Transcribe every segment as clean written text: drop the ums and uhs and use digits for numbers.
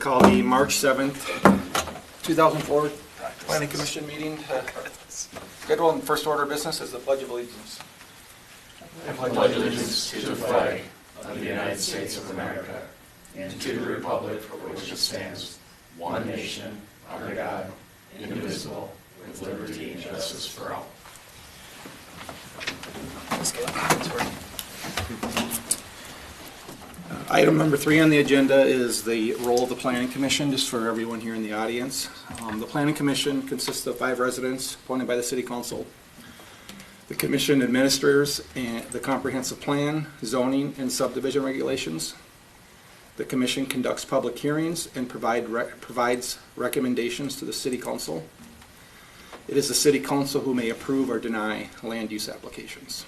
call the March 7th, 2004 Planning Commission meeting schedule, and first order of business is the Pledge of Allegiance. I pledge allegiance to the flag of the United States of America and to the republic for which it stands, one nation, under God, indivisible, with liberty and justice for all. Item number 3 on the agenda is the role of the Planning Commission, just for everyone here in the audience. The Planning Commission consists of 5 residents appointed by the City Council. The Commission administers the comprehensive plan, zoning, and subdivision regulations. The Commission conducts public hearings and provides recommendations to the City Council. It is the City Council who may approve or deny land use applications.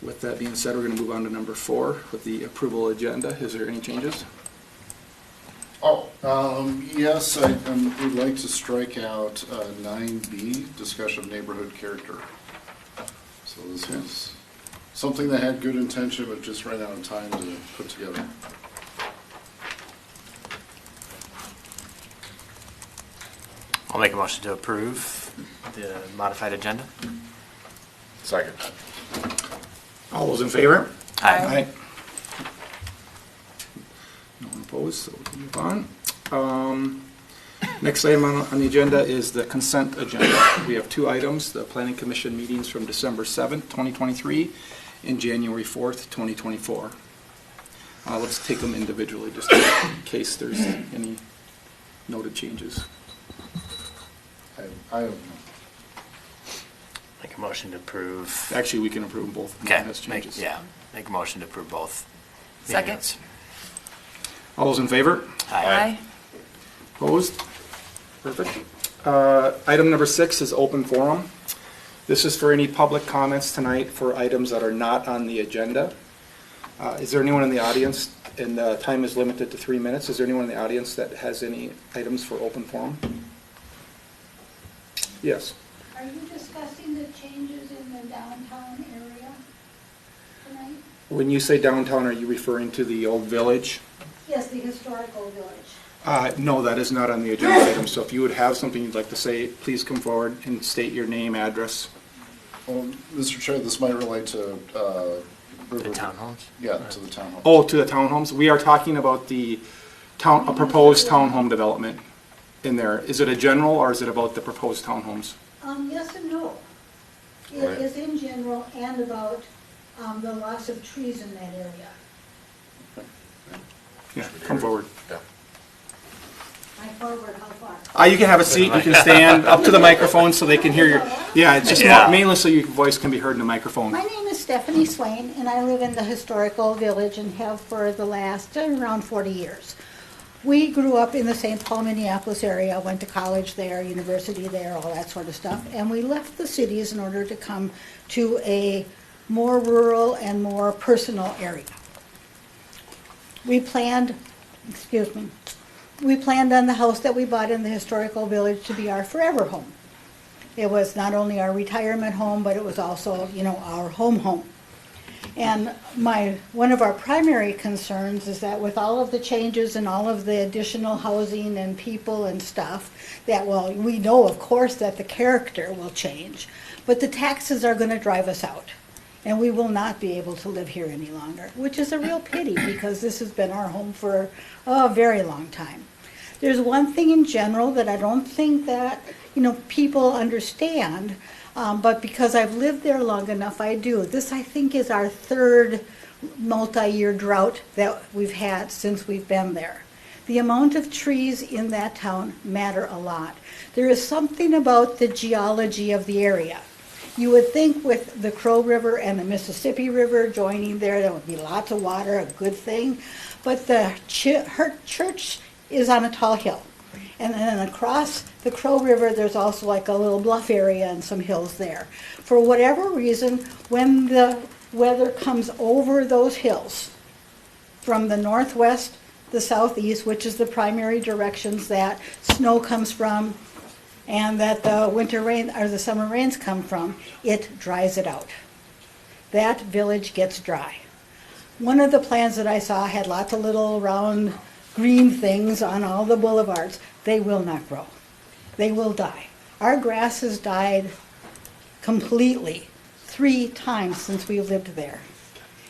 With that being said, we're going to move on to number 4 with the approval agenda. Is there any changes? Yes, I would like to strike out 9B, discussion of neighborhood character. So this was something that had good intention, but just ran out of time to put together. I'll make a motion to approve the modified agenda. Second. All those in favor? Aye. No one opposed, so we can move on. Next item on the agenda is the consent agenda. We have 2 items, the Planning Commission meetings from December 7th, 2023 and January 4th, 2024. Let's take them individually just in case there's any noted changes. I don't Make a motion to approve. Actually, we can approve them both. Okay, As changes. make a motion to approve both. Second. minutes. All those in favor? Aye. Opposed? Perfect. Item number 6 is open forum. This is for any public comments tonight for items that are not on the agenda. Is there anyone in the audience, and time is limited to 3 minutes, is there anyone in the audience that has any items for open forum? Yes. Are you discussing the changes in the downtown area tonight? When you say downtown, are you referring to the old village? Yes, the historical village. No, that is not on the agenda item, so if you would have something you'd like to say, please come forward and state your name, address. Well, Mr. Chair, this might relate to The townhomes? Yeah, to the townhome. Oh, to the townhomes? We are talking about a proposed townhome development in there. Is it a general, or is it about the proposed townhomes? Yes and no. It Right. is in general and about the loss of trees in that area. Yeah, come forward. Yeah. I forward how far? You can have a seat, you can stand up to the microphone so they can hear your, yeah, it's just Yeah. mainly so your voice can be heard in the microphone. My name is Stephanie Swain, and I live in the historical village and have for the last around 40 years. We grew up in the St. Paul, Minneapolis area, went to college there, university there, all that sort of stuff, and we left the cities in order to come to a more rural and more personal area. We planned on the house that we bought in the historical village to be our forever home. It was not only our retirement home, but it was also, our home. And one of our primary concerns is that with all of the changes and all of the additional housing and people and stuff, we know, of course, that the character will change, but the taxes are going to drive us out. And we will not be able to live here any longer, which is a real pity because this has been our home for a very long time. There's one thing in general that I don't think that, people understand, but because I've lived there long enough, I do. This, I think, is our 3rd multi-year drought that we've had since we've been there. The amount of trees in that town matter a lot. There is something about the geology of the area. You would think with the Crow River and the Mississippi River joining there would be lots of water, a good thing. But her church is on a tall hill. And then across the Crow River, there's also like a little bluff area and some hills there. For whatever reason, when the weather comes over those hills, from the northwest, the southeast, which is the primary directions that snow comes from, and that the winter rain or the summer rains come from, it dries it out. That village gets dry. One of the plans that I saw had lots of little round green things on all the boulevards. They will not grow. They will die. Our grass has died completely 3 times since we lived there.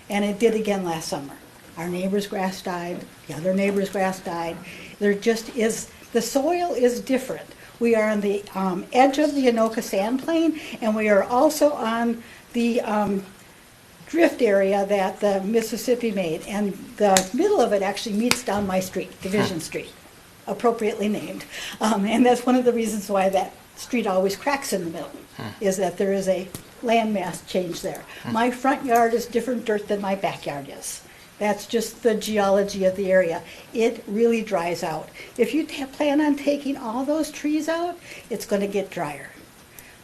And it did again last summer. Our neighbor's grass died, the other neighbor's grass died. There just is, the soil is different. We are on the edge of the Anoka sand plain, and we are also on the drift area that the Mississippi made. And the middle of it actually meets down my street, Division Street, appropriately named. And that's one of the reasons why that street always cracks in the middle, is that there is a landmass change there. My front yard is different dirt than my backyard is. That's just the geology of the area. It really dries out. If you plan on taking all those trees out, it's going to get drier.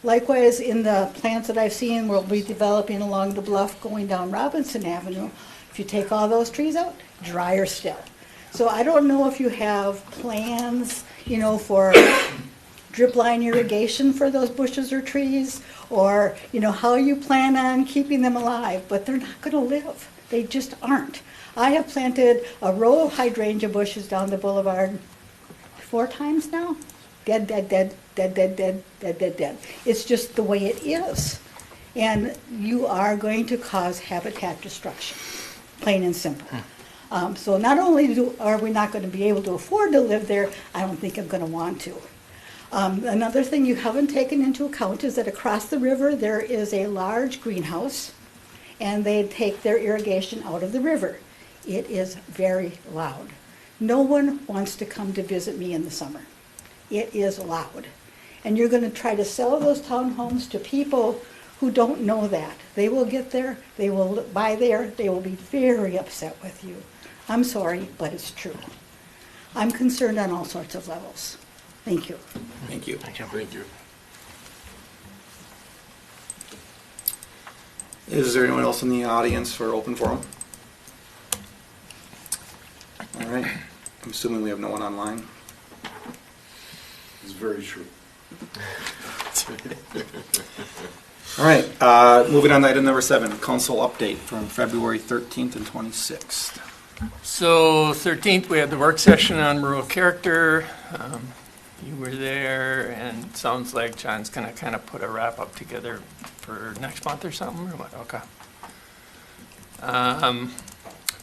Likewise, in the plants that I've seen, we'll be developing along the bluff going down Robinson Avenue. If you take all those trees out, drier still. So I don't know if you have plans, for drip line irrigation for those bushes or trees, or, how you plan on keeping them alive, but they're not going to live. They just aren't. I have planted a row of hydrangea bushes down the boulevard 4 times now. Dead, dead, dead, dead, dead, dead, dead, dead, dead. It's just the way it is. And you are going to cause habitat destruction, plain and simple. So not only are we not going to be able to afford to live there, I don't think I'm going to want to. Another thing you haven't taken into account is that across the river there is a large greenhouse, and they take their irrigation out of the river. It is very loud. No one wants to come to visit me in the summer. It is loud. And you're going to try to sell those townhomes to people who don't know that. They will get there, they will buy there, they will be very upset with you. I'm sorry, but it's true. I'm concerned on all sorts of levels. Thank you. Thank you. Thank you. Thank you. Is there anyone else in the audience for open forum? All right. I'm assuming we have no one online. It's very true. All right. Moving on to item number 7, council update from February 13th and 26th. So 13th, we had the work session on rural character. You were there, and it sounds like John's going to kind of put a wrap-up together for next month or something, or what? Okay.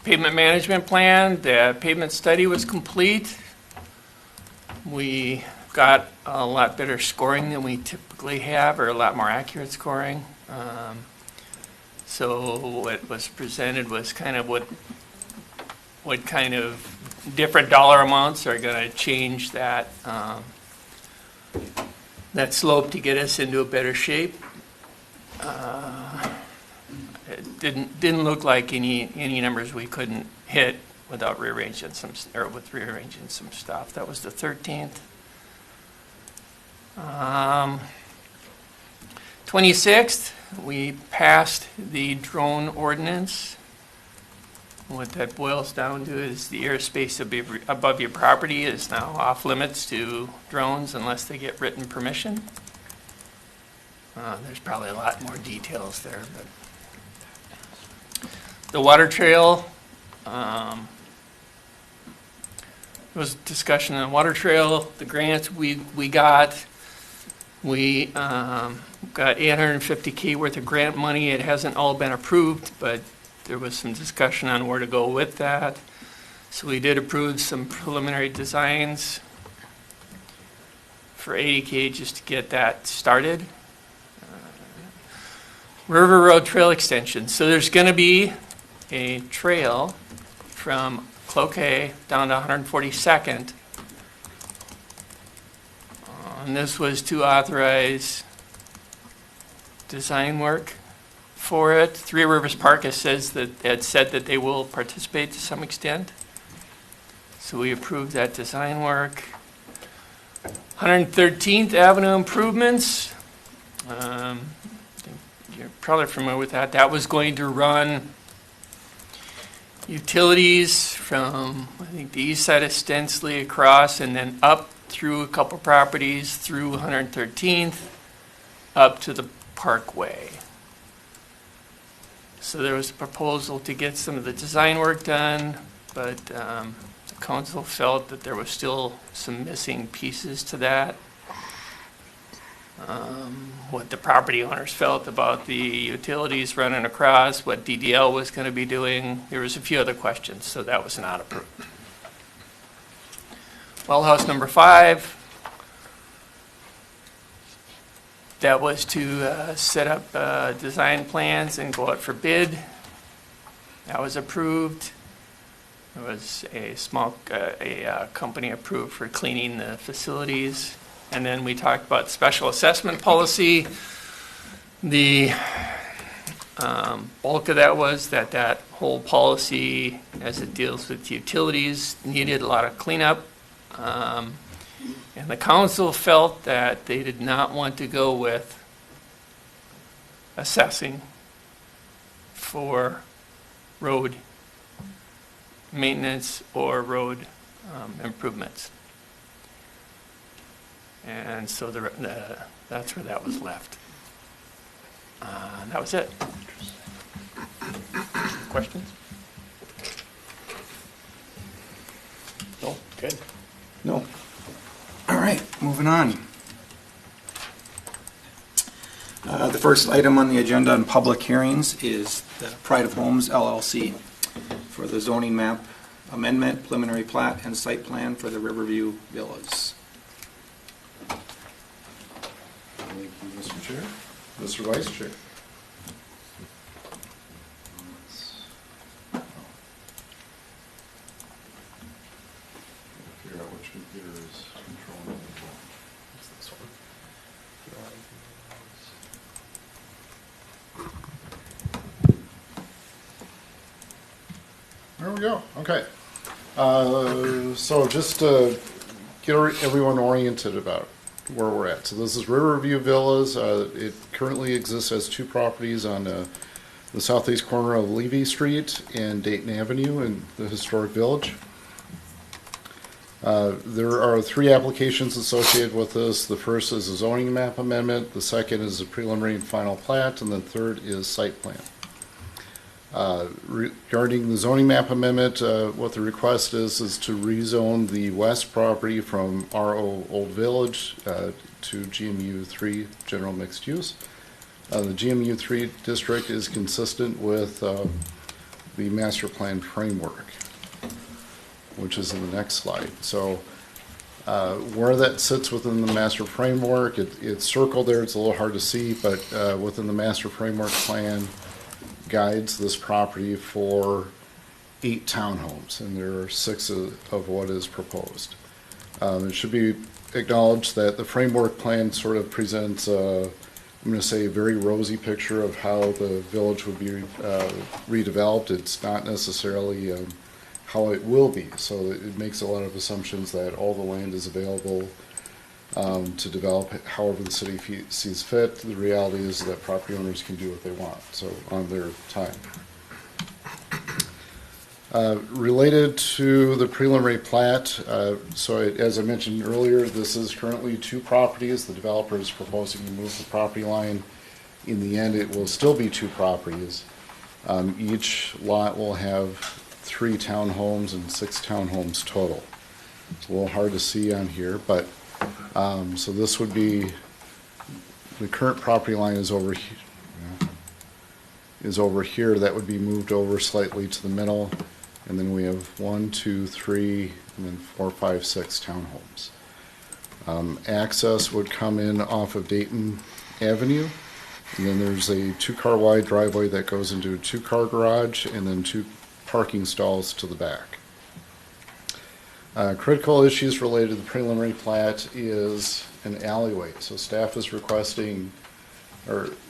Pavement management plan, the pavement study was complete. We got a lot better scoring than we typically have, or a lot more accurate scoring. So what was presented was kind of what kind of different dollar amounts are going to change that that slope to get us into a better shape. It didn't look like any numbers we couldn't hit without rearranging some stuff. That was the 13th. 26th, we passed the drone ordinance. What that boils down to is the airspace above your property is now off limits to drones unless they get written permission. There's probably a lot more details there, but the water trail, there was discussion on the water trail, the grants we got. We got $850K worth of grant money. It hasn't all been approved, but there was some discussion on where to go with that. So we did approve some preliminary designs for $80K just to get that started. River Road Trail Extension. So there's going to be a trail from Cloquet down to 142nd. And this was to authorize design work for it. Three Rivers Park has said that they will participate to some extent. So we approved that design work. 113th Avenue improvements. You're probably familiar with that. That was going to run utilities from, I think, the east side of Stensley across and then up through a couple properties through 113th up to the Parkway. So there was a proposal to get some of the design work done, but council felt that there was still some missing pieces to that. What the property owners felt about the utilities running across, what DDL was going to be doing. There was a few other questions, so that was not approved. Well house number 5, that was to set up design plans and go out for bid. That was approved. There was a small company approved for cleaning the facilities. And then we talked about special assessment policy. The bulk of that was that whole policy, as it deals with utilities, needed a lot of cleanup. And the council felt that they did not want to go with assessing for road maintenance or road improvements. And so that's where that was left. That was it. Questions? Oh, good. No. All right, moving on. The first item on the agenda on public hearings is the Pride of Homes LLC for the zoning map amendment, preliminary plat, and site plan for the Riverview Villas. Thank you, Mr. Chair. Mr. Vice Chair. Figure out which computer is controlling it. It's this one. There we go. Okay. So just to get everyone oriented about where we're at. So this is Riverview Villas. It currently exists as 2 properties on the southeast corner of Levy Street and Dayton Avenue in the historic village. There are 3 applications associated with this. The first is a zoning map amendment, the second is a preliminary and final plat, and the third is site plan. Regarding the zoning map amendment, what the request is to rezone the west property from RO Old Village to GMU 3 General Mixed Use. The GMU 3 district is consistent with the master plan framework, which is in the next slide. So where that sits within the master framework, it's circled there. It's a little hard to see, but within the master framework plan guides this property for 8 townhomes, and there are 6 of what is proposed. It should be acknowledged that the framework plan sort of presents, I'm going to say, a very rosy picture of how the village would be redeveloped. It's not necessarily how it will be, so it makes a lot of assumptions that all the land is available to develop however the city sees fit. The reality is that property owners can do what they want, so on their time. Related to the preliminary plat, as I mentioned earlier, this is currently 2 properties. The developer is proposing to move the property line. In the end, it will still be 2 properties. Each lot will have 3 townhomes and 6 townhomes total. It's a little hard to see on here, but so this would be, the current property line is over here. That would be moved over slightly to the middle, and then we have 1, 2, 3, and then 4, 5, 6 townhomes. Access would come in off of Dayton Avenue, and then there's a 2-car wide driveway that goes into a 2-car garage, and then 2 parking stalls to the back. Critical issues related to the preliminary plat is an alleyway. So staff is requesting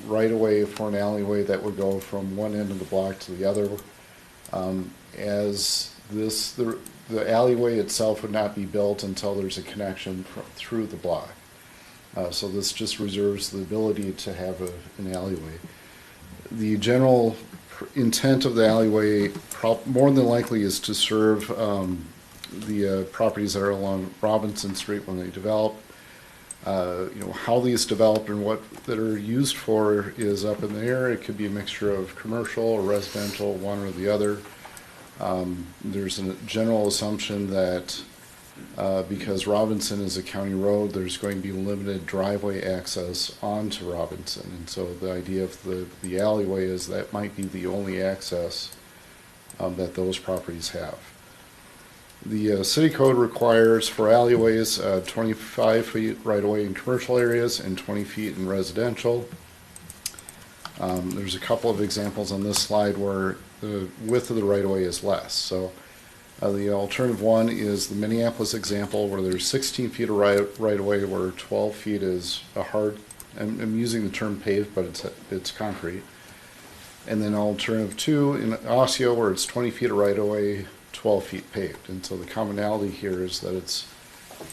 right away for an alleyway that would go from one end of the block to the other. The alleyway itself would not be built until there's a connection through the block. So this just reserves the ability to have an alleyway. The general intent of the alleyway more than likely is to serve the properties that are along Robinson Street when they develop. How these develop and what that are used for is up in the air. It could be a mixture of commercial or residential, one or the other. There's a general assumption that because Robinson is a county road, there's going to be limited driveway access onto Robinson. And so the idea of the alleyway is that might be the only access that those properties have. The city code requires for alleyways 25 feet right away in commercial areas and 20 feet in residential. There's a couple of examples on this slide where the width of the right of way is less. So the alternative one is the Minneapolis example where there's 16 feet of right of way where 12 feet is a hard, I'm using the term paved, but it's concrete. And then alternative 2 in Osseo where it's 20 feet of right of way, 12 feet paved. And so the commonality here is that it's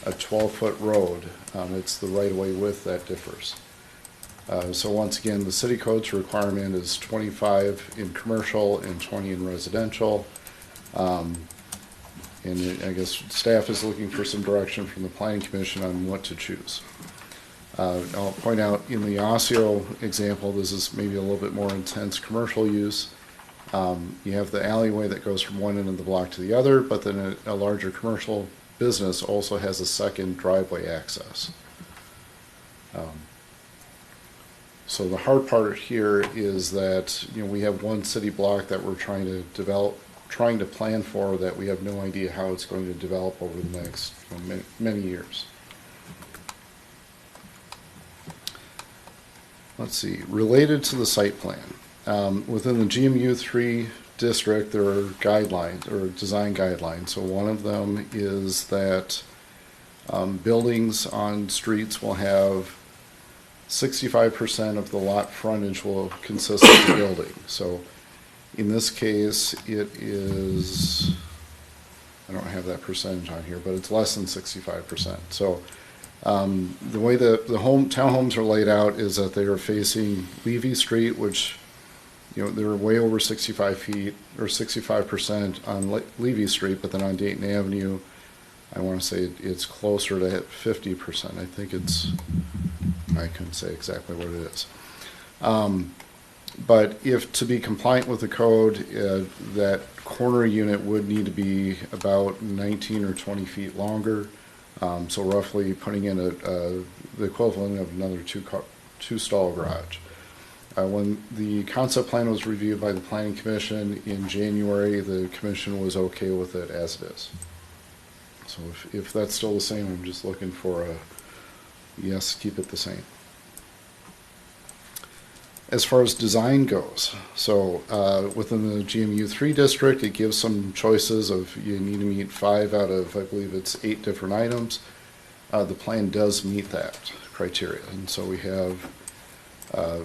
a 12-foot road. It's the right of way width that differs. So once again, the city code's requirement is 25 in commercial and 20 in residential. And I guess staff is looking for some direction from the Planning Commission on what to choose. I'll point out in the Osseo example, this is maybe a little bit more intense commercial use. You have the alleyway that goes from one end of the block to the other, but then a larger commercial business also has a second driveway access. So the hard part here is that we have one city block that we're trying to plan for that we have no idea how it's going to develop over the next many years. Let's see, related to the site plan. Within the GMU 3 district, there are guidelines or design guidelines. So one of them is that buildings on streets will have 65% of the lot frontage will consist of the building. So in this case, it is, I don't have that percentage on here, but it's less than 65%. So the way the townhomes are laid out is that they are facing Levy Street, which they're way over 65 feet or 65% on Levy Street, but then on Dayton Avenue, I want to say it's closer to 50%. I think I couldn't say exactly what it is. But if to be compliant with the code, that corner unit would need to be about 19 or 20 feet longer. So roughly putting in the equivalent of another two-stall garage. When the concept plan was reviewed by the Planning Commission in January, the Commission was okay with it as it is. So if that's still the same, I'm just looking for a yes, keep it the same. As far as design goes, so within the GMU 3 district, it gives some choices of you need to meet 5 out of, I believe it's 8 different items. The plan does meet that criteria. And so we have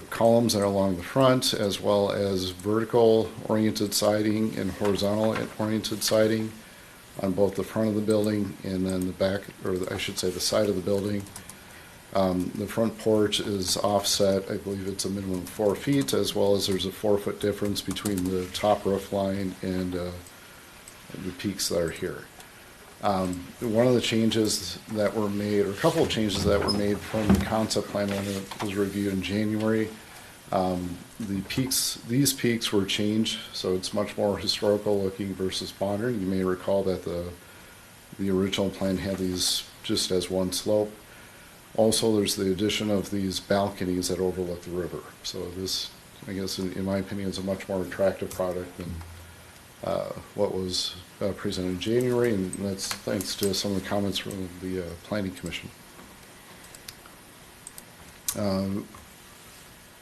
columns that are along the front, as well as vertical oriented siding and horizontal oriented siding on both the front of the building and then the back, or I should say the side of the building. The front porch is offset, I believe it's a minimum of 4 feet, as well as there's a 4-foot difference between the top roof line and the peaks that are here. One of the changes that were made, or a couple of changes that were made from the concept plan when it was reviewed in January, these peaks were changed, so it's much more historical looking versus modern. You may recall that the original plan had these just as one slope. Also, there's the addition of these balconies that overlook the river. So this, I guess, in my opinion, is a much more attractive product than what was presented in January, and that's thanks to some of the comments from the Planning Commission.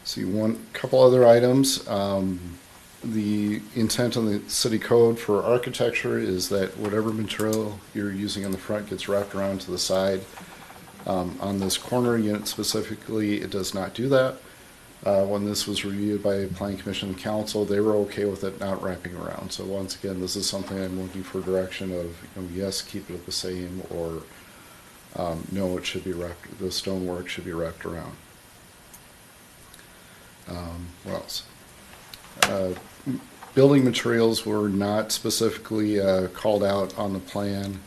See, couple other items. The intent on the city code for architecture is that whatever material you're using on the front gets wrapped around to the side. On this corner unit specifically, it does not do that. When this was reviewed by Planning Commission and Council, they were okay with it not wrapping around. So once again, this is something I'm looking for direction of, yes, keep it the same, or no, it should be wrapped, the stonework should be wrapped around. What else? Building materials were not specifically called out on the plan.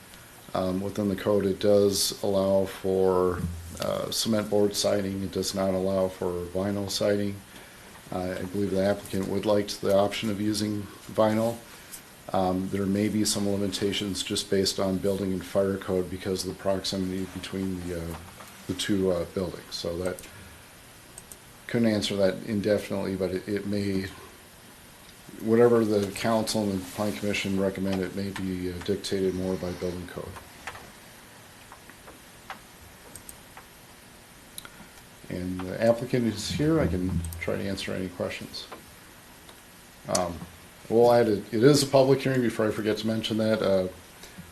Within the code, it does allow for cement board siding. It does not allow for vinyl siding. I believe the applicant would like the option of using vinyl. There may be some limitations just based on building and fire code because of the proximity between the two buildings. So that, couldn't answer that indefinitely, but it may, whatever the council and the planning commission recommend, it may be dictated more by building code. And the applicant is here. I can try to answer any questions. We'll add it is a public hearing, before I forget to mention that. There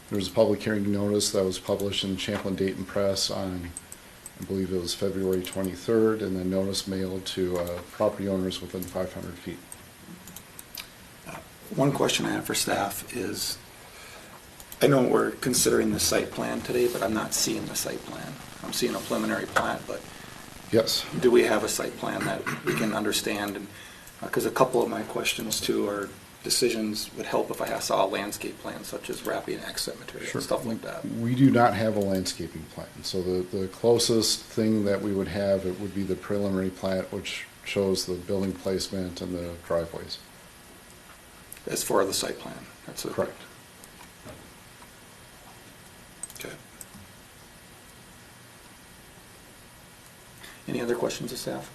was a public hearing notice that was published in Champlin Dayton Press on, I believe it was February 23rd, and then notice mailed to property owners within 500 feet. One question I have for staff is, I know we're considering the site plan today, but I'm not seeing the site plan. I'm seeing a preliminary plat, but Yes. do we have a site plan that we can understand? And because a couple of my questions too are decisions would help if I saw a landscape plan, such as wrapping exit material, Sure. stuff like that. We do not have a landscaping plan. So the closest thing that we would have, it would be the preliminary plat, which shows the building placement and the driveways. As for the site plan, that's it. Correct. Okay. Any other questions of staff?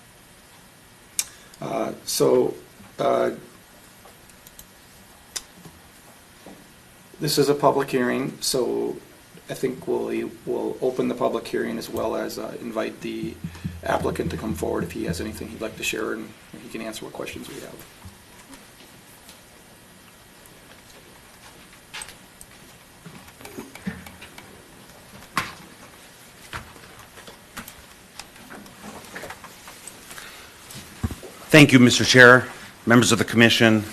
This is a public hearing, so I think we'll open the public hearing as well as invite the applicant to come forward if he has anything he'd like to share, and he can answer what questions we have. Thank you, Mr. Chair, members of the commission,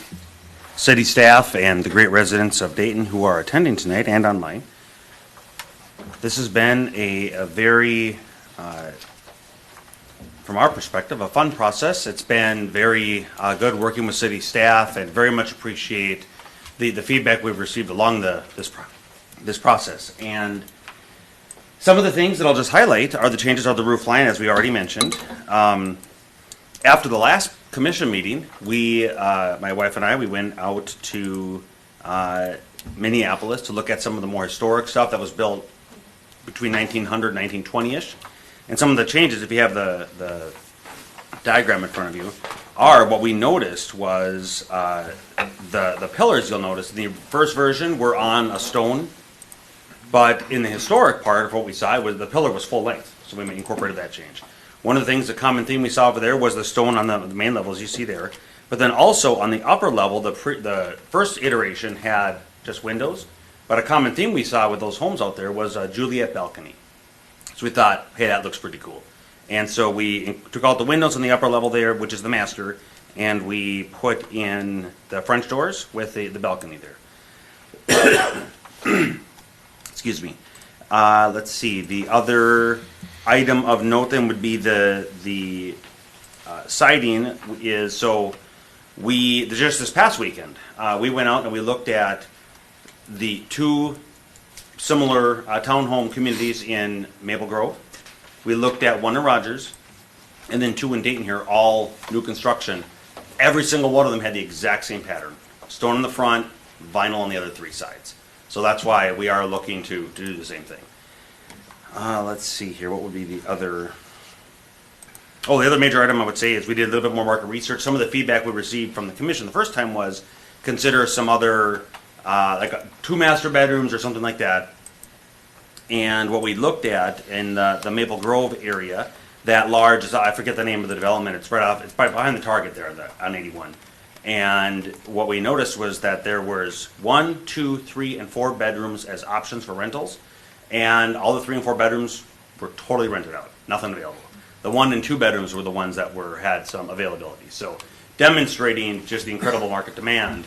city staff, and the great residents of Dayton who are attending tonight and online. This has been a very, from our perspective, a fun process. It's been very good working with city staff, and very much appreciate the feedback we've received along this process. And some of the things that I'll just highlight are the changes of the roof line, as we already mentioned. After the last commission meeting, my wife and I, we went out to Minneapolis to look at some of the more historic stuff that was built between 1900 and 1920-ish. And some of the changes, if you have the diagram in front of you, are what we noticed was the pillars, you'll notice, in the first version were on a stone, but in the historic part of what we saw, the pillar was full length, so we incorporated that change. One of the things, the common theme we saw over there was the stone on the main level, as you see there. But then also on the upper level, the first iteration had just windows. But a common theme we saw with those homes out there was a Juliet balcony. So we thought, hey, that looks pretty cool. And so we took out the windows on the upper level there, which is the master, and we put in the French doors with the balcony there. Excuse me. Let's see, the other item of note then would be the siding is, so just this past weekend, we went out and we looked at the two similar townhome communities in Maple Grove. We looked at one in Rogers, and then two in Dayton here, all new construction. Every single one of them had the exact same pattern. Stone in the front, vinyl on the other three sides. So that's why we are looking to do the same thing. Let's see here, what would be the other... Oh, the other major item I would say is we did a little bit more market research. Some of the feedback we received from the commission the first time was consider some other, like two master bedrooms or something like that. And what we looked at in the Maple Grove area, that large, I forget the name of the development, it's right behind the Target there on 81. And what we noticed was that there was 1, 2, 3, and 4 bedrooms as options for rentals. And all the 3 and 4 bedrooms were totally rented out, nothing available. The 1 and 2 bedrooms were the ones that had some availability. So demonstrating just the incredible market demand,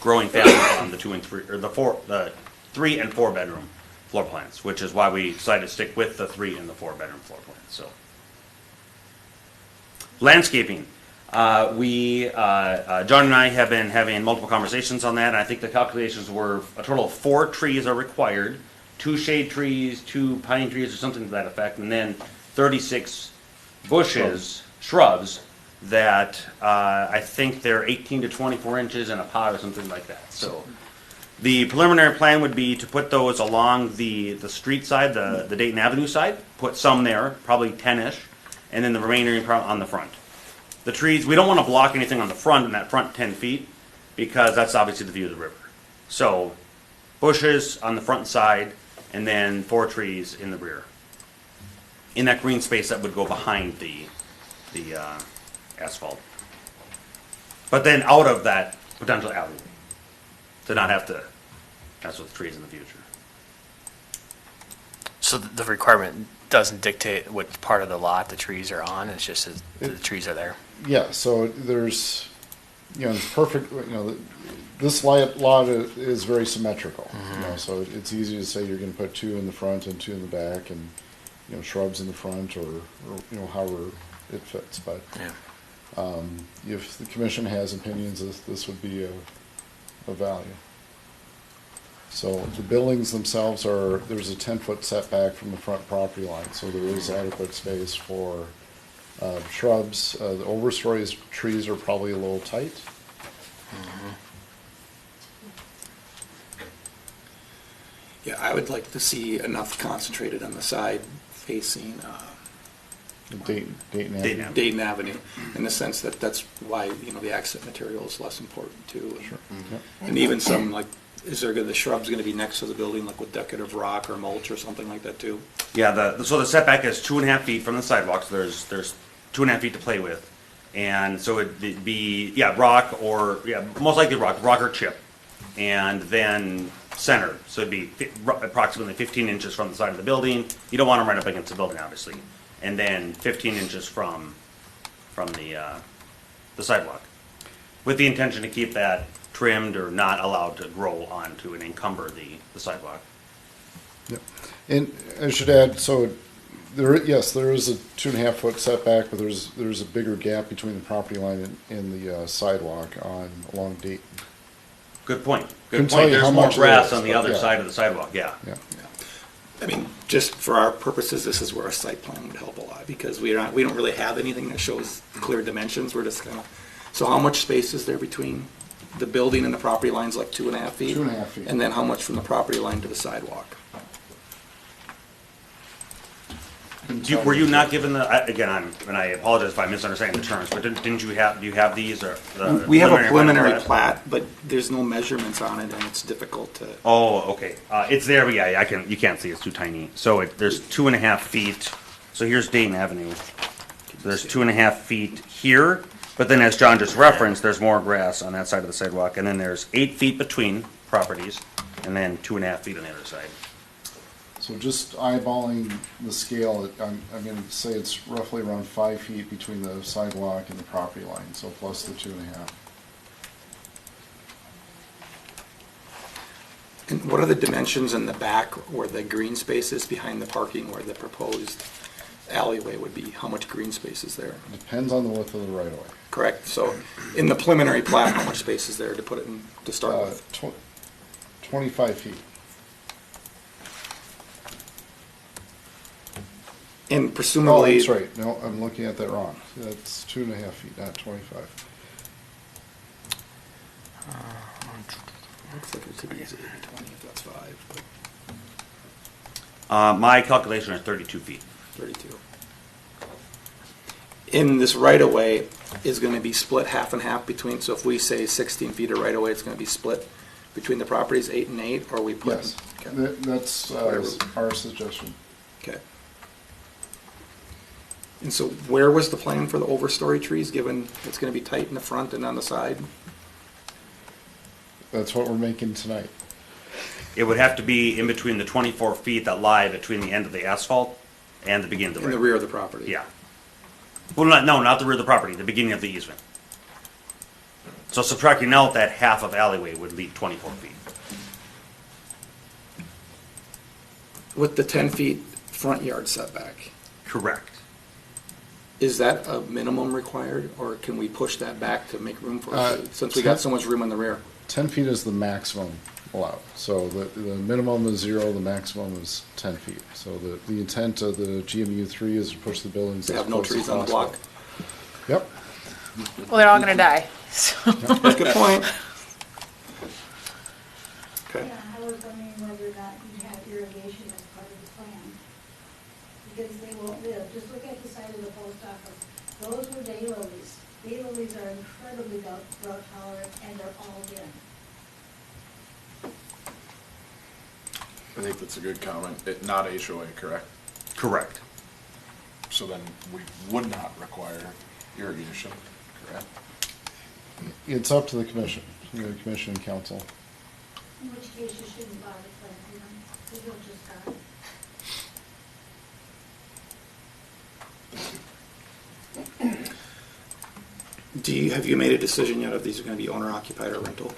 growing fast on the 2 and 3, or the 3 and 4 bedroom floor plans, which is why we decided to stick with the 3 and the 4 bedroom floor plans. So landscaping. John and I have been having multiple conversations on that, and I think the calculations were a total of 4 trees are required, 2 shade trees, 2 pine trees, or something to that effect, and then 36 bushes, shrubs, that I think they're 18 to 24 inches in a pot or something like that. So the preliminary plan would be to put those along the street side, the Dayton Avenue side, put some there, probably 10-ish, and then the remainder on the front. The trees, we don't want to block anything on the front, in that front 10 feet, because that's obviously the view of the river. So bushes on the front side, and then 4 trees in the rear. In that green space that would go behind the asphalt. But then out of that potential alleyway, to not have to mess with trees in the future. So the requirement doesn't dictate what part of the lot the trees are on, it's just that the trees are there? Yeah, so there's, it's perfect, this lot is very symmetrical. So it's easy to say you're gonna put 2 in the front and 2 in the back, and, shrubs in the front, or however it fits, but Yeah. if the commission has opinions, this would be a value. So the buildings themselves there's a 10-foot setback from the front property line, so there is adequate space for shrubs. The overstory trees are probably a little tight. Yeah, I would like to see enough concentrated on the side facing Dayton Avenue. Dayton Avenue, in the sense that that's why, the accent material is less important too. Sure. Mm-hmm. Yep. And even some, like, the shrubs gonna be next to the building, like with decorative rock or mulch or something like that too? Yeah, so the setback is 2.5 feet from the sidewalk, so there's 2.5 feet to play with. And so it'd be, rock or, most likely rock or chip. And then centered, so it'd be approximately 15 inches from the side of the building. You don't want them right up against the building, obviously. And then 15 inches from the sidewalk. With the intention to keep that trimmed or not allowed to grow onto and encumber the sidewalk. Yep. And I should add, so there is a 2.5 foot setback, but there's a bigger gap between the property line and the sidewalk along Dayton. Good point. Couldn't Good tell point. you There's how more much it grass is, on the but other yeah. side of the sidewalk, yeah. Yeah. I mean, just for our purposes, this is where a site plan would help a lot, because we don't really have anything that shows clear dimensions. We're just so how much space is there between the building and the property lines, like 2.5 feet? 2.5 feet. And then how much from the property line to the sidewalk? Were you not given and I apologize if I'm misunderstanding the terms, but do you have these or? We have a preliminary plat, but there's no measurements on it, and it's difficult to. Oh, okay. It's there, but yeah, you can't see, it's too tiny. So there's 2.5 feet, so here's Dayton Avenue. So there's 2.5 feet here, but then as John just referenced, there's more grass on that side of the sidewalk, and then there's 8 feet between properties, and then 2.5 feet on the other side. So just eyeballing the scale, I'm going to say it's roughly around 5 feet between the sidewalk and the property line, so plus the 2.5. And what are the dimensions in the back where the green space is behind the parking, where the proposed alleyway would be? How much green space is there? Depends on the width of the right of way. Correct. So in the preliminary plat, how much space is there to put it in, to start with? 25 feet. And Oh, presumably. that's right. No, I'm looking at that wrong. That's 2.5 feet, not 25. Looks like it could be easily 20 if that's 5, but My calculation is 32 feet. 32. In this right-of-way is going to be split half and half between, so if we say 16 feet of right-of-way, it's going to be split between the properties 8 and 8, or we put? Yes, Okay. that's Whatever. our suggestion. Okay. And so where was the plan for the overstory trees, given it's going to be tight in the front and on the side? That's what we're making tonight. It would have to be in between the 24 feet that lie between the end of the asphalt and the beginning of the In the road. rear of the property? Yeah. Well, not the rear of the property, the beginning of the easement. So subtracting out that half of alleyway would leave 24 feet. With the 10 feet front yard setback, Correct. is that a minimum required, or can we push that back to make room for Uh, it, since we got so much room in the rear? 10 feet is the maximum allowed. So the minimum is 0, the maximum is 10 feet. So the intent of the GMU 3 is to push the buildings To as have no close as trees on the possible. block? Yep. Well, they're all gonna die. So. That's a good point. Okay. Yeah, I was wondering whether or not you have irrigation as part of the plan. Because they won't live. Just look at the side of the post office. Those were daylilies. Daylilies are incredibly drought tolerant, and they're all dead. I think that's a good comment. Not HOA, correct? Correct. So then we would not require irrigation, correct? It's up to the commission, the commission and council. In which case you shouldn't bother planting them, because you'll just die. Have you made a decision yet if these are going to be owner occupied or rental?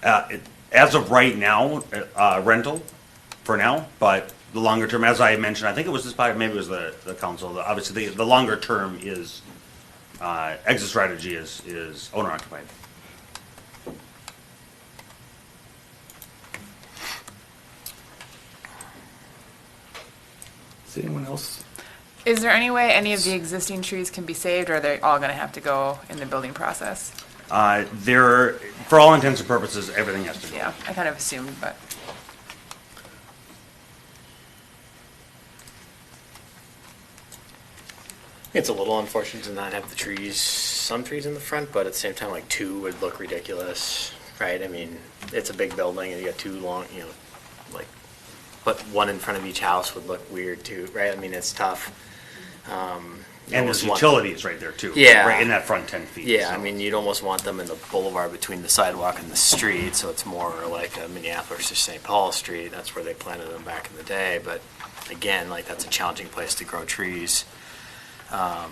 As of right now, rental for now, but the longer term, as I mentioned, I think it was this body, maybe it was the council, obviously the longer term is, exit strategy is owner occupied. Is anyone else? Is there any way any of the existing trees can be saved, or are they all gonna have to go in the building process? There, for all intents and purposes, everything has to go. Yeah, I kind of assumed, but. It's a little unfortunate to not have the trees, some trees in the front, but at the same time, like 2 would look ridiculous, right? I mean, it's a big building and you got 2 long, like, but 1 in front of each house would look weird too, right? I mean, it's tough. And there's utilities right there too. Yeah. Right in that front 10 feet. Yeah, so. I mean, you'd almost want them in the boulevard between the sidewalk and the street, so it's more like a Minneapolis or St. Paul Street. That's where they planted them back in the day, but again, like, that's a challenging place to grow trees. I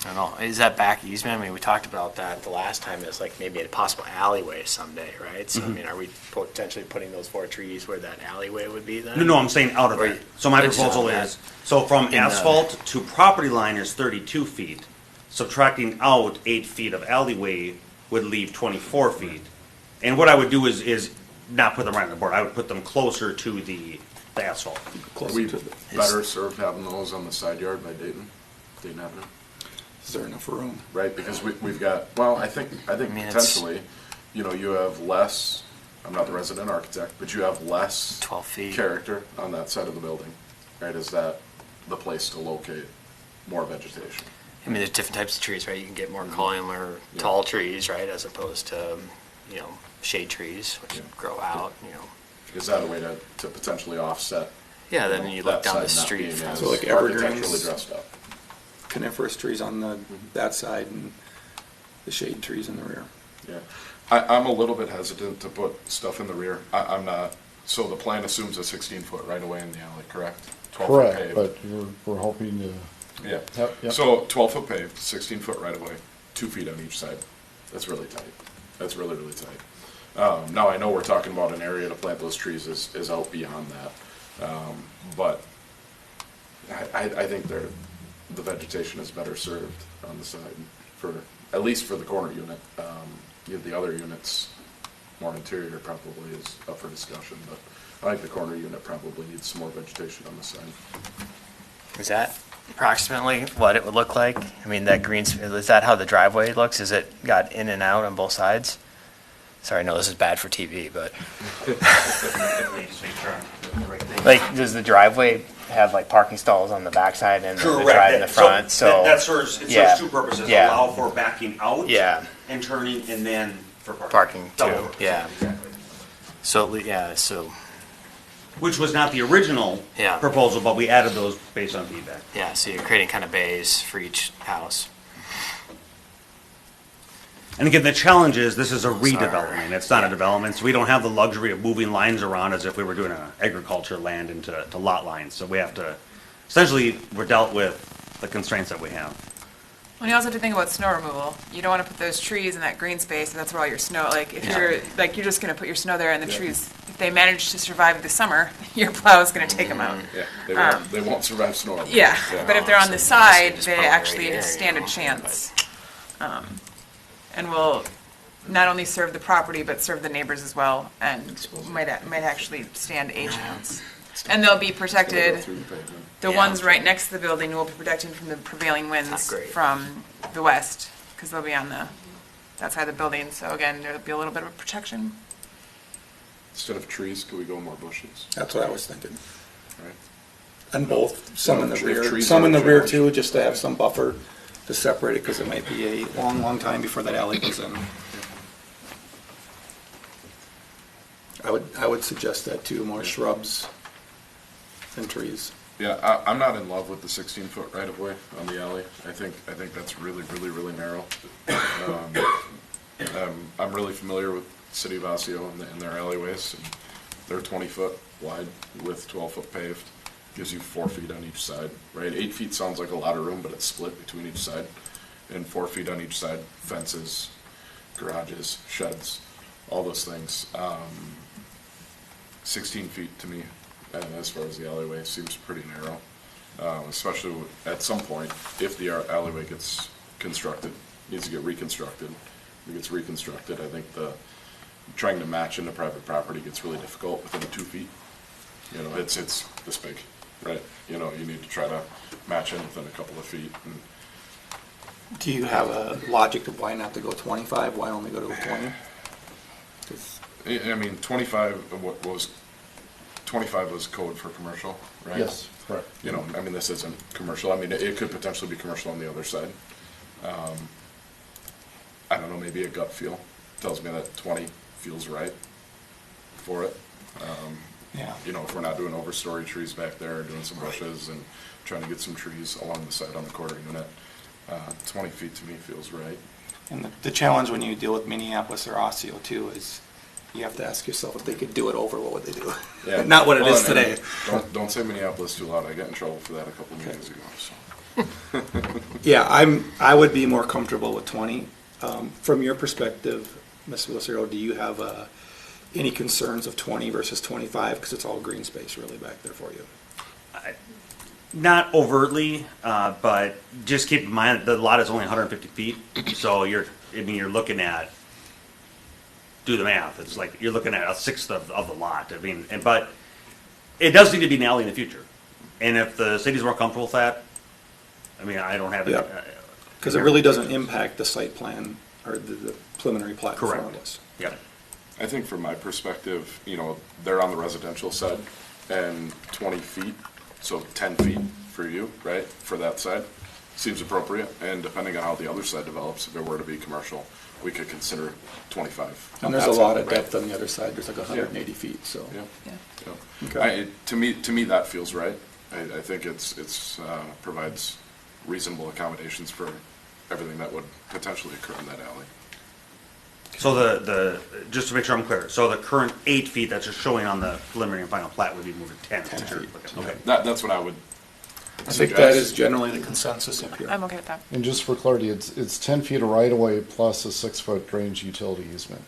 don't know, is that back easement? I mean, we talked about that the last time, as like maybe a possible alleyway someday, right? So, I mean, are we potentially putting those 4 trees where that alleyway would be then? No, I'm saying out of Or it. So my it's proposal out of is, so from In the- asphalt to property line is 32 feet. Subtracting out 8 feet of alleyway would leave 24 feet. And what I would do is not put them right on the board. I would put them closer to the asphalt. Are Closer we to the, better served having those on the side yard by Dayton Avenue? is there enough room? Right, because we've got, well, I think mean, it's- potentially, you have less, I'm not the resident architect, but you have less 12 feet. character on that side of the building, right? Is that the place to locate more vegetation? I mean, there's different types of trees, right? You can get more columnar, Yeah. tall trees, right, as opposed to, shade trees, which Yeah. grow out, Is that a way to potentially offset? Yeah, then you look that down the side not street being from- as So like evergreens? architecturally dressed up? Coniferous trees on that side and the shade trees in the rear. Yeah, I'm a little bit hesitant to put stuff in the rear. I'm not, so the plan assumes a 16-foot right away in the alley, correct? 12-foot Correct, paved. but we're hoping to, Yeah, Yep. so 12-foot paved, 16-foot right away, 2 feet on each side. That's really tight. That's really, really tight. Now, I know we're talking about an area to plant those trees is out beyond that. But I think the vegetation is better served on the side at least for the corner unit. The other units, more interior probably is up for discussion, but I think the corner unit probably needs some more vegetation on the side. Is that approximately what it would look like? I mean, that green, is that how the driveway looks? Is it got in and out on both sides? Sorry, no, this is bad for TV, but like, does the driveway have like parking stalls on the backside and the drive in the front? So that serves, it yeah, serves 2 purposes. yeah. Allow for backing out. Yeah. And turning, and then for Parking, too, Double purpose, yeah. Exactly. so Which was not the original Yeah. proposal, but we added those based on feedback. yeah, so you're creating kind of bays for each house. And again, the challenge is, this is a redevelopment, it's not a development, so we don't have the luxury of moving lines around as if we were doing an agriculture land into lot lines. So we have to, essentially, we're dealt with the constraints that we have. Well, you also have to think about snow removal. You don't want to put those trees in that green space, and that's where all your snow, like, if you're just gonna put your snow there, and the trees, if they manage to survive the summer, your plow is gonna take them out. Yeah, they won't survive snow. Yeah, but if they're on the So side, just they probably actually right here, stand a chance. And will not only serve the property, but serve the neighbors as well, and might actually stand a chance. And they'll be It's gonna go protected, through the pavement. the Yeah. ones right next to the building will be protected from the prevailing winds Not great. from the west, because they'll be on that side of the building, so again, there'll be a little bit of protection. Instead of trees, could we go more bushes, That's what I was thinking. right? And both, some in the If rear, trees some in are the rear challenged. too, just to have some buffer to separate it, because it might be a long, long time before that alley goes in. I would suggest that too, more shrubs than trees. Yeah, I'm not in love with the 16-foot right-of-way on the alley. I think that's really, really, really narrow. I'm really familiar with City of Osseo and their alleyways. And they're 20-foot wide with 12-foot paved. Gives you 4 feet on each side, right? 8 feet sounds like a lot of room, but it's split between each side. And 4 feet on each side, fences, garages, sheds, all those things. 16 feet to me, and as far as the alleyway, seems pretty narrow. Especially at some point, if the alleyway gets constructed, needs to get reconstructed. If it gets reconstructed, I think trying to match into private property gets really difficult within 2 feet. You know, it's this big, right? You know, you need to try to match in within a couple of feet. And Do you have a logic of why not to go 25, why only go to 20? 'Cause- I mean, 25 was code for commercial, right? Yes, correct. You know, I mean, this isn't commercial. I mean, it could potentially be commercial on the other side. I don't know, maybe a gut feel tells me that 20 feels right for it. Yeah. You know, if we're not doing overstory trees back there, doing some bushes and trying to get some trees along the side on the quarter unit, 20 feet to me feels right. And the challenge when you deal with Minneapolis or Osseo too is you have to ask yourself if they could do it over, what would they do? Yeah. Not what it is Well, and today. Don't say Minneapolis too loud. I got in trouble for that a couple meetings ago, so. Yeah, I would be more comfortable with 20. From your perspective, Ms. Lucero, do you have any concerns of 20 versus 25? Because it's all green space really back there for you. Not overtly, but just keep in mind the lot is only 150 feet, so you're looking at, do the math, it's like you're looking at a sixth of the lot. I mean, but it does need to be an alley in the future, and if the city's more comfortable with that, I mean, I don't have it. Yeah. Because it really doesn't impact the site plan or the preliminary plat in front of Correct. us. Yep. I think from my perspective, you know, they're on the residential side and 20 feet, so 10 feet for you, right, for that side, seems appropriate. And depending on how the other side develops, if it were to be commercial, we could consider 25. And there's a That's lot it, of right? depth on the other side. There's like 180 feet, so. Yeah. Yeah. Yeah. Okay. To me, that feels right. I think it's provides reasonable accommodations for everything that would potentially occur in that alley. So the just to make sure I'm clear, so the current 8 feet that's just showing on the preliminary and final plat would be moved to 10. 10 feet. Okay. That's what I would I think that suggest. is generally the consensus up here. I'm okay with that. And just for clarity, it's 10 feet of right-of-way plus a 6-foot drainage utility easement.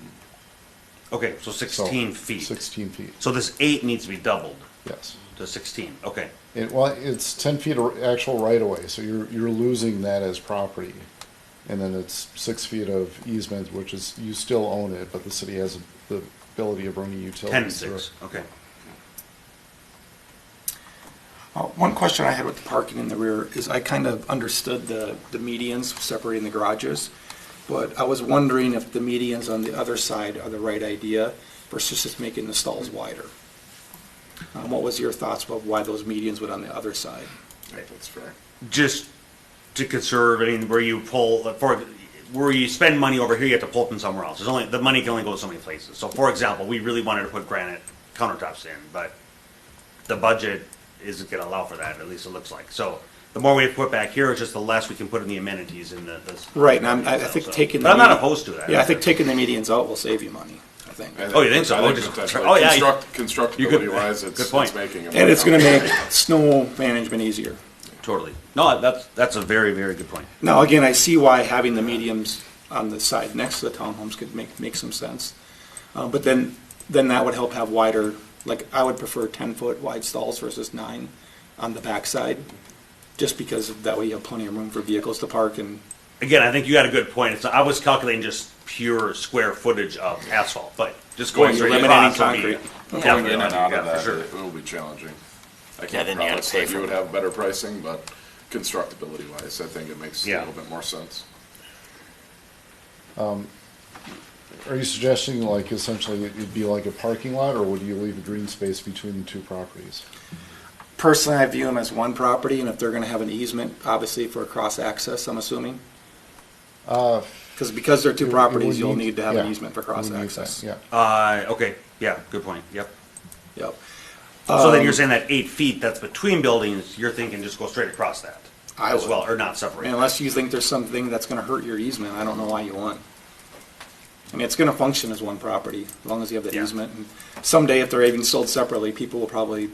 Okay, so So, 16 feet. 16 feet, So this 8 needs to be doubled yes. to 16. Okay. Well, it's 10 feet of actual right-of-way, so you're losing that as property. And then it's 6 feet of easement, which is, you still own it, but the city has the ability of bringing 10 and utilities through. 6. Okay. One question I had with the parking in the rear is I kind of understood the medians separating the garages, but I was wondering if the medians on the other side are the right idea versus just making the stalls wider. What was your thoughts about why those medians would on the other side? I think that's fair. Just to conserve, I mean, where you spend money over here, you have to pull from somewhere else. The money can only go so many places. So for example, we really wanted to put granite countertops in, but the budget isn't gonna allow for that, at least it looks like. So the more we put back here, it's just the less we can put in the amenities in the. Right, and I think taking. But I'm not opposed to that. Yeah, I think taking the medians out will save you money, I think. Oh, you think so? I Oh, think just- potentially. oh, yeah, you Constructability wise, good it's point. making it. And it's gonna make snow management easier. Totally. No, that's a very, very good point. Now, again, I see why having the mediums on the side next to the townhomes could make some sense. But then that would help have wider, like, I would prefer 10-foot wide stalls versus 9 on the backside, just because of that way you have plenty of room for vehicles to park and. Again, I think you got a good point. I was calculating just pure square footage of asphalt, but just Well, going you're straight eliminating across would be concrete. Going in Yeah, and out of for that, sure. it will be challenging. I Yeah, can't then you gotta promise pay that for you would it. have better pricing, but constructability wise, I think it makes a Yeah. little bit more sense. Are you suggesting like essentially it'd be like a parking lot, or would you leave a green space between the two properties? Personally, I view them as one property, and if they're gonna have an easement, obviously for cross-access, I'm assuming. Because they're two It would properties, you'll need- need to have an yeah, easement for it would need that, cross-access. Yeah. Okay, yeah, good point, yep. Yep. So then you're saying that 8 feet that's between buildings, you're thinking just go straight across that I as would. well, or not separate? Unless you think there's something that's gonna hurt your easement, I don't know why you want. I mean, it's gonna function as one property, as long as you have that Yeah. easement. And someday, if they're even sold separately, people will probably,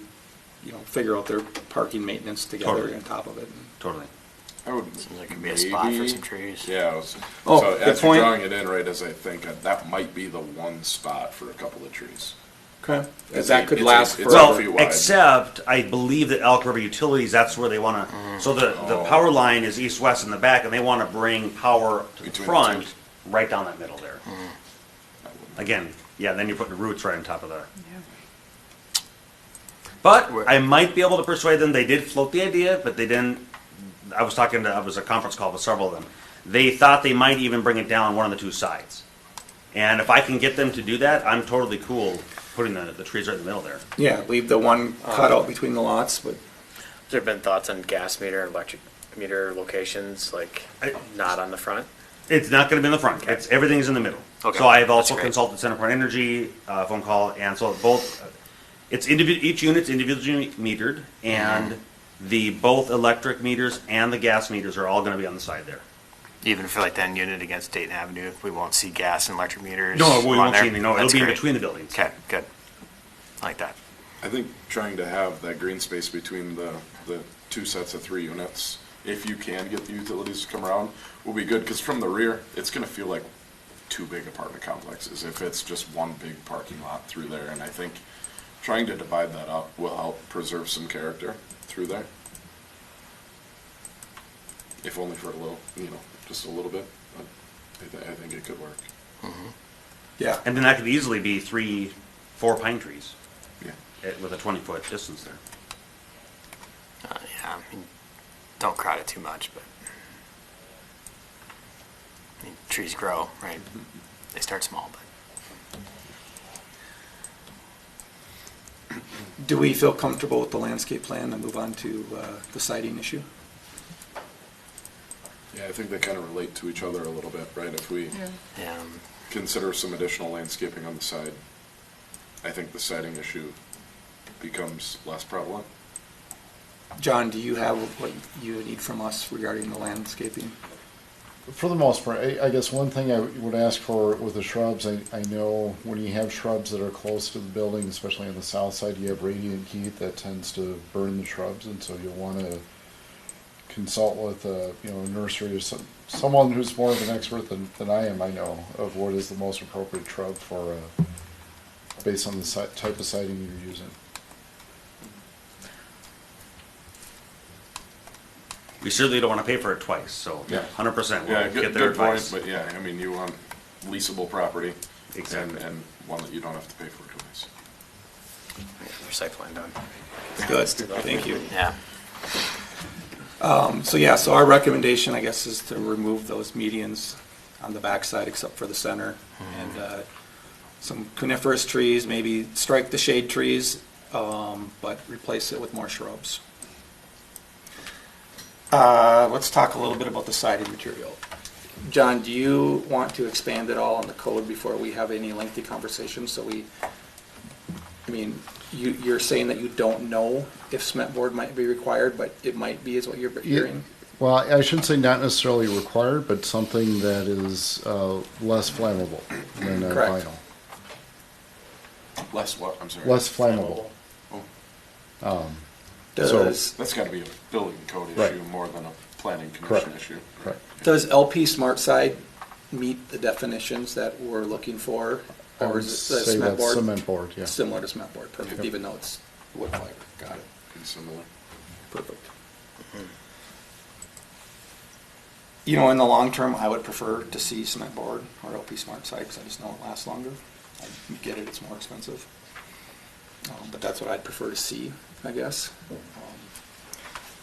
figure out their parking maintenance together Totally. on top of it. Totally. I would Seems like it'd be a spot for maybe- some trees. Yeah. Oh, So good as you're point. drawing it in, right, as I think, that might be the one spot for a couple of trees. Okay. It's That a- could it's a- last it's a forever. few Well, wide. except I believe that Elk River Utilities, that's where they want to, so the Oh. power line is east-west in the back, and they want to bring power to the Between the front, two. right down that middle there. Again, yeah, then you're putting the roots right on top of the. But I might be able to persuade them. They did float the idea, but they didn't. I was a conference call with several of them. They thought they might even bring it down one of the two sides. And if I can get them to do that, I'm totally cool putting the trees right in the middle there. Yeah, leave the one cutout between the lots, but Has there been thoughts on gas meter and electric meter locations, like not on the front? It's not going to be in the front. It's everything's in the middle. Okay. So I've also That's great. consulted CenterPoint Energy phone call, and so both. It's each unit's individually metered, and the both electric meters and the gas meters are all going to be on the side there. Even for like the end unit against Dayton Avenue, we won't see gas and electric meters. No, we on won't there? see any. No, it'll That's be in great. between the buildings. Okay, good. I like that. I think trying to have that green space between the two sets of 3 units, if you can get the utilities to come around, will be good, because from the rear, it's gonna feel like 2 big apartment complexes if it's just one big parking lot through there, and I think trying to divide that up will help preserve some character through there. If only for a little, just a little bit, but I think it could work. yeah. And then that could easily be 3-4 pine trees Yeah. with a 20-foot distance there. Yeah, I mean, don't crowd it too much, but I mean, trees grow, right? They start small, but Do we feel comfortable with the landscape plan and move on to the siding issue? Yeah, I think they kind of relate to each other a little bit, right? If we yeah, consider some additional landscaping on the side, I think the siding issue becomes less prevalent. John, do you have what you need from us regarding the landscaping? For the most part, I guess one thing I would ask for with the shrubs, I know when you have shrubs that are close to the building, especially on the south side, you have radiant heat that tends to burn the shrubs, and so you'll want to consult with a nursery or someone who's more of an expert than I am. I know of what is the most appropriate shrub for based on the type of siding you're using. We certainly don't want to pay for it twice, so Yeah. 100%. Yeah, We'll get good their point, advice. but yeah, I mean, you want leasable property. Exactly. And one that you don't have to pay for twice. recycling done. Good, thank you. Yeah. So our recommendation, I guess, is to remove those medians on the backside except for the center. And some coniferous trees, maybe strike the shade trees, but replace it with more shrubs. Let's talk a little bit about the siding material. John, do you want to expand at all on the code before we have any lengthy conversations? You're saying that you don't know if cement board might be required, but it might be, is what you're hearing? Well, I shouldn't say not necessarily required, but something that is less flammable than Correct. vinyl. Less what, I'm sorry? Less flammable. Oh, that's gotta be a building code Right. issue more than a planning commission Correct. issue. Correct. Does LP Smart Side meet the definitions that we're looking for? I Or would is it the say cement that's board? cement board, yeah. Similar to cement board, perfect, Yep. even though it's wood fiber. Got it, Pretty similar. perfect. In the long term, I would prefer to see cement board or LP Smart Side because I just know it lasts longer. I get it, it's more expensive. But that's what I'd prefer to see, I guess.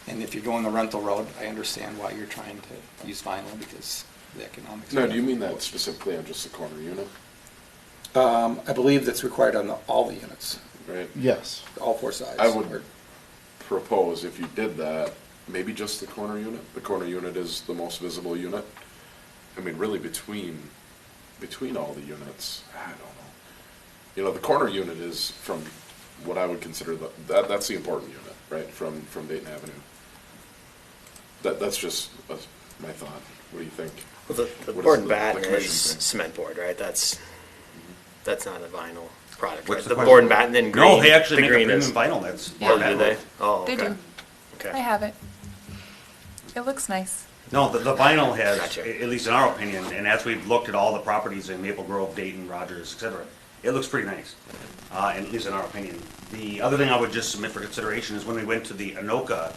And if you're going the rental road, I understand why you're trying to use vinyl, because the economics. No, do you mean that specifically on just the corner unit? I believe that's required on all the units, Right? Yes. all four sides. I would propose if you did that, maybe just the corner unit. The corner unit is the most visible unit. I mean, really between all the units, I don't know. You know, the corner unit is from what I would consider that's the important unit, right? From Dayton Avenue. That's just my thought. What do you think? Well, the What board is and the batten commission is think? cement board, right? That's not a vinyl product, What's right? the The question? board and batten, then green. No, they actually the make a green premium is. vinyl that's. Yeah. Oh, do they? Oh, They okay. do. Okay. I have it. It looks nice. No, the vinyl has, Gotcha. at least in our opinion, and as we've looked at all the properties in Maple Grove, Dayton, Rogers, et cetera, it looks pretty nice, and at least in our opinion. The other thing I would just submit for consideration is when we went to the Anoka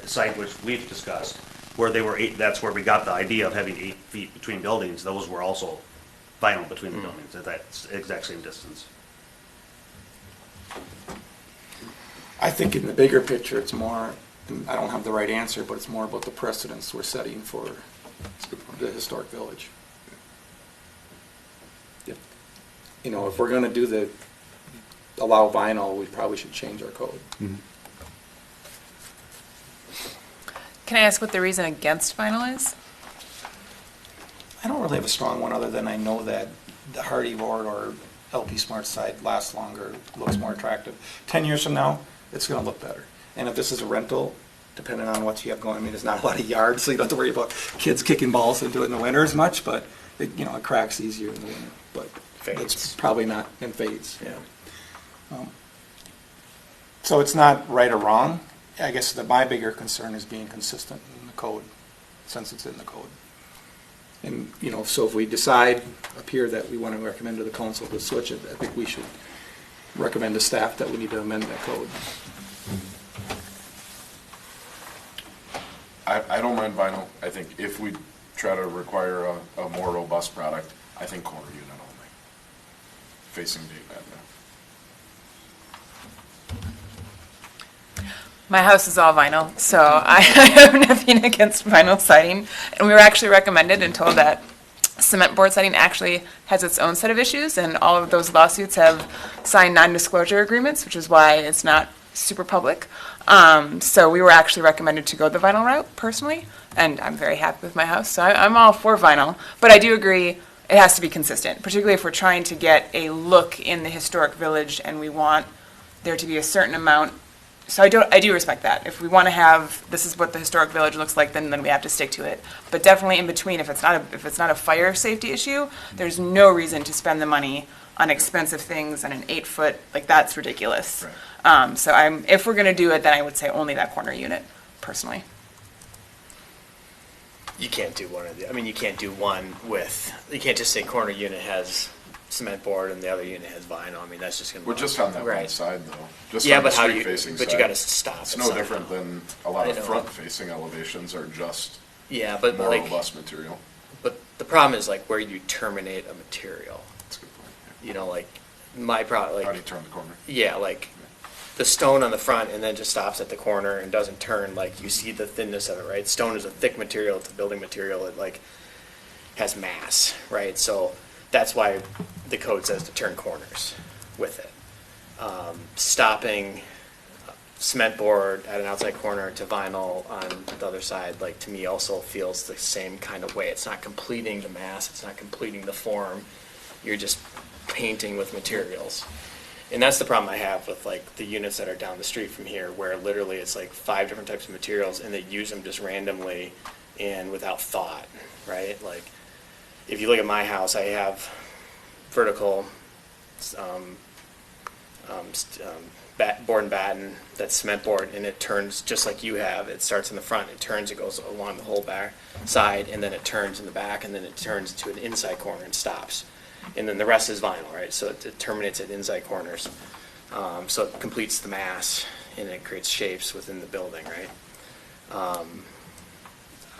site, which we've discussed, where they were that's where we got the idea of having 8 feet between buildings. Those were also vinyl between the buildings at that exact same distance. I think in the bigger picture, it's more, and I don't have the right answer, but it's more about the precedents we're setting for the historic village. Yep. You know, if we're gonna allow vinyl, we probably should change our code. Can I ask what the reason against vinyl is? I don't really have a strong one, other than I know that the Hardy board or LP Smart side lasts longer, looks more attractive. 10 years from now, it's gonna look better. And if this is a rental, depending on what you have going, I mean, there's not a lot of yards, so you don't have to worry about kids kicking balls into it in the winter as much, but it cracks easier in the winter, but it's Fades. probably not, and fades. Yeah. So it's not right or wrong. I guess my bigger concern is being consistent in the code, since it's in the code. And, so if we decide up here that we want to recommend to the council to switch it, I think we should recommend to staff that we need to amend that code. I don't mind vinyl. I think if we try to require a more robust product, I think corner unit only, facing Dayton Avenue. My house is all vinyl, so I have nothing against vinyl siding. And we were actually recommended and told that cement board siding actually has its own set of issues, and all of those lawsuits have signed non-disclosure agreements, which is why it's not super public. So we were actually recommended to go the vinyl route personally, and I'm very happy with my house. So I'm all for vinyl, but I do agree it has to be consistent, particularly if we're trying to get a look in the historic village and we want there to be a certain amount. So I do respect that. If we want to have, this is what the historic village looks like, then we have to stick to it. But definitely in between, if it's not a fire safety issue, there's no reason to spend the money on expensive things and an 8-foot, like that's ridiculous. Right. So if we're going to do it, then I would say only that corner unit, personally. You can't do one of the. I mean, you can't do one with. You can't just say corner unit has cement board and the other unit has vinyl. I mean, that's just going to. We're just on that one Right. side though. Just Yeah, on the but how you? street-facing But side. you got to stop. It's it no somehow. different than a lot I of know. front-facing elevations are just Yeah, but more like, robust material. but the problem is like where you terminate a material. That's a good point. You know, like my problem, How do like you turn the corner? yeah, like the stone on the front and then just stops at the corner and doesn't turn. Like you see the thinness of it, right? Stone is a thick material. It's a building material. It like has mass, right? So that's why the code says to turn corners with it. Stopping cement board at an outside corner to vinyl on the other side, like to me also feels the same kind of way. It's not completing the mass. It's not completing the form. You're just painting with materials. And that's the problem I have with like the units that are down the street from here, where literally it's like 5 different types of materials and they use them just randomly and without thought, right? Like if you look at my house, I have vertical board and batten, that's cement board, and it turns just like you have. It starts in the front, it turns, it goes along the whole back side, and then it turns in the back, and then it turns to an inside corner and stops. And then the rest is vinyl, right? So it terminates at inside corners. So it completes the mass, and it creates shapes within the building, right?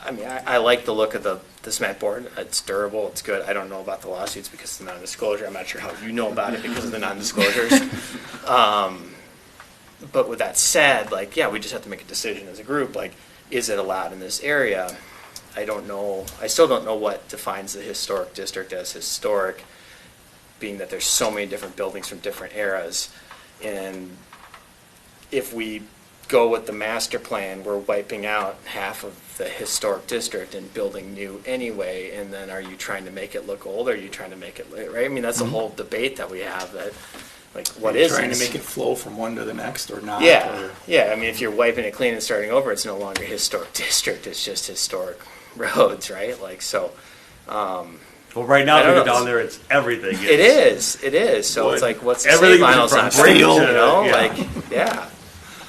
I mean, I like the look of the cement board. It's durable, it's good. I don't know about the lawsuits because of the non-disclosure. I'm not sure how you know about it because of the non-disclosures. But with that said, like, yeah, we just have to make a decision as a group, like, is it allowed in this area? I don't know, I still don't know what defines the historic district as historic, being that there's so many different buildings from different eras. And if we go with the master plan, we're wiping out half of the historic district and building new anyway, and then are you trying to make it look old, or are you trying to make it, right? I mean, that's a whole debate that we have, that, like, what is Trying this? to make it flow from one to the next or not? Yeah, or- yeah, I mean, if you're wiping it clean and starting over, it's no longer historic district, it's just historic roads, right? Like, so, Well, right now, I if you don't go know. down there, it's everything. it is, so it's Wood. like, what's the say Everything was vinyl's from not brick steel, to- you know, yeah. like, yeah.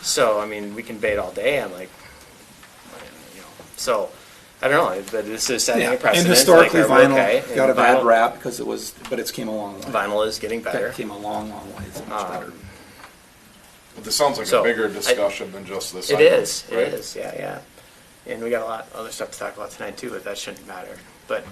So, I mean, we can debate all day, I'm like, you know, so, I don't know, but this is setting Yeah, a precedent. and historically, like, are we okay? vinyl got a And bad vinyl- rap because it was, but it's came a long way. Vinyl is getting better. It came a long, long way. It's much better. But this sounds like So, a bigger discussion than just this. It item, is, right? yeah, yeah. And we got a lot of other stuff to talk about tonight too, but that shouldn't matter. But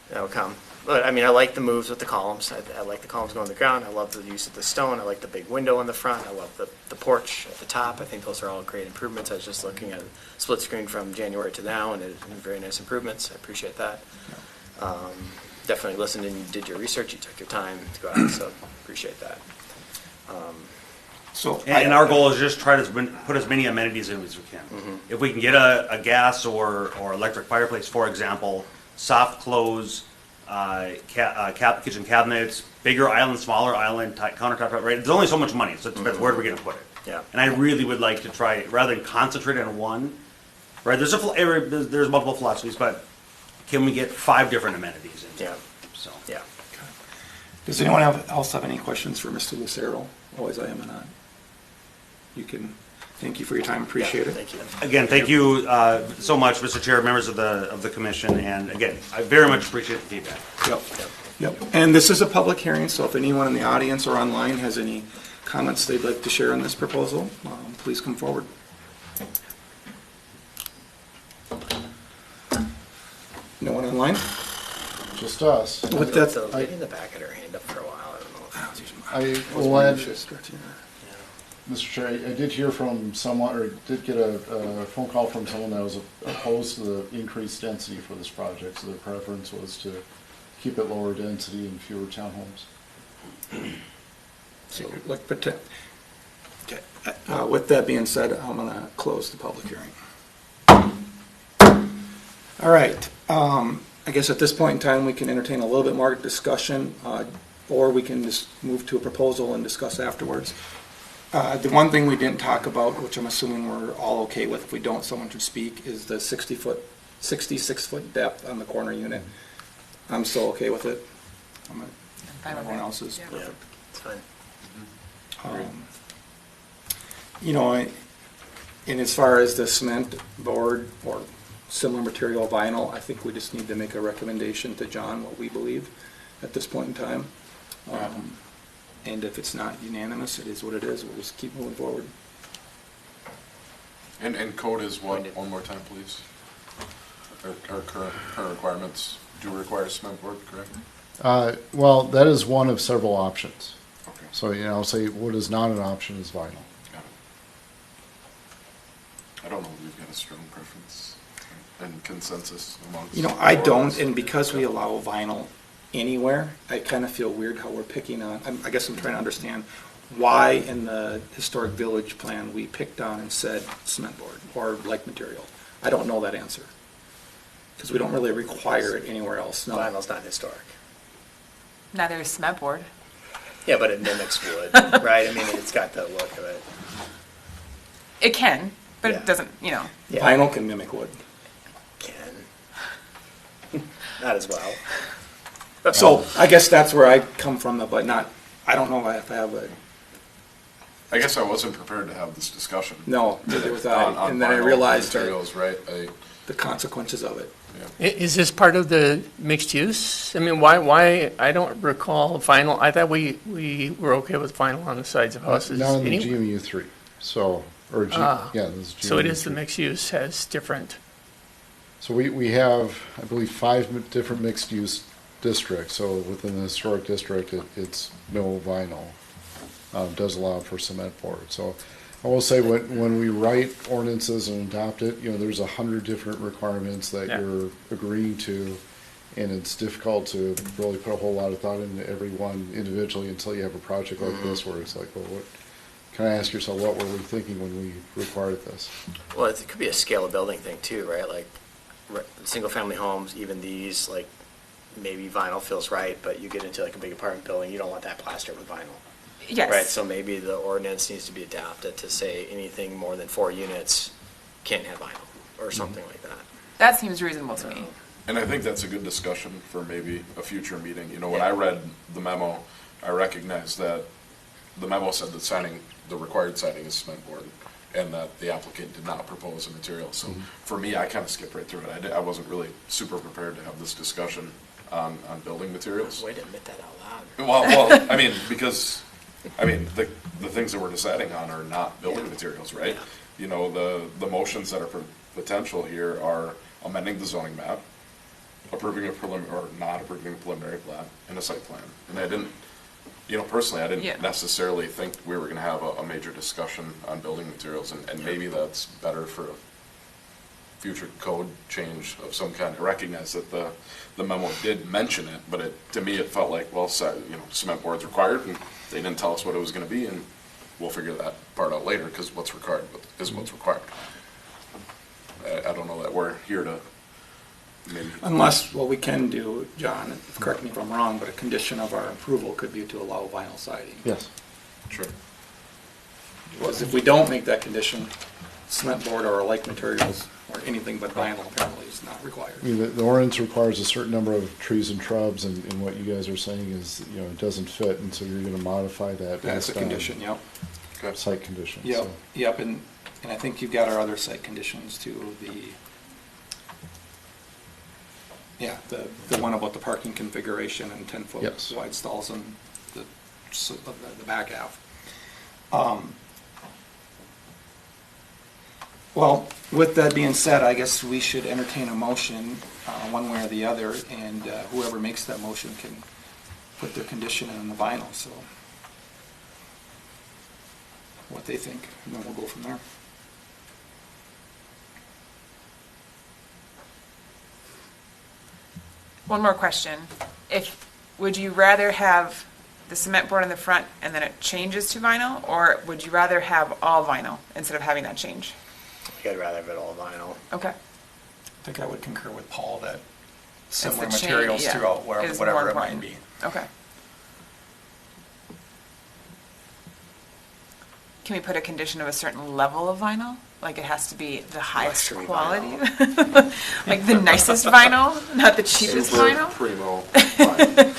that'll come. But I mean, I like the moves with the columns. I like the columns going to the ground. I love the use of the stone. I like the big window in the front. I love the porch at the top. I think those are all great improvements. I was just looking at split screen from January to now, and it's very nice improvements. I appreciate that. Definitely listened and you did your research. You took your time to go out, so appreciate that. So. And our goal is just try to put as many amenities in as we can. If we can get a gas or electric fireplace, for example, soft close, kitchen cabinets, bigger island, smaller island, countertop, right? There's only so much money, so it depends where we're going to put it. Yeah. And I really would like to try, rather than concentrate on one, right? There's multiple philosophies, but can we get 5 different amenities in? Yeah. So. Yeah. Does anyone else have any questions for Mr. Lucero? Always I am and on. You can, thank you for your time, appreciate it. Thank you. Again, thank you so much, Mr. Chair, members of the commission, and again, I very much appreciate the feedback. Yep. And this is a public hearing, so if anyone in the audience or online has any comments they'd like to share on this proposal, please come forward. No one online? Just us. With that, So lady in the back had her hand up for a while. I don't know if I will add, Mr. Chair, I did hear from someone, or did get a phone call from someone that was opposed to the increased density for this project, so their preference was to keep it lower density and fewer townhomes. so, with that being said, I'm gonna close the public hearing. All right, I guess at this point in time, we can entertain a little bit more discussion, or we can just move to a proposal and discuss afterwards. The one thing we didn't talk about, which I'm assuming we're all okay with, if we don't, someone should speak, is the 66-foot depth on the corner unit. I'm still okay with it. fine with Everyone it. else is Yeah. perfect. it's fine. You know, and as far as the cement board or similar material vinyl, I think we just need to make a recommendation to John, what we believe at this point in time. And if it's not unanimous, it is what it is. We'll just keep moving forward. And code is what, one more time, please? Our current requirements do require cement board, correct? Well, that is one of several options. Okay. So, I'll say what is not an option is vinyl. Got it. I don't know if we've got a strong preference and consensus amongst. You know, I don't, and because we allow vinyl anywhere, I kind of feel weird how we're picking on, I guess I'm trying to understand why in the historic village plan we picked on and said cement board or like material. I don't know that answer. Because we don't really require it anywhere else. No. Vinyl's not historic. Neither is cement board. Yeah, but it mimics wood, right? I mean, it's got the look of it. It can, but Yeah. it doesn't, Yeah. Vinyl can mimic wood. Can. Not as well. So I guess that's where I come from, but not, I don't know if I have a, I guess I wasn't prepared to have this discussion. no, neither was I. On And then I vinyl realized materials, right? the consequences of it. Is this part of the mixed use? I mean, why, I don't recall vinyl, I thought we were okay with vinyl on the sides of houses. Not in the anyway. GMU 3. So, or Ah. yeah, this is GMU So it is the 3. mixed use has different, So we have, I believe, 5 different mixed-use districts. So within the historic district, it's no vinyl. Does allow for cement board. So I will say, when we write ordinances and adopt it, there's 100 different requirements that Yeah. you're agreeing to, and it's difficult to really put a whole lot of thought into every one individually until you have a project like this, where it's like, well, what, kind of ask yourself, what were we thinking when we required this? Well, it could be a scale of building thing too, right? Like, single-family homes, even these, like, maybe vinyl feels right, but you get into like a big apartment building, you don't want that plastered with vinyl. Yes. Right, so maybe the ordinance needs to be adapted to say anything more than 4 units can't have vinyl, or something like that. That seems reasonable to me. And I think that's a good discussion for maybe a future meeting. When Yeah. I read the memo, I recognized that the memo said that the required siding is cement board, and that the applicant did not propose a material. So for me, I kind of skipped right through it. I wasn't really super prepared to have this discussion on building materials. Way to admit that out loud. Well, I mean, because, the things that we're deciding on are not building materials, right? The motions that are potential here are amending the zoning map, approving a preliminary, or not approving a preliminary plat, and a site plan. And I didn't, personally, I didn't Yeah. necessarily think we were gonna have a major discussion on building materials, and maybe that's better for a future code change of some kind. I recognize that the memo did mention it, but to me, it felt like, well, cement board's required, and they didn't tell us what it was gonna be, and we'll figure that part out later, because what's required is what's required. I don't know that we're here to maybe. Unless, what we can do, John, correct me if I'm wrong, but a condition of our approval could be to allow vinyl siding. Yes. Sure. Because if we don't make that condition, cement board or like materials or anything but vinyl apparently is not required. I mean, the ordinance requires a certain number of trees and shrubs, and what you guys are saying is, it doesn't fit, and so you're gonna modify that. That's a based on condition, yep. Okay. Site conditions. Yep, so. yep, and I think you've got our other site conditions too, the one about the parking configuration and 10-foot Yes. wide stalls and the back half. Well, with that being said, I guess we should entertain a motion, one way or the other, and whoever makes that motion can put their condition in the vinyl, so what they think, and then we'll go from there. One more question. Would you rather have the cement board in the front and then it changes to vinyl, or would you rather have all vinyl instead of having that change? I'd rather have it all vinyl. Okay. I think I would concur with Paul that It's similar the change, materials yeah, throughout is whatever more it might important. be. Okay. Can we put a condition of a certain level of vinyl? Like it has to be the highest Luxury quality? Like the nicest vinyl, not the cheapest Super vinyl? primo. Fine.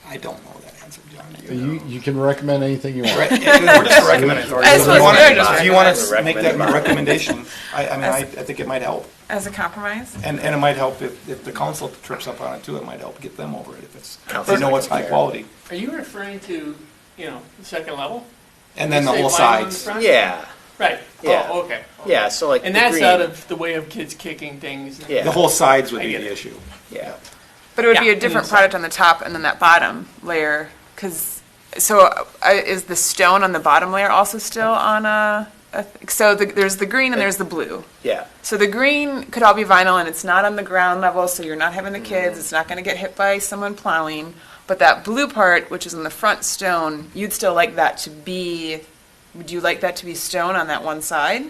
I don't know that answer, John. Do you know? You can recommend anything you want. Right, we're just recommending. I suppose we are just If you want to recommending. make that a recommendation, I think it might help. As a compromise? And it might help if the council trips up on it too, it might help get them over it if Council's they know not it's gonna high care. quality. Are you referring to, the second level? And then the You whole say vinyl in the sides. front? Yeah, Right. Yeah. Oh, okay. yeah, so like And the that's green. out of the way of kids kicking things. Yeah. The whole sides would I be get the it. issue. Yeah. But it would be Yeah, a different inside. product on the top and then that bottom layer, is the stone on the bottom layer also still on there's the green and there's the blue. Yeah. So the green could all be vinyl and it's not on the ground level, so you're not having the kids, it's not gonna get hit by someone plowing. But that blue part, which is in the front stone, you'd still like that to be, would you like that to be stone on that one side?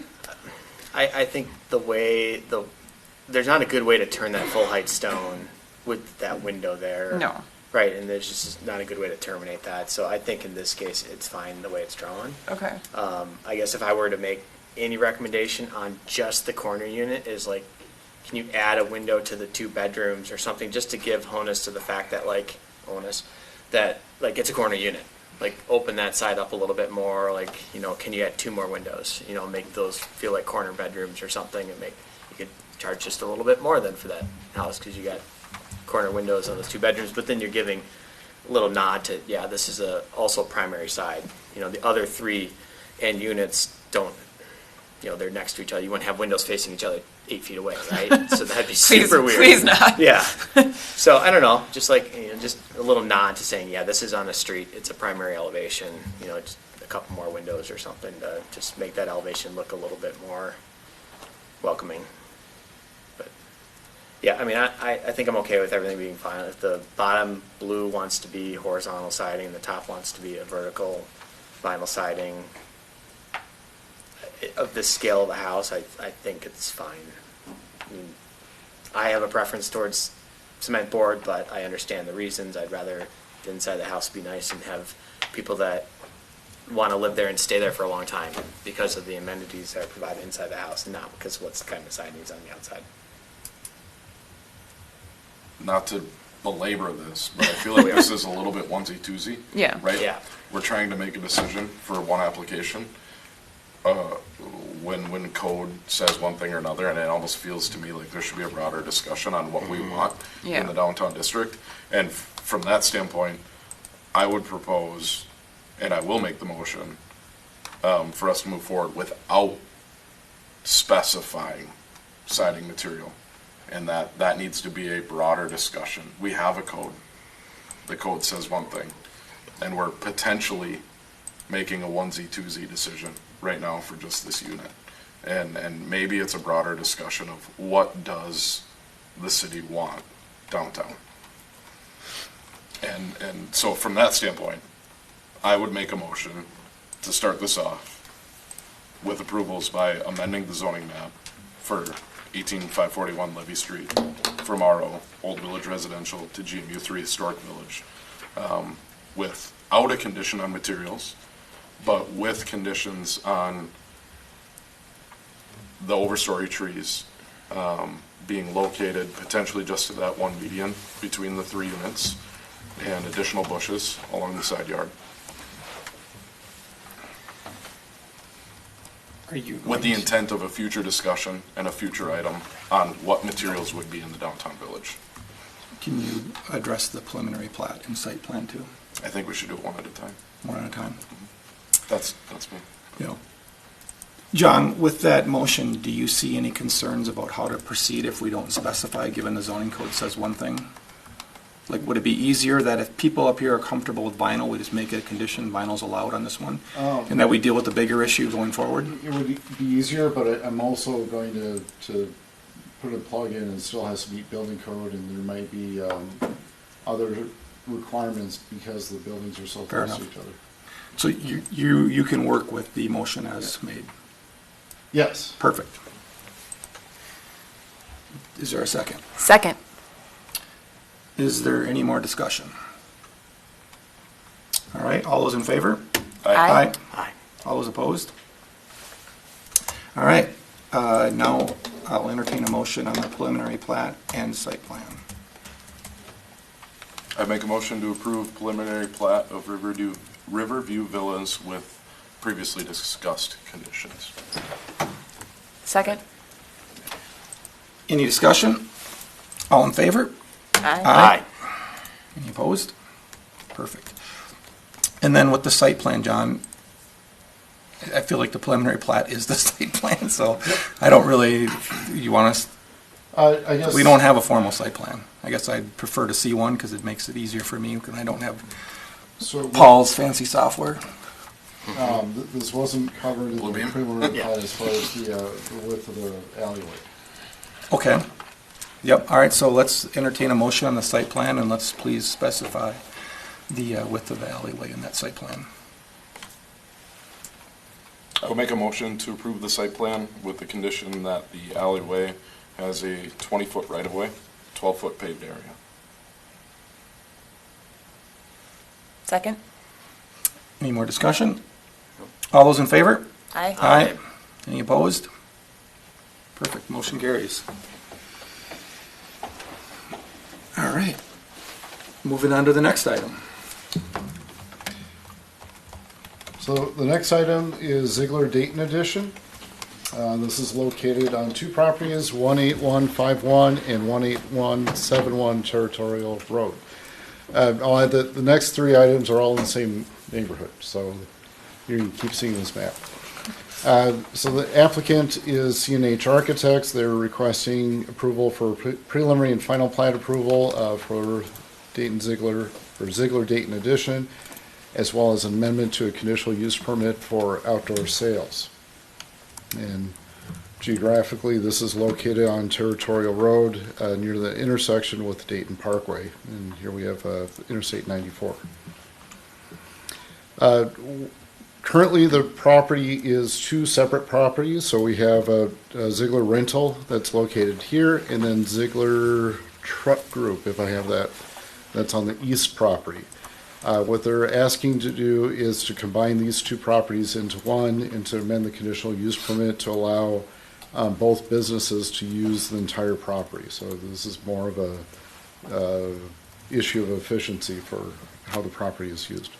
I think there's not a good way to turn that full height stone with that window there. No. Right, and there's just not a good way to terminate that. So I think in this case, it's fine the way it's drawn. Okay. I guess if I were to make any recommendation on just the corner unit is like, can you add a window to the 2 bedrooms or something just to give onus to the fact that it's a corner unit. Like open that side up a little bit more, can you add 2 more windows? Make those feel like corner bedrooms or something, and you could charge just a little bit more than for that house because you got corner windows on those 2 bedrooms, but then you're giving a little nod to, this is also primary side. The other 3 end units don't you know, they're next to each other. You wouldn't have windows facing each other 8 feet away, right? So that'd be super weird. Please not. Yeah. So I don't know, just like, you know, just a little nod to saying, yeah, this is on a street. It's a primary elevation, you know, just a couple more windows or something to just make that elevation look a little bit more welcoming. But yeah, I mean, I think I'm okay with everything being fine. If the bottom blue wants to be horizontal siding, the top wants to be a vertical vinyl siding, of the scale of the house, I think it's fine. I mean, I have a preference towards cement board, but I understand the reasons. I'd rather the inside of the house be nice and have people that want to live there and stay there for a long time because of the amenities that are provided inside the house, and not because what's kind of siding is on the outside. Not to belabor this, but I feel like this is a little bit onesie-twosie. Yeah. Right? Yeah. We're trying to make a decision for one application. When code says one thing or another, and it almost feels to me like there should be a broader discussion on what we want Yeah. in the downtown district. And from that standpoint, I would propose, and I will make the motion, for us to move forward without specifying siding material. And that needs to be a broader discussion. We have a code. The code says one thing, and we're potentially making a onesie-twosie decision right now for just this unit. And maybe it's a broader discussion of what does the city want downtown. And so from that standpoint, I would make a motion to start this off with approvals by amending the zoning map for 18541 Levy Street from RO, Old Village Residential, to GMU3 Historic Village, without a condition on materials, but with conditions on the overstory trees being located potentially just to that one median between the 3 units, and additional bushes along the side yard. Are you With the intent of a future discussion and a future item on what materials would be in the downtown village. Can you address the preliminary plat and site plan too, I think we should do it one at a time. one at a time? That's me. You know, John, with that motion, do you see any concerns about how to proceed if we don't specify, given the zoning code says one thing? Like, would it be easier that if people up here are comfortable with vinyl, we just make it a condition, vinyl's allowed on this one? And that we deal with the bigger issue going forward? It would be easier, but I'm also going to put a plug in, and it still has to meet building code, and there might be other requirements because the buildings are so Fair close to enough. each other. So you can work with the motion as made? Yes. Perfect. Is there a second? Second. Is there any more discussion? All right, all those in favor? Aye. Aye. All those opposed? All right, now I'll entertain a motion on the preliminary plat and site plan. I make a motion to approve preliminary plat of Riverview Villas with previously discussed conditions. Second. Any discussion? All in favor? Aye. Any opposed? Perfect. And then with the site plan, John, I feel like the preliminary plat is the site plan, so I don't really, you want us, I guess we don't have a formal site plan. I guess I'd prefer to see one because it makes it easier for me because I don't have so. Paul's fancy software. This wasn't covered in the Bluebeam? preliminary plat as far as the width of the alleyway. Okay. Yep, all right, so let's entertain a motion on the site plan, and let's please specify the width of the alleyway in that site plan. I will make a motion to approve the site plan with the condition that the alleyway has a 20-foot right-of-way, 12-foot paved area. Second. Any more discussion? All those in favor? Aye. Aye. Any opposed? Perfect, motion carries. All right, moving on to the next item. So the next item is Ziegler Dayton Edition. This is located on 2 properties, 18151 and 18171 Territorial Road. I'll add that the next 3 items are all in the same neighborhood, so you can keep seeing this map. So the applicant is CNH Architects. They're requesting approval for preliminary and final plat approval for Dayton Ziegler, or Ziegler Dayton Edition, as well as an amendment to a conditional use permit for outdoor sales. And geographically, this is located on Territorial Road near the intersection with Dayton Parkway. And here we have Interstate 94. Currently, the property is two separate properties. So we have a Ziegler rental that's located here, and then Ziegler Truck Group, if I have that, that's on the east property. What they're asking to do is to combine these two properties into one and to amend the conditional use permit to allow both businesses to use the entire property. So this is more of a issue of efficiency for how the property is used.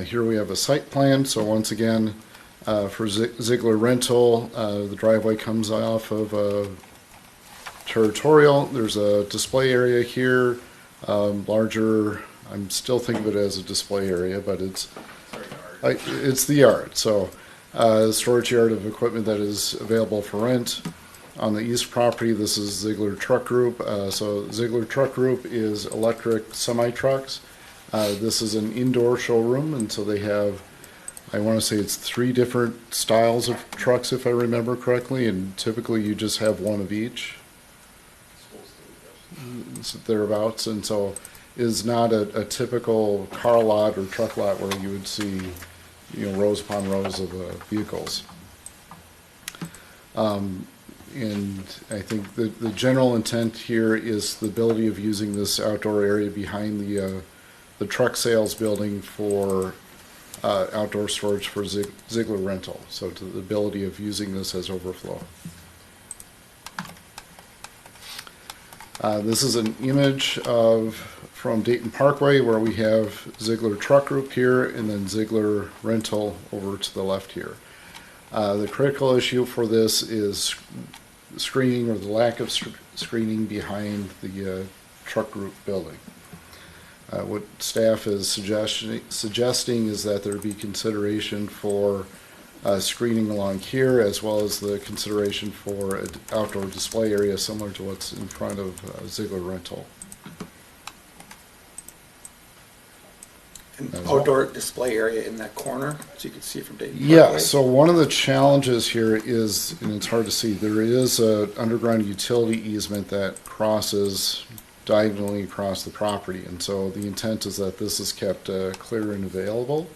Here we have a site plan. So once again, for Ziegler Rental, the driveway comes off of Territorial. There's a display area here, larger. I'm still thinking of it as a display area, but it's the yard. So storage yard of equipment that is available for rent. On the east property, this is Ziegler Truck Group. So Ziegler Truck Group is electric semi-trucks. This is an indoor showroom, and so they have, I want to say it's 3 different styles of trucks, if I remember correctly, and typically you just have one of each. Thereabouts, and so is not a typical car lot or truck lot where you would see, rows upon rows of vehicles. And I think the general intent here is the ability of using this outdoor area behind the truck sales building for outdoor storage for Ziegler Rental. So to the ability of using this as overflow. This is an image from Dayton Parkway where we have Ziegler Truck Group here and then Ziegler Rental over to the left here. The critical issue for this is screening or the lack of screening behind the truck group building. What staff is suggesting is that there be consideration for screening along here, as well as the consideration for an outdoor display area similar to what's in front of Ziegler Rental. An outdoor display area in that corner, so you can see from Dayton Yeah, Parkway. so one of the challenges here is, and it's hard to see, there is an underground utility easement that crosses diagonally across the property, and so the intent is that this is kept clear and available.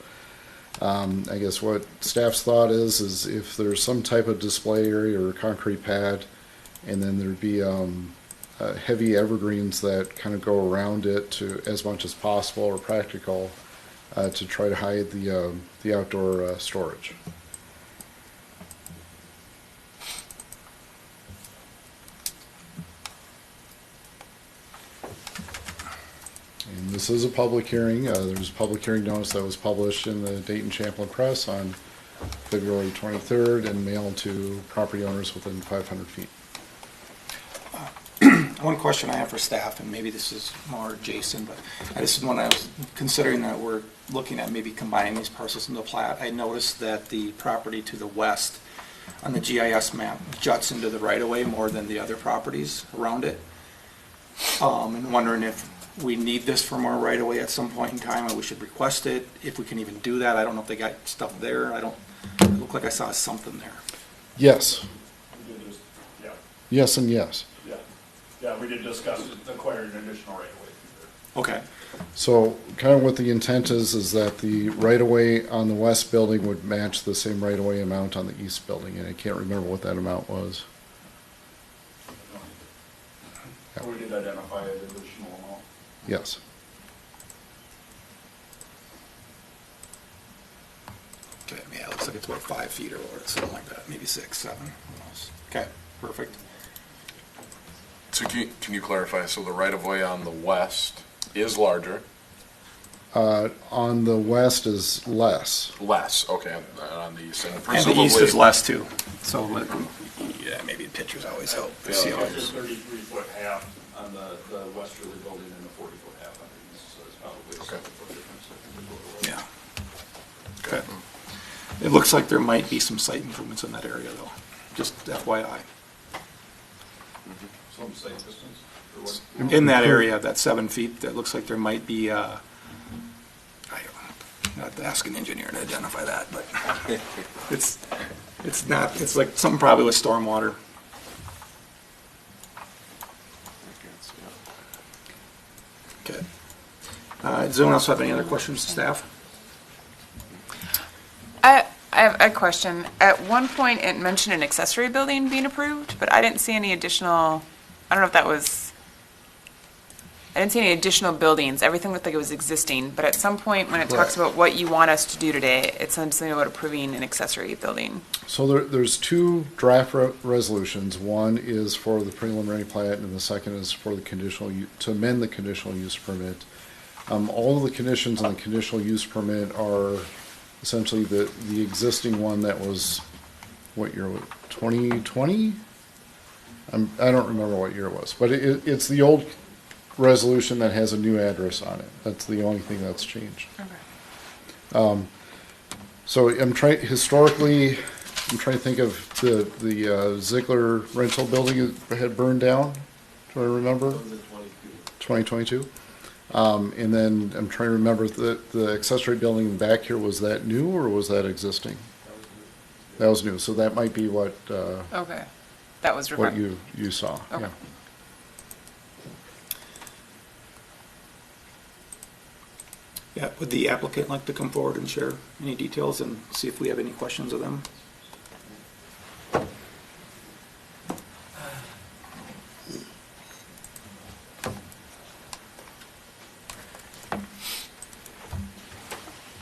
I guess what staff's thought is if there's some type of display area or concrete pad, and then there'd be heavy evergreens that kind of go around it to as much as possible or practical to try to hide the outdoor storage. And this is a public hearing. There's a public hearing notice that was published in the Dayton Champlain Press on February 23rd and mailed to property owners within 500 feet. One question I have for staff, and maybe this is more Jason, but this is when I was considering that we're looking at maybe combining these parcels into Plat. I noticed that the property to the west on the GIS map juts into the right-of-way more than the other properties around it. And wondering if we need this for more right-of-way at some point in time, or we should request it, if we can even do that. I don't know if they got stuff there. It looked like I saw something there. Yes. Yeah, Yes and yes. yeah, we did discuss acquiring additional right of way through there. Okay. So kind of what the intent is that the right-of-way on the west building would match the same right-of-way amount on the east building, and I can't remember what that amount was. We did identify an additional amount. Yes. Okay, yeah, it looks like it's about 5 feet or something like that, maybe 6, 7. Who knows? Okay, perfect. So can you clarify, so the right-of-way on the west is larger? On the west is less. Less, okay, on the east, and And presumably... the east is less too. So, yeah, maybe pictures always help. Yeah, See how It's it's- a 33-foot half on the westerly building and a 40-foot half on the east, so it's probably a Okay. 7-foot difference. Yeah. Okay. It looks like there might be some site improvements in that area, though, just FYI. Some site distance? In that area, that 7 feet, that looks like there might be, I don't have to ask an engineer to identify that, but it's not, it's like something probably with stormwater. Okay. Does anyone else have any other questions to staff? I have a question. At one point, it mentioned an accessory building being approved, but I didn't see any additional, I don't know if that was, I didn't see any additional buildings. Everything looked like it was existing, but at some point, when it talks about what you want us to do today, it says something about approving an accessory building. So there's two draft resolutions. One is for the preliminary plat, and the second is for the to amend the conditional use permit. All of the conditions on the conditional use permit are essentially the existing one that was, what year was it, 2020? I don't remember what year it was, but it's the old resolution that has a new address on it. That's the only thing that's changed. Okay. So historically, I'm trying to think of the Ziegler rental building that had burned down. Do I remember? 2022. And then I'm trying to remember the accessory building in the back here, was that new or was that existing? That was new. So that might be what Okay. That was what required. you saw. Okay. Yeah. Yeah, would the applicant like to come forward and share any details and see if we have any questions of them?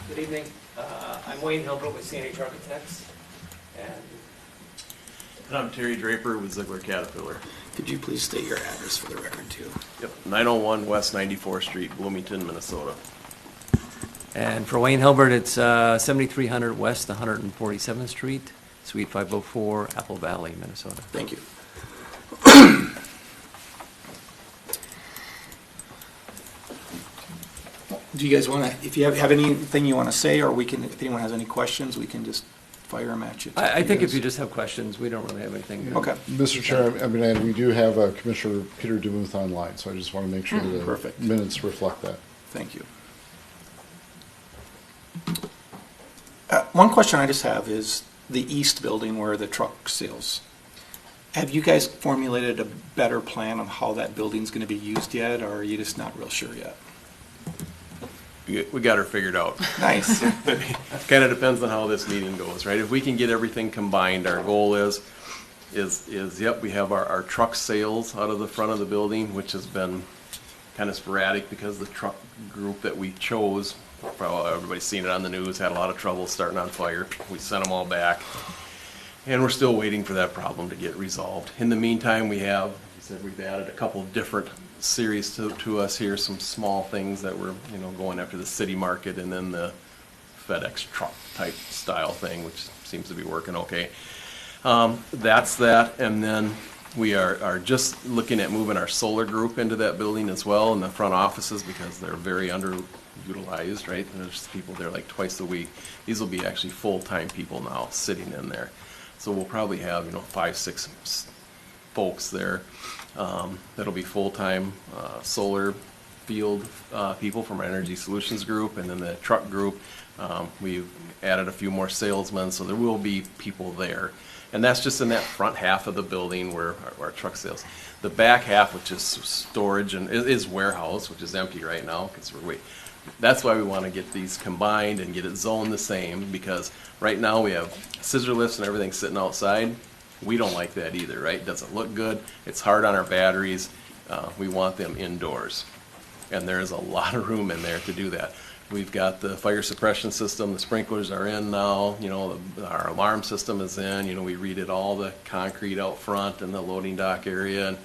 Good evening. I'm Wayne Hilbert with CNH Architects, and I'm Terry Draper with Ziegler Caterpillar. Could you please state your address for the record, too? Yep, 901 West 94th Street, Bloomington, Minnesota. And for Wayne Hilbert, it's 7300 West 147th Street, Suite 504, Apple Valley, Minnesota. Thank you. Do you guys want to, if you have anything you want to say, or we can, if anyone has any questions, we can just fire them at you. I think if you just have questions, we don't really have anything. Okay. Mr. Chair, I mean, and we do have Commissioner Peter DeMuth online, so I just want to make sure the Perfect. minutes reflect that. Thank you. One question I just have is the east building where the truck sales. Have you guys formulated a better plan on how that building's going to be used yet, or are you just not real sure yet? We got her figured out. Nice. Kind of depends on how this meeting goes, right? If we can get everything combined, our goal is yep, we have our truck sales out of the front of the building, which has been kind of sporadic because the truck group that we chose, probably everybody's seen it on the news, had a lot of trouble starting on fire. We sent them all back, and we're still waiting for that problem to get resolved. In the meantime, we've added a couple of different series to us here, some small things that we're going after the city market, and then the FedEx truck type style thing, which seems to be working okay. That's that, and then we are just looking at moving our solar group into that building as well, in the front offices, because they're very underutilized, right? There's people there like twice a week. These will be actually full-time people now sitting in there. So we'll probably have 5-6 folks there. That'll be full-time solar field people from our Energy Solutions group, and then the truck group. We've added a few more salesmen, so there will be people there. And that's just in that front half of the building where our truck sales. The back half, which is storage and is warehouse, which is empty right now because we're waiting. That's why we want to get these combined and get it zoned the same, because right now we have scissor lifts and everything sitting outside. We don't like that either, right? It doesn't look good. It's hard on our batteries. We want them indoors. And there's a lot of room in there to do that. We've got the fire suppression system. The sprinklers are in now. Our alarm system is in. We redid all the concrete out front in the loading dock area and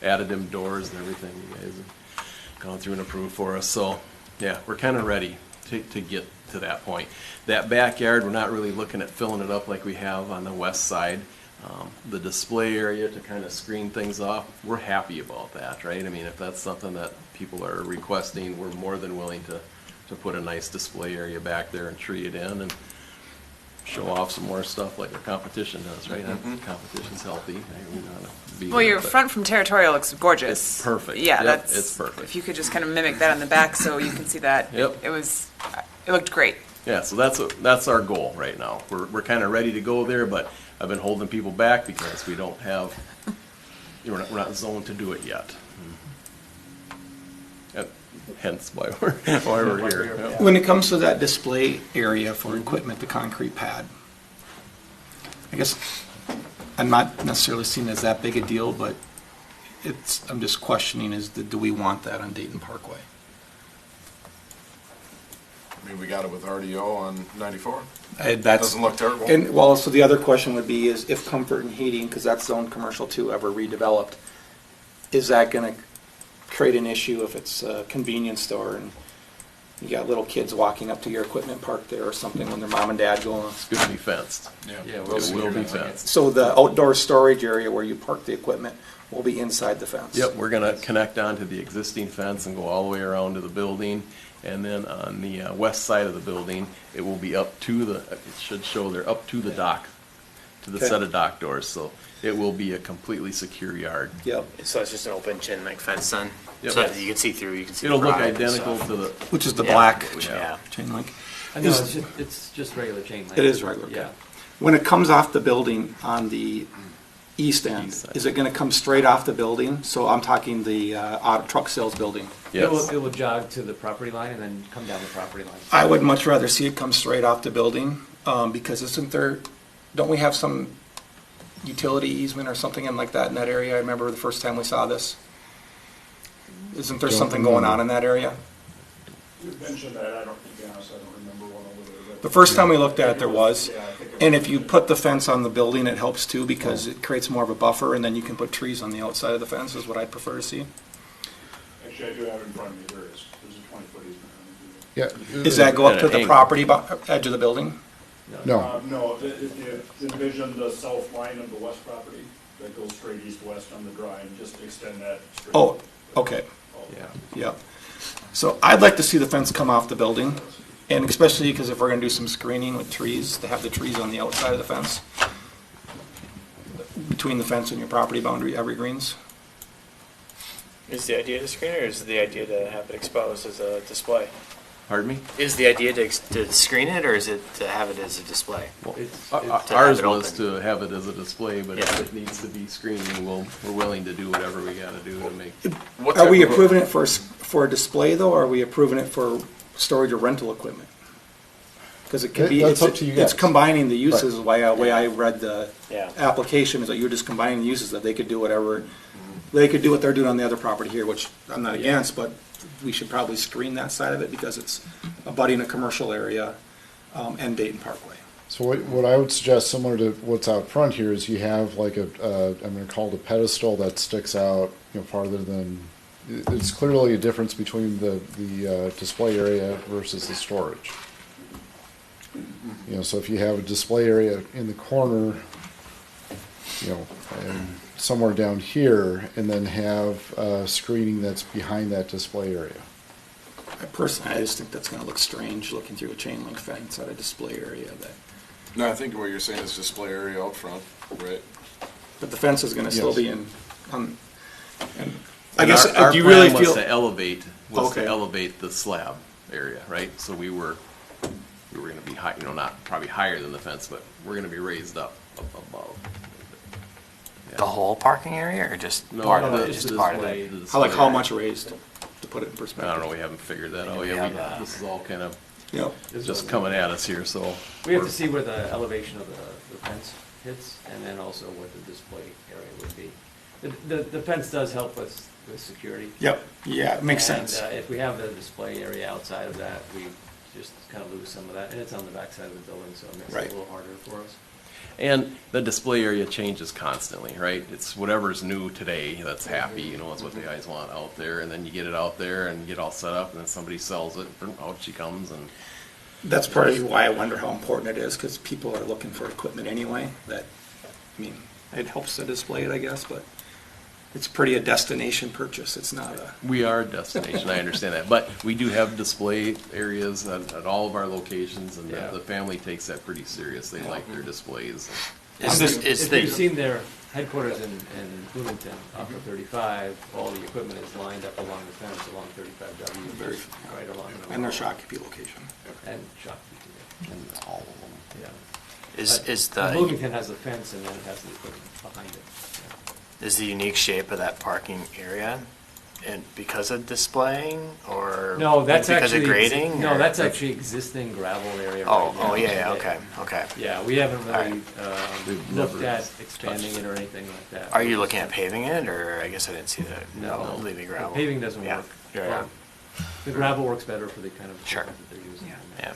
added them doors and everything. You guys have gone through and approved for us. So, yeah, we're kind of ready to get to that point. That backyard, we're not really looking at filling it up like we have on the west side. The display area to kind of screen things off, we're happy about that, right? I mean, if that's something that people are requesting, we're more than willing to put a nice display area back there and tree it in and show off some more stuff like our competition does, right? Competition's healthy. Right? We wanna be Well, there, your but- front from Territorial looks gorgeous. It's perfect. Yeah, Yep, that's. it's perfect. If you could just kind of mimic that on the back so you can see that. Yep. It looked great. Yeah, so that's our goal right now. We're kind of ready to go there, but I've been holding people back because we don't have, we're not zoned to do it yet. Hence why we're here. Yep. When it comes to that display area for equipment, the concrete pad, I guess I'm not necessarily seeing it as that big a deal, but I'm just questioning do we want that on Dayton Parkway? I mean, we got it with RDO on 94. That's, Doesn't look terrible. and well, so the other question would be is if Comfort and Heating, because that's zone commercial too, ever redeveloped, is that going to create an issue if it's a convenience store and you got little kids walking up to your equipment parked there or something when their mom and dad go on? It's going to be fenced. Yeah, It will be fenced. So the outdoor storage area where you park the equipment will be inside the fence? Yep, we're going to connect onto the existing fence and go all the way around to the building. And then on the west side of the building, it will be up to it should show there, up to the dock, to the Okay. set of dock doors. So it will be a completely secure yard. Yep. So it's just an open chain link fence then? Yep. So that you can see through, you can see the It'll look ride and identical stuff. to the, Which is the Yeah. black Yeah. chain link. I know, it's just regular chain link. It is regular, okay. Yeah. When it comes off the building on the east end, East side. is it going to come straight off the building? So I'm talking the auto truck sales building. yes. It will jog to the property line and then come down the property line. I would much rather see it come straight off the building, because don't we have some utility easement or something in like that in that area? I remember the first time we saw this. Isn't there Don't something going remember. on in that area? You mentioned that, I don't, to be honest, I don't remember one over there. but- The first time we looked at it, there was. Yeah, I think it And was- if you put the fence on the building, it helps too, because it creates more of a buffer, and then you can put trees on the outside of the fence, is what I prefer to see. Actually, I do have it in front of me, there's a 20-foot easement. Yeah. Does that go up to At an the angle. property edge of the building? No, No, if you envision the south line of the west property, that goes straight east-west on the drawing, just extend that straight. Oh, okay, Yeah. yep. So I'd like to see the fence come off the building, and especially because if we're gonna do some screening with trees, to have the trees on the outside of the fence, between the fence and your property boundary evergreens. Is the idea to screen it, or is the idea to have it exposed as a display? Pardon me? Is the idea to screen it, or is it to have it as a display? It's- Our- it's- To have Ours it was open. to have it as a display, but if Yeah. it needs to be screening, we're willing to do whatever we gotta do to make. What Are we type of- approving it for a display though, or are we approving it for storage or rental equipment? Because it can be, That's up to you it's guys. combining the uses, the way I read the Yeah. application, is that you're just combining the uses, that they could do whatever, they could do what they're doing on the other property here, which I'm not against, but we should probably screen that side of it because it's abutting a commercial area, and Dayton Parkway. so what I would suggest, similar to what's out front here, is you have like I'm gonna call it a pedestal that sticks out, farther than, it's clearly a difference between the display area versus the storage. So if you have a display area in the corner, and somewhere down here, and then have screening that's behind that display area. I just think that's gonna look strange, looking through a chain link fence at a display area that, No, I think what you're saying is display area out front, right? but the fence is gonna still Yes. be in, and I And guess, our do you really plan was feel? to Okay. elevate the slab area, right? So we were gonna be high, not probably higher than the fence, but we're gonna be raised up above. The whole parking area, or just No, part of the- it? Just the part of display- it? the I like display how area. much raised, to put it in perspective. I don't know, we haven't figured that out We yet. have, This is all kind of Yep. just coming at us here, so. We have we're- to see where the elevation of the fence hits, and then also what the display area would be. The fence does help with security. Yep, yeah, it makes And, sense. if we have the display area outside of that, we just kind of lose some of that, and it's on the back side of the building, so it makes Right. it a little harder for us. And the display area changes constantly, right? It's whatever's new today that's happy, is what the guys want out there, and then you get it out there and get all set up, and then somebody sells it, and out she comes, and That's part of why I wonder how important it is, because people are looking for equipment anyway, it helps to display it, I guess, but it's pretty a destination purchase. It's not a, We are a destination, I understand that, but we do have display areas at all of our locations, and Yeah. the family takes that pretty serious. They like their displays. If you've seen their headquarters in Bloomington, off of 35, all the equipment is lined up along the fence along 35W, Very- right along the. and their Shakopee location. And Shakopee, And all of them. yeah. Is And the, Bloomington has the fence and then it has the equipment behind it. Yeah. is the unique shape of that parking area and because of displaying or? No, that's because actually. of grading? No, or- that's actually existing gravel area Oh, right now. oh, yeah, okay, okay. Yeah, we haven't really We've looked never at expanding it or anything like that. Are you looking at paving it, or I guess I didn't see that? No, Leaving the gravel. paving doesn't Yeah, work. yeah, Well, the gravel works better for the kind of Sure. equipment that they're using. Yeah.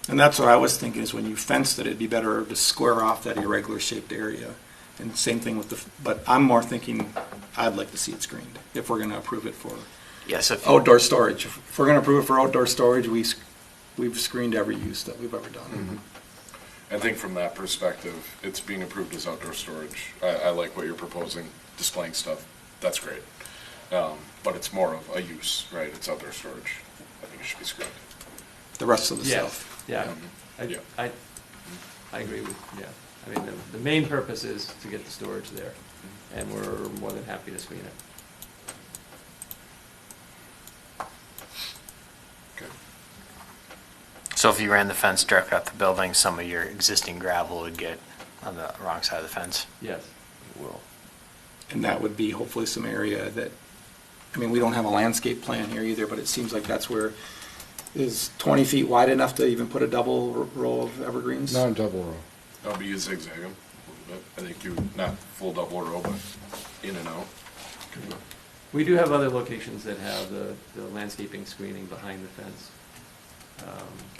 And that's what I was thinking, is when you fenced it, it'd be better to square off that irregular shaped area. And same thing with but I'm more thinking, I'd like to see it screened, if we're gonna approve it for Yes, if, outdoor storage. If we're gonna approve it for outdoor storage, we've screened every use that we've ever done. I think from that perspective, it's being approved as outdoor storage. I like what you're proposing, displaying stuff, that's great. But it's more of a use, right? It's outdoor storage. I think it should be screened. The rest of the Yes, stuff. yeah. Yeah. I agree with, yeah. I mean, the main purpose is to get the storage there, and we're more than happy to screen it. Okay. so if you ran the fence directly up the building, some of your existing gravel would get on the wrong side of the fence? Yes, it will. And that would be hopefully some area that, I mean, we don't have a landscape plan here either, but it seems like that's where, is 20 feet wide enough to even put a double row of evergreens? Not a double row. That'll be a zigzag 'em a little bit. I think you, not full double row, but in and out. We do have other locations that have the landscaping screening behind the fence.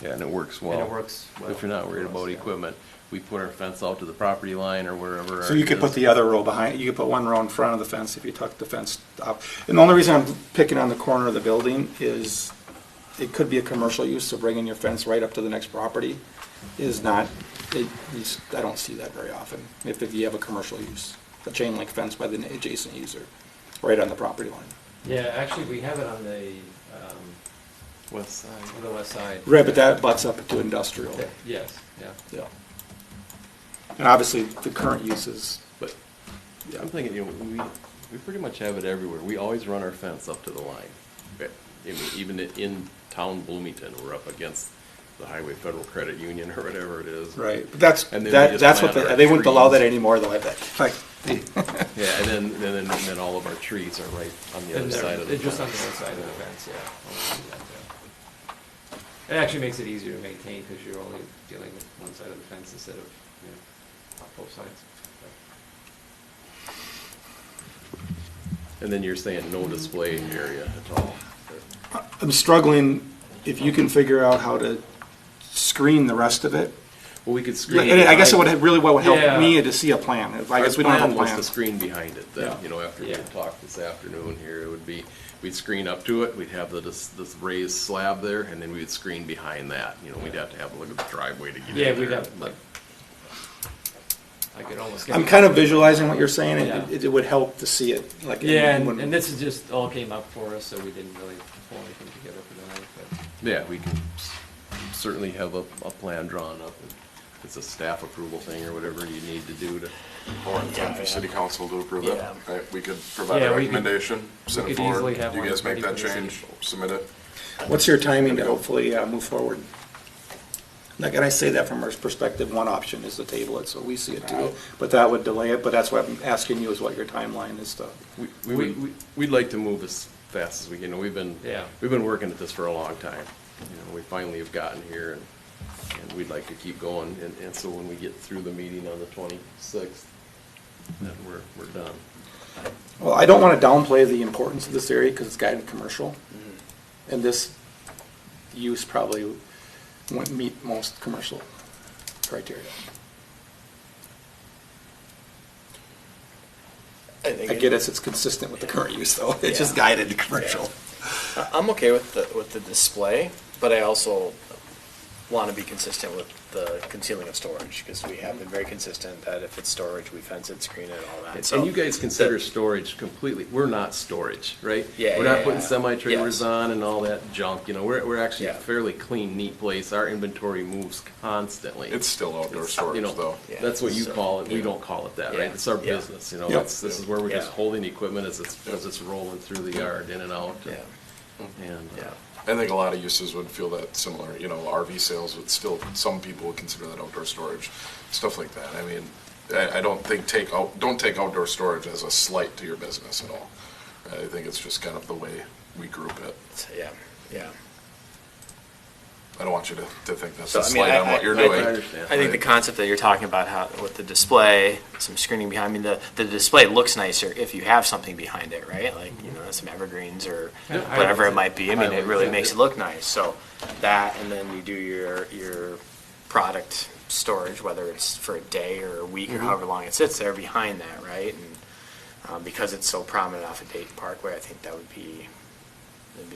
Yeah, and it works well. And it works well. If you're not worried for us, about yeah. equipment, we put our fence out to the property line or wherever. So you could put the other row behind, you could put one row in front of the fence if you tuck the fence up. And the only reason I'm picking on the corner of the building is it could be a commercial use, so bringing your fence right up to the next property is not, I don't see that very often. If you have a commercial use, a chain link fence by the adjacent user, right on the property line. Yeah, actually, we have it on the West side. west side. Right, but that butts up to industrial. Yes, yeah. Yeah. And obviously, the current uses, but, yeah. I'm thinking, we pretty much have it everywhere. We always run our fence up to the line. I mean, even in town Bloomington, we're up against the Highway Federal Credit Union or whatever it is. Right, but that's, And then we just that's what, plant our they wouldn't allow that trees. anymore, though, I bet. Like, Yeah, and then all of our trees are right on the other And side of the they're just on the fence. other side of the fence, yeah. It actually makes it easier to maintain because you're only dealing with one side of the fence instead of, both sides. And then you're saying no display area at all. I'm struggling, if you can figure out how to screen the rest of it. Well, we could screen. And I guess it would, really what would help Yeah. me to see a plan. I guess we don't have a Our plan was plan. to screen behind it, then, Yeah. after we Yeah. had talked this afternoon here, it would be, we'd screen up to it, we'd have this raised slab there, and then we would screen behind that. We'd have to have a look at the driveway to get in there. Yeah, we'd have, like, I could almost. I'm kind of visualizing what you're saying, and Yeah. it would help to see it, like. Yeah, when- and this is just all came up for us, so we didn't really pull anything together for tonight, but. Yeah, we can certainly have a plan drawn up. If it's a staff approval thing or whatever you need to do to. Or intend for city council to approve it. Yeah. Right, we could provide Yeah, a we could- recommendation, send we it could easily forward. have You one guys make ready that for the city. change, submit it. What's your timing to hopefully move forward? Like, and I say that from our perspective, one option is to table it, so we see it too. But that would delay it, but that's what I'm asking you, is what your timeline is to. We'd like to move as fast as we can. We've been Yeah. working at this for a long time. We finally have gotten here, and we'd like to keep going. And so when we get through the meeting on the 26th, then we're done. Well, I don't want to downplay the importance of this area because it's guided commercial. And this use probably wouldn't meet most commercial criteria. I think I get it, it's consistent with the current use though. It's just Yeah. guided commercial. I'm okay with the display, but I also want to be consistent with the concealing of storage, because we have been very consistent that if it's storage, we fence it, screen it, all that. So And you guys consider storage completely, we're not storage, right? Yeah, We're not yeah, putting yeah. semi-trailers Yes. on and all that junk, you know, we're actually a Yeah. fairly clean, neat place. Our inventory moves constantly. It's still outdoor You storage know, though. Yeah. that's what you So, call it, we yeah. don't call it that, Yeah. right? It's our Yeah. business, you know, Yep. this is where we're just Yeah. holding equipment as it's rolling through the yard, in and out. Yeah, And, yeah. I think a lot of uses would feel that similar, you know, RV sales would still, some people would consider that outdoor storage, stuff like that. I mean, I don't think don't take outdoor storage as a slight to your business at all. I think it's just kind of the way we group it. So, yeah, yeah. I don't want you to think that's So, a I mean, slight on what you're doing. I understand. I think the concept that you're talking about, how with the display, some screening behind, I mean, the display looks nicer if you have something behind it, right? Like, you know, some evergreens or Yeah, whatever I- it might be. I mean, it highlights, really yeah. makes it look nice. So that, and then you do your product storage, whether it's for a day or a week or however long it sits there behind that, right? And because it's so prominent off of Dayton Parkway, I think that'd be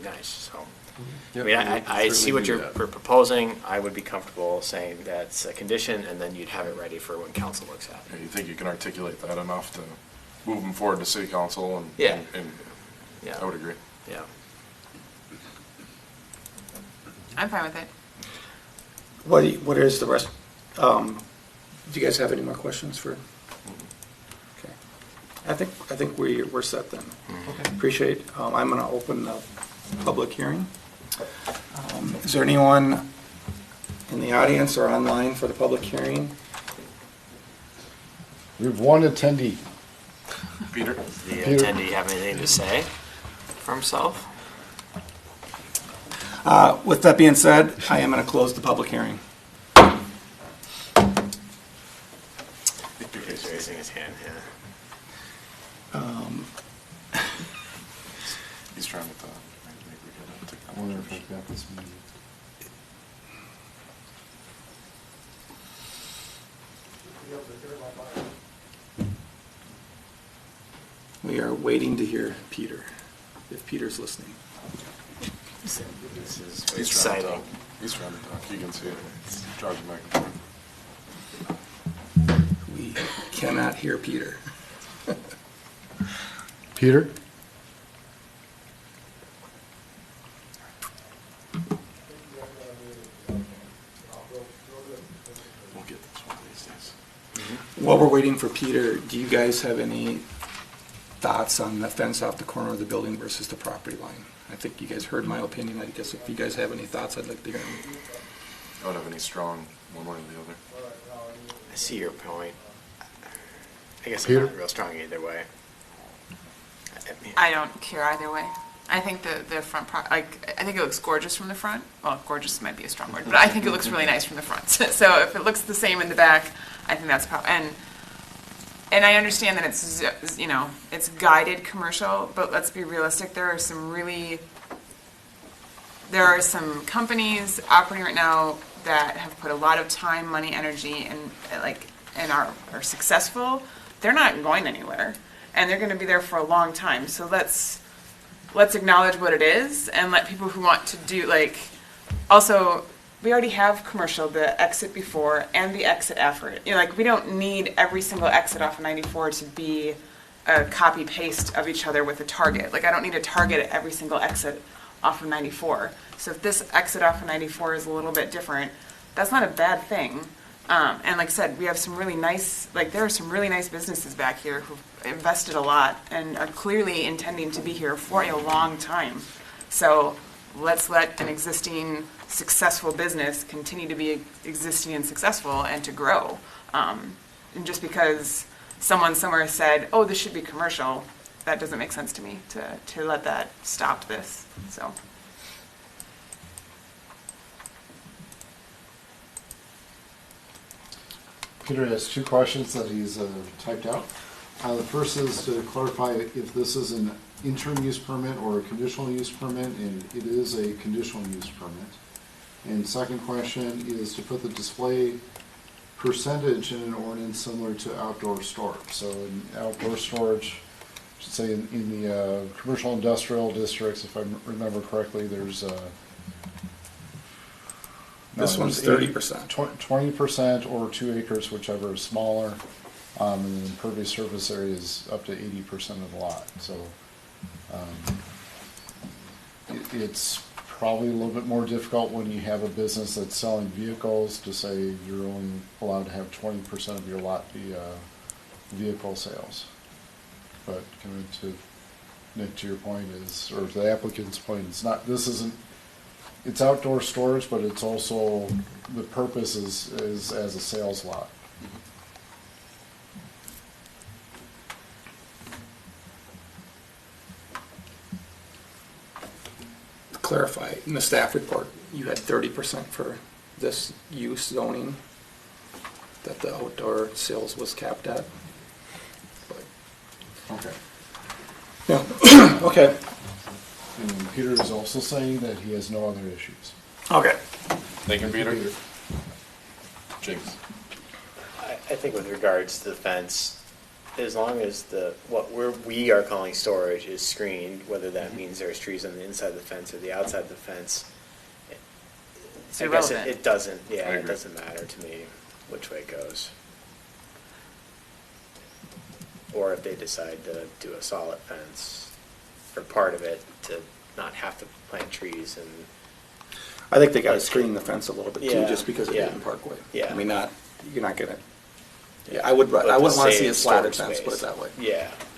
nice. So. Yep, I mean, we can I see certainly what do you're that. proposing. I would be comfortable saying that's a condition, and then you'd have it ready for when council looks at it. You think you can articulate that enough to move them forward to city council and? Yeah. and Yeah. I would agree. Yeah. I'm fine with it. What is the rest? Do you guys have any more questions for? Okay. I think we're set then. Appreciate, I'm going to open the public hearing. Is there anyone in the audience or online for the public hearing? We have one attendee. Peter? Does the Peter? attendee have anything to say for himself? With that being said, I am going to close the public hearing. He's raising his hand, yeah. He's trying to talk. I think we gotta take that I wonder one if first. I've got this meeting. We are waiting to hear Peter, if Peter's listening. This is He's trying to exciting. talk. He's trying to talk. You can see it. Charge the microphone. We cannot hear Peter. Peter? We'll get this one of these days. While we're waiting for Peter, do you guys have any thoughts on the fence off the corner of the building versus the property line? I think you guys heard my opinion. I guess if you guys have any thoughts, I'd like to hear them. I don't have any strong one way or the other. I see your point. I guess Peter? I'm not real strong either way. I mean, I don't care either way. I think the front, I think it looks gorgeous from the front. Well, gorgeous might be a strong word, but I think it looks really nice from the front. So if it looks the same in the back, I think that's and I understand that it's, you know, it's guided commercial, but let's be realistic. There are some companies operating right now that have put a lot of time, money, energy, and are successful. They're not going anywhere, and they're going to be there for a long time. So let's acknowledge what it is and let people who want to do, also, we already have commercial, the exit before and the exit after. You know, we don't need every single exit off of 94 to be a copy paste of each other with a Target. I don't need a Target at every single exit off of 94. So if this exit off of 94 is a little bit different, that's not a bad thing. And like I said, we have some really nice, there are some really nice businesses back here who've invested a lot and are clearly intending to be here for a long time. So let's let an existing successful business continue to be existing and successful and to grow. And just because someone somewhere said, oh, this should be commercial, that doesn't make sense to me to let that stop this, so. Peter has two questions that he's typed out. The first is to clarify if this is an interim use permit or a conditional use permit, and it is a conditional use permit. And second question is to put the display percentage in an ordinance similar to outdoor storage. So in outdoor storage, I should say in the commercial industrial districts, if I remember correctly, there's This No, one's it was 30%. 20% or 2 acres, whichever is smaller. And the impervious surface area is up to 80% of the lot, so. It's probably a little bit more difficult when you have a business that's selling vehicles to say you're only allowed to have 20% of your lot be vehicle sales. But coming to Nick, to your point is, or the applicant's point, it's not, this isn't, it's outdoor storage, but it's also, the purpose is as a sales lot. To clarify, in the staff report, you had 30% for this use zoning that the outdoor sales was capped at. But, Okay. yeah, okay, And Peter is also saying that he has no other issues. okay. Thank you, Peter. James? I think with regards to the fence, as long as we are calling storage is screened, whether that means there's trees on the inside of the fence or the outside of the fence, It's I guess irrelevant. it doesn't, I it agree. doesn't matter to me which way it goes. Or if they decide to do a solid fence for part of it, to not have to plant trees and, I think they gotta screen the fence a little bit too, Yeah, just because of yeah. Dayton Parkway. Yeah. I mean, you're not gonna, yeah, I wouldn't But wanna to see say a it's slatted storage fence, put it space. that way.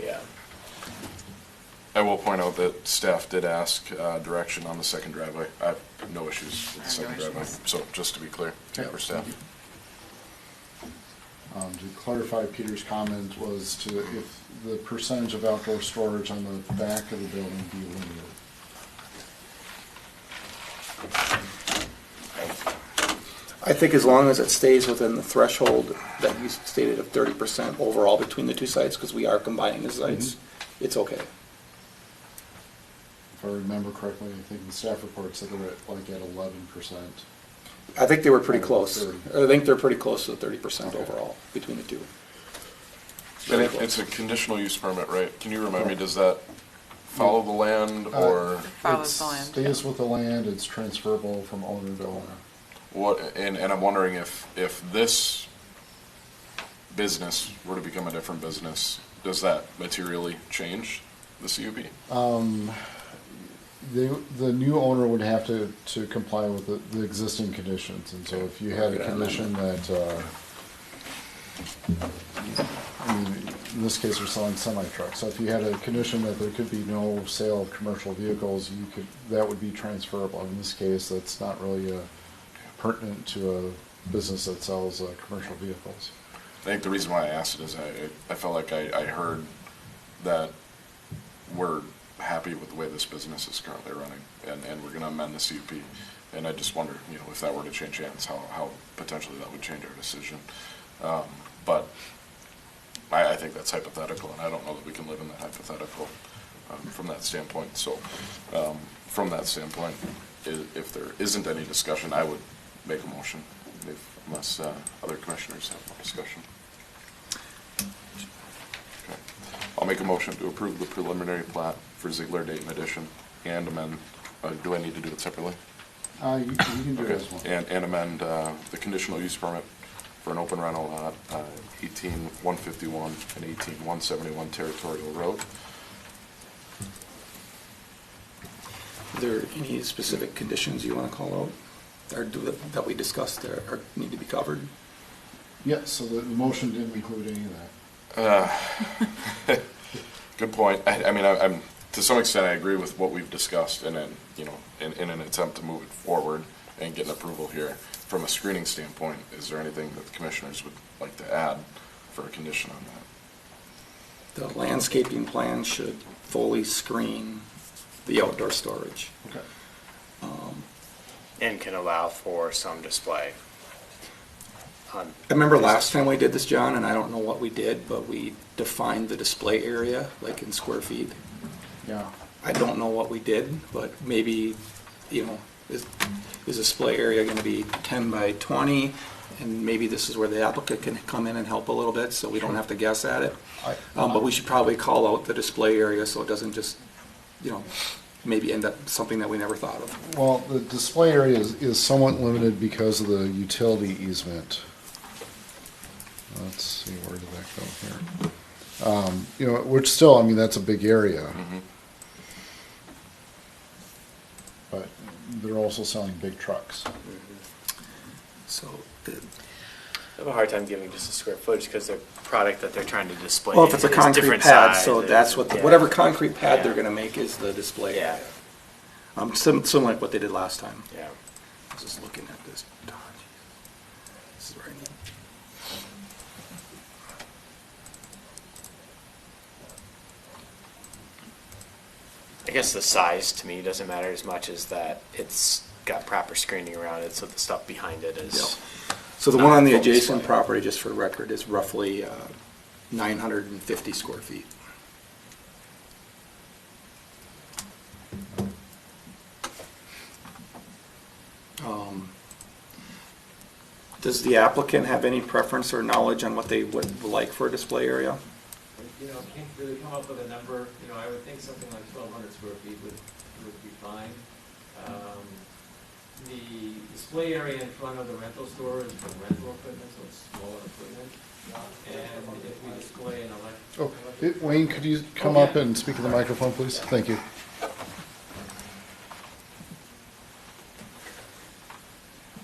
yeah. I will point out that staff did ask direction on the second driveway. I have no issues with the second driveway, so just to be clear for staff. To clarify, Peter's comment was to, if the percentage of outdoor storage on the back of the building be limited. I think as long as it stays within the threshold that you stated of 30% overall between the two sites, because we are combining the sites, it's okay. If I remember correctly, I think the staff report said they're at 11%. I think they were pretty close. 30. I think they're pretty close to the 30% overall between the two. And it's a conditional use permit, right? Can you remind me, does that follow the land or Follows the land. Stays with the land, it's transferable from owner to owner. what? And I'm wondering if this business were to become a different business, does that materially change the CUP? The new owner would have to comply with the existing conditions, and so if you had a condition that, I mean, in this case, we're selling semi-trucks, so if you had a condition that there could be no sale of commercial vehicles, that would be transferable. In this case, that's not really pertinent to a business that sells commercial vehicles. I think the reason why I asked it is I felt like I heard that we're happy with the way this business is currently running, and we're going to amend the CUP. And I just wonder, if that were to change hands, how potentially that would change our decision. But I think that's hypothetical, and I don't know that we can live in that hypothetical from that standpoint. So from that standpoint, if there isn't any discussion, I would make a motion, unless other commissioners have discussion. Okay. I'll make a motion to approve the preliminary plat for Ziegler Dayton Edition and amend, do I need to do it separately? You can do it Okay, as well. and amend the conditional use permit for an open rental lot, 18151 and 18171 Territorial Road. Are there any specific conditions you want to call out, or that we discussed or need to be covered? Yes, so the motion didn't include any of that. Good point. I'm to some extent, I agree with what we've discussed, and then, in an attempt to move it forward and get an approval here, from a screening standpoint, is there anything that the commissioners would like to add for a condition on that? The landscaping plan should fully screen the outdoor storage. Okay. And can allow for some display. I remember last time we did this, John, and I don't know what we did, but we defined the display area, like in square feet. Yeah. I don't know what we did, but maybe, is display area going to be 10 by 20? And maybe this is where the applicant can come in and help a little bit, so we don't have to guess at it. But we should probably call out the display area so it doesn't just, maybe end up something that we never thought of. Well, the display area is somewhat limited because of the utility easement. Let's see, where did that go here? You know, which still, I mean, that's a big area. But they're also selling big trucks. So, I have a hard time giving just a square footage because the product that they're trying to display well, if it's a is concrete different pad, so sizes. that's what, Yeah. whatever concrete pad Yeah. they're gonna make is the display Yeah. area. Similar like what they did last time. Yeah. I was just looking at this. Oh, geez. This is where I need. I guess the size to me doesn't matter as much as that it's got proper screening around it, so the stuff behind it is. Yep. So the one on the Not full adjacent display. property, just for the record, is roughly 950 square feet. Does the applicant have any preference or knowledge on what they would like for a display area? You know, can't really come up with a number, you know, I would think something like 1,200 square feet would be fine. The display area in front of the rental store is for rental equipment, so it's smaller equipment. And if we display an electric. Wayne, could you come up and speak to the microphone, please? Thank you.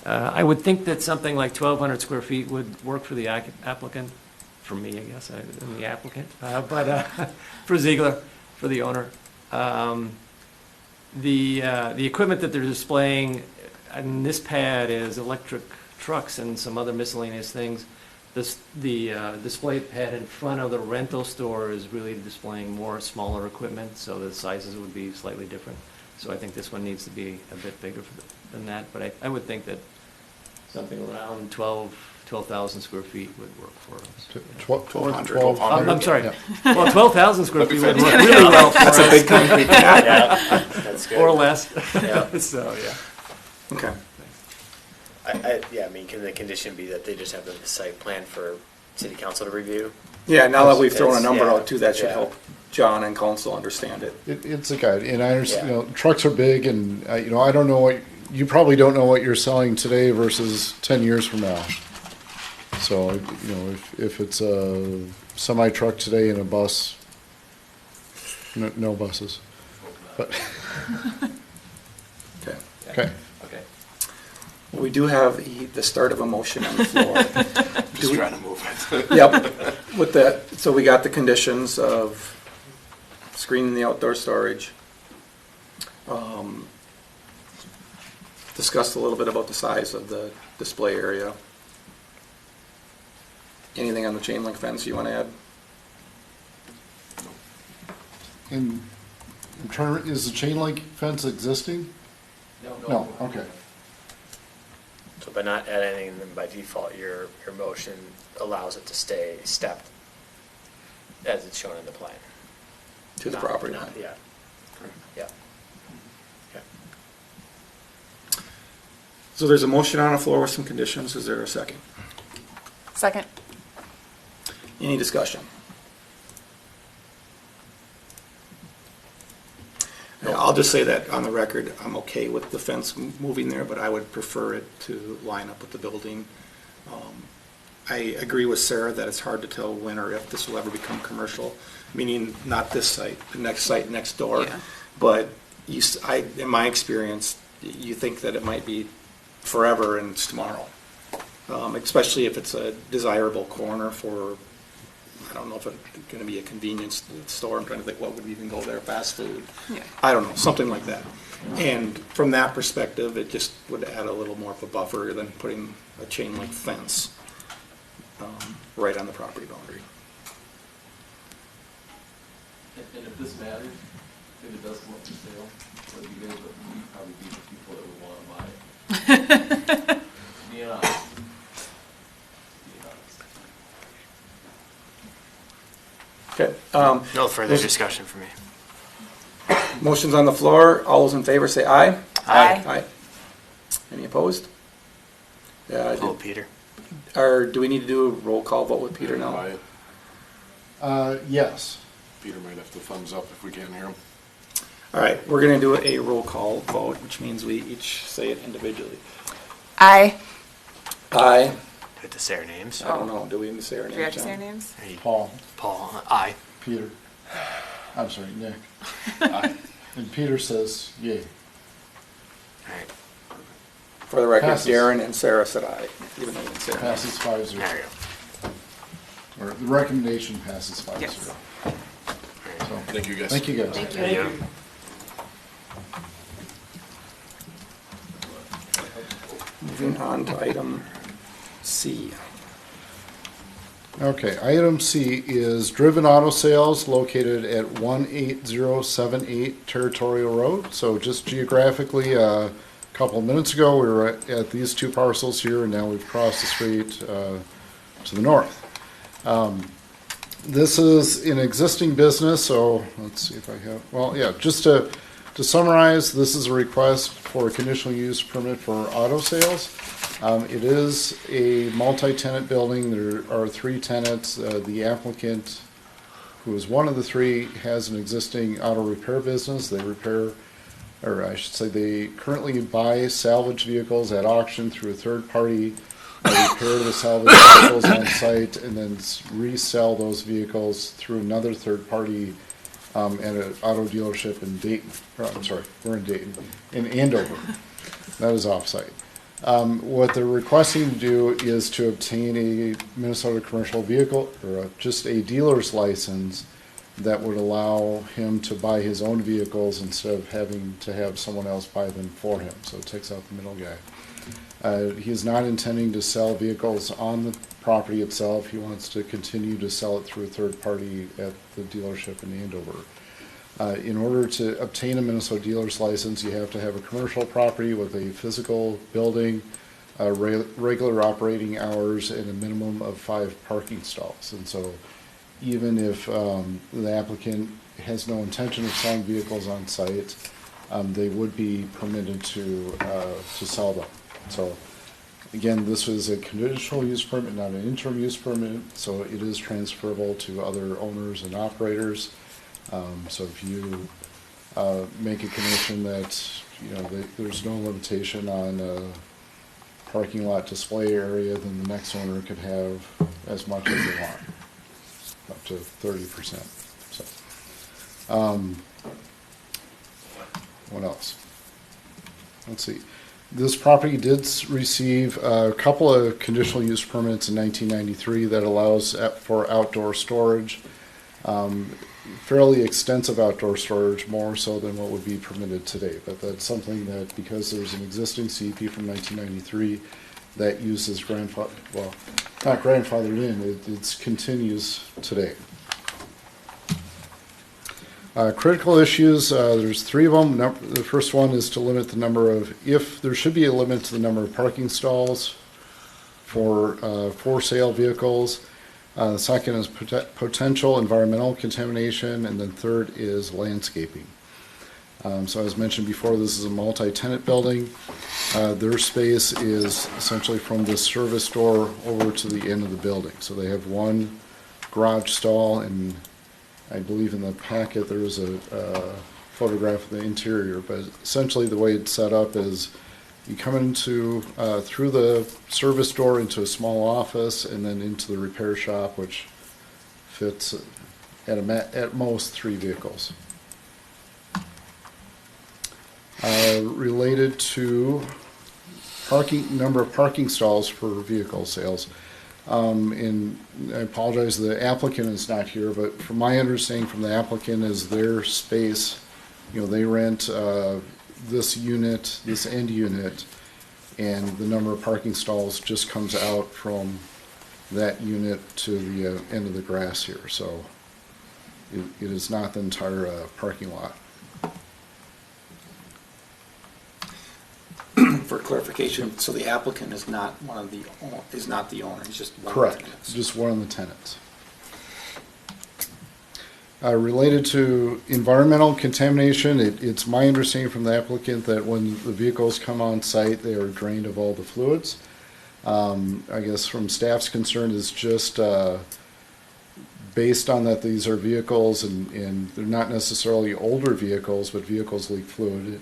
I would think that something like 1,200 square feet would work for the applicant, for me, I guess, I'm the applicant, but for Ziegler, for the owner. The equipment that they're displaying on this pad is electric trucks and some other miscellaneous things. The display pad in front of the rental store is really displaying more smaller equipment, so the sizes would be slightly different. So I think this one needs to be a bit bigger than that, but I would think that something around 12,000 square feet would work for us. 1,200. I'm sorry. Yeah. Well, 12,000 square That'd feet be would work really well for That's a us, big concrete pad. Yeah, that's good. or less. Yeah. So, yeah. Okay. I mean, can the condition be that they just have the site plan for city council to review? Yeah, now that we've thrown a It's- number yeah, out too, that should yeah. help John and council understand it. It's a guide, and I understand, Yeah. you know, trucks are big, and, you know, I don't know what, you probably don't know what you're selling today versus 10 years from now. So, you know, if it's a semi-truck today and a bus, no buses. But, Okay. okay. Okay. Well, we do have the start of a motion on the floor. Just trying to move it. Yep, with that, so we got the conditions of screening the outdoor storage. Discussed a little bit about the size of the display area. Anything on the chain link fence you want to add? And I'm trying to, is the chain link fence existing? No, okay. So by not adding them by default, your motion allows it to stay stepped as it's shown in the plan. To the Not- property not- line? Yeah. Yeah. Okay. So there's a motion on the floor with some conditions. Is there a second? Second. Any discussion? Yeah, I'll just say that on the record, I'm okay with the fence moving there, but I would prefer it to line up with the building. I agree with Sarah that it's hard to tell when or if this will ever become commercial, meaning not this site, the next site next door. Yeah. But in my experience, you think that it might be forever and it's tomorrow. Especially if it's a desirable corner for, I don't know if it's going to be a convenience store. I'm trying to think what would even go there, fast food. Yeah. I don't know, something like that. And from that perspective, it just would add a little more of a buffer than putting a chain link fence right on the property boundary. And if this matters, if it does come up for sale, what you guys would probably be the people that would want to buy it. Be honest. Okay. No further discussion for me. Motion's on the floor. All those in favor say aye. Aye. Aye. Any opposed? Yeah, Oh, Peter. or do we need to do a roll call vote with Peter now? Yes. Peter might have to thumbs up if we can't hear him. All right, we're going to do a roll call vote, which means we each say it individually. Aye. Aye. Do we have to say our names? I don't know, do we need to say our Do names? we have to say our John? names? Are you- Paul, Paul, aye. Peter, I'm sorry, Nick. Aye. And Peter says yay. All right, For the record, Passes. Darren and Sarah said aye, even though you didn't say our names. Passes 5-0. there we go. Or the recommendation passes 5-0. Yes. So, Thank you, guys. thank you guys. Thank you. Thank you. Moving on to item C. Okay, item C is driven auto sales located at 18078 Territorial Road. So just geographically, a couple of minutes ago, we were at these two parcels here, and now we've crossed the street to the north. This is an existing business, so let's see if I have, well, yeah, just to summarize, this is a request for a conditional use permit for auto sales. It is a multi-tenant building. There are 3 tenants. The applicant, who is one of the 3, has an existing auto repair business. They repair, or I should say, they currently buy salvage vehicles at auction through a third party. They repair the salvage vehicles on site and then resell those vehicles through another third party at an auto dealership in Dayton. I'm sorry, we're in Dayton, in Andover. That is off-site. What they're requesting to do is to obtain a Minnesota commercial vehicle, or just a dealer's license that would allow him to buy his own vehicles instead of having to have someone else buy them for him. So it takes out the middle guy. He is not intending to sell vehicles on the property itself. He wants to continue to sell it through a third party at the dealership in Andover. In order to obtain a Minnesota dealer's license, you have to have a commercial property with a physical building, regular operating hours, and a minimum of 5 parking stalls. And so even if the applicant has no intention of selling vehicles on site, they would be permitted to sell them. So again, this was a conditional use permit, not an interim use permit, so it is transferable to other owners and operators. So if you make a condition that, there's no limitation on parking lot display area, then the next owner could have as much as they want, up to 30%. So, what else? Let's see. This property did receive a couple of conditional use permits in 1993 that allows for outdoor storage. Fairly extensive outdoor storage, more so than what would be permitted today. But that's something that, because there's an existing CUP from 1993 that uses not grandfathered in, it continues today. Critical issues, there's 3 of them. The first one is to limit the number of, if there should be a limit to the number of parking stalls for sale vehicles. The second is potential environmental contamination, and then third is landscaping. So as mentioned before, this is a multi-tenant building. Their space is essentially from the service door over to the end of the building. So they have one garage stall, and I believe in the packet there is a photograph of the interior, but essentially the way it's set up is you come into through the service door into a small office and then into the repair shop, which fits at most 3 vehicles. Related to number of parking stalls for vehicle sales. And I apologize, the applicant is not here, but from my understanding from the applicant is their space, they rent this unit, this end unit, and the number of parking stalls just comes out from that unit to the end of the grass here. So it is not the entire parking lot. For clarification, so the applicant is not the owner, he's just one of the Correct, tenants. just one of the tenants. Related to environmental contamination, it's my understanding from the applicant that when the vehicles come on site, they are drained of all the fluids. I guess from staff's concern is just based on that these are vehicles and they're not necessarily older vehicles, but vehicles leak fluid.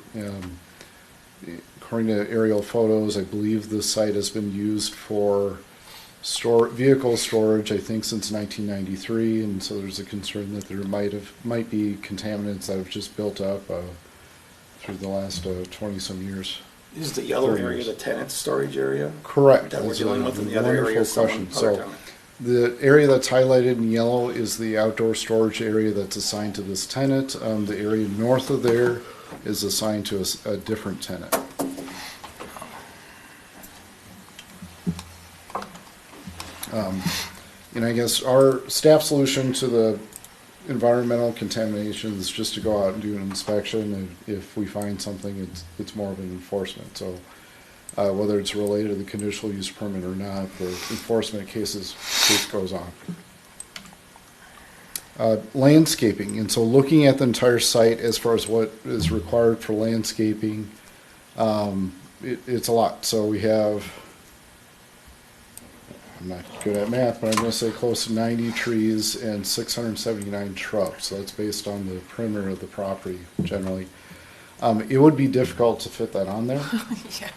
According to aerial photos, I believe the site has been used for vehicle storage, I think, since 1993, and so there's a concern that there might be contaminants that have just built up through the last 20-some years. Is the yellow area the tenant storage area? Correct. That we're That's dealing a with in the other area? wonderful question. So the area that's highlighted in yellow is the outdoor storage area that's assigned to this tenant. The area north of there is assigned to a different tenant. And I guess our staff solution to the environmental contamination is just to go out and do an inspection, and if we find something, it's more of an enforcement. So whether it's related to the conditional use permit or not, the enforcement case goes on. Landscaping, and so looking at the entire site as far as what is required for landscaping, it's a lot. So we have, I'm not good at math, but I'm going to say close to 90 trees and 679 shrubs. So that's based on the perimeter of the property generally. It would be difficult to fit that on there. Yeah,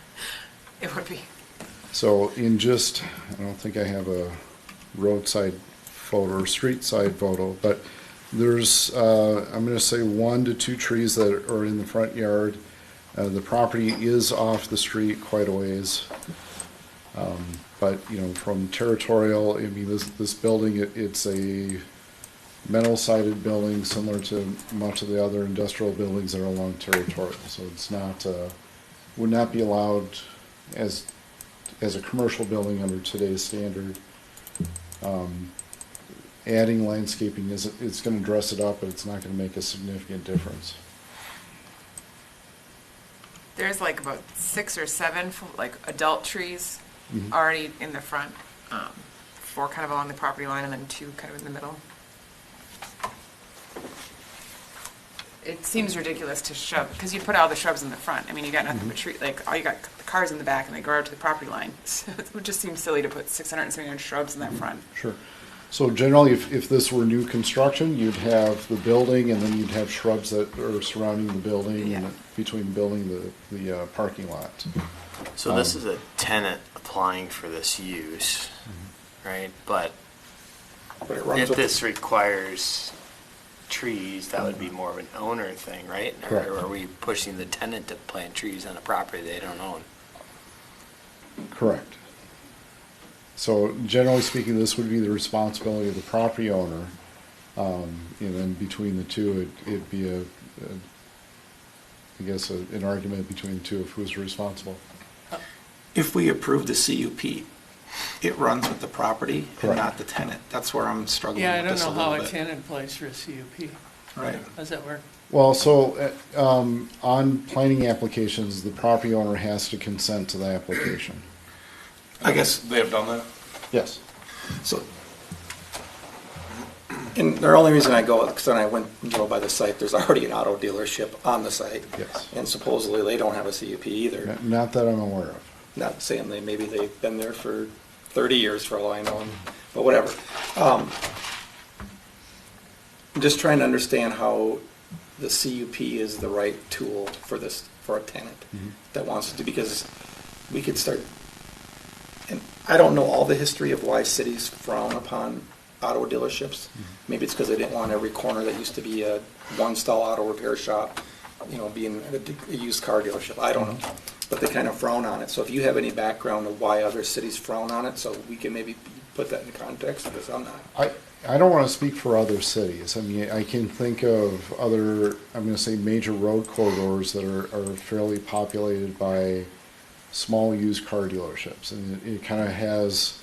it would be. So I don't think I have a roadside photo or street side photo, but there's, I'm going to say 1 to 2 trees that are in the front yard. The property is off the street quite a ways. But, from Territorial, I mean, this building, it's a metal-sided building similar to much of the other industrial buildings that are along Territorial. So it's not, would not be allowed as a commercial building under today's standard. Adding landscaping it's going to dress it up, but it's not going to make a significant difference. There's like about 6 or 7 adult trees already in the front, 4 kind of along the property line and then 2 kind of in the middle. It seems ridiculous to shove, because you put all the shrubs in the front. I mean, you got nothing but tree, all you got the cars in the back and they go out to the property line. So it would just seem silly to put 679 shrubs in that front. Sure. So generally, if this were new construction, you'd have the building and then you'd have shrubs that are surrounding the building and between the building the parking lot. So this is a tenant applying for this use, right? But if this requires trees, that would be more of an owner thing, right? Correct. Or are we pushing the tenant to plant trees on a property they don't own? Correct. So generally speaking, this would be the responsibility of the property owner. And then between the two, it'd be an argument between the two of who's responsible. If we approve the CUP, it runs with the property and not the tenant. That's where I'm struggling Yeah, I with this a don't know little how a bit. tenant applies for a CUP. Right. How does that work? Well, so on planning applications, the property owner has to consent to the application. I guess, They have done that? Yes. so, and the only reason I go, because when I went and drove by the site, there's already an auto dealership on the site. Yes. And supposedly they don't have a CUP either. Not that I'm aware of. Not saying maybe they've been there for 30 years for all I know, but whatever. I'm just trying to understand how the CUP is the right tool for a tenant that wants to, because we could start, and I don't know all the history of why cities frown upon auto dealerships. Maybe it's because they didn't want every corner that used to be a one-stall auto repair shop, being a used car dealership. I don't know. But they kind of frown on it. So if you have any background of why other cities frown on it, so we can maybe put that in context, because I'm not. I don't want to speak for other cities. I mean, I can think of other, I'm going to say major road corridors that are fairly populated by small used car dealerships. And it kind of has,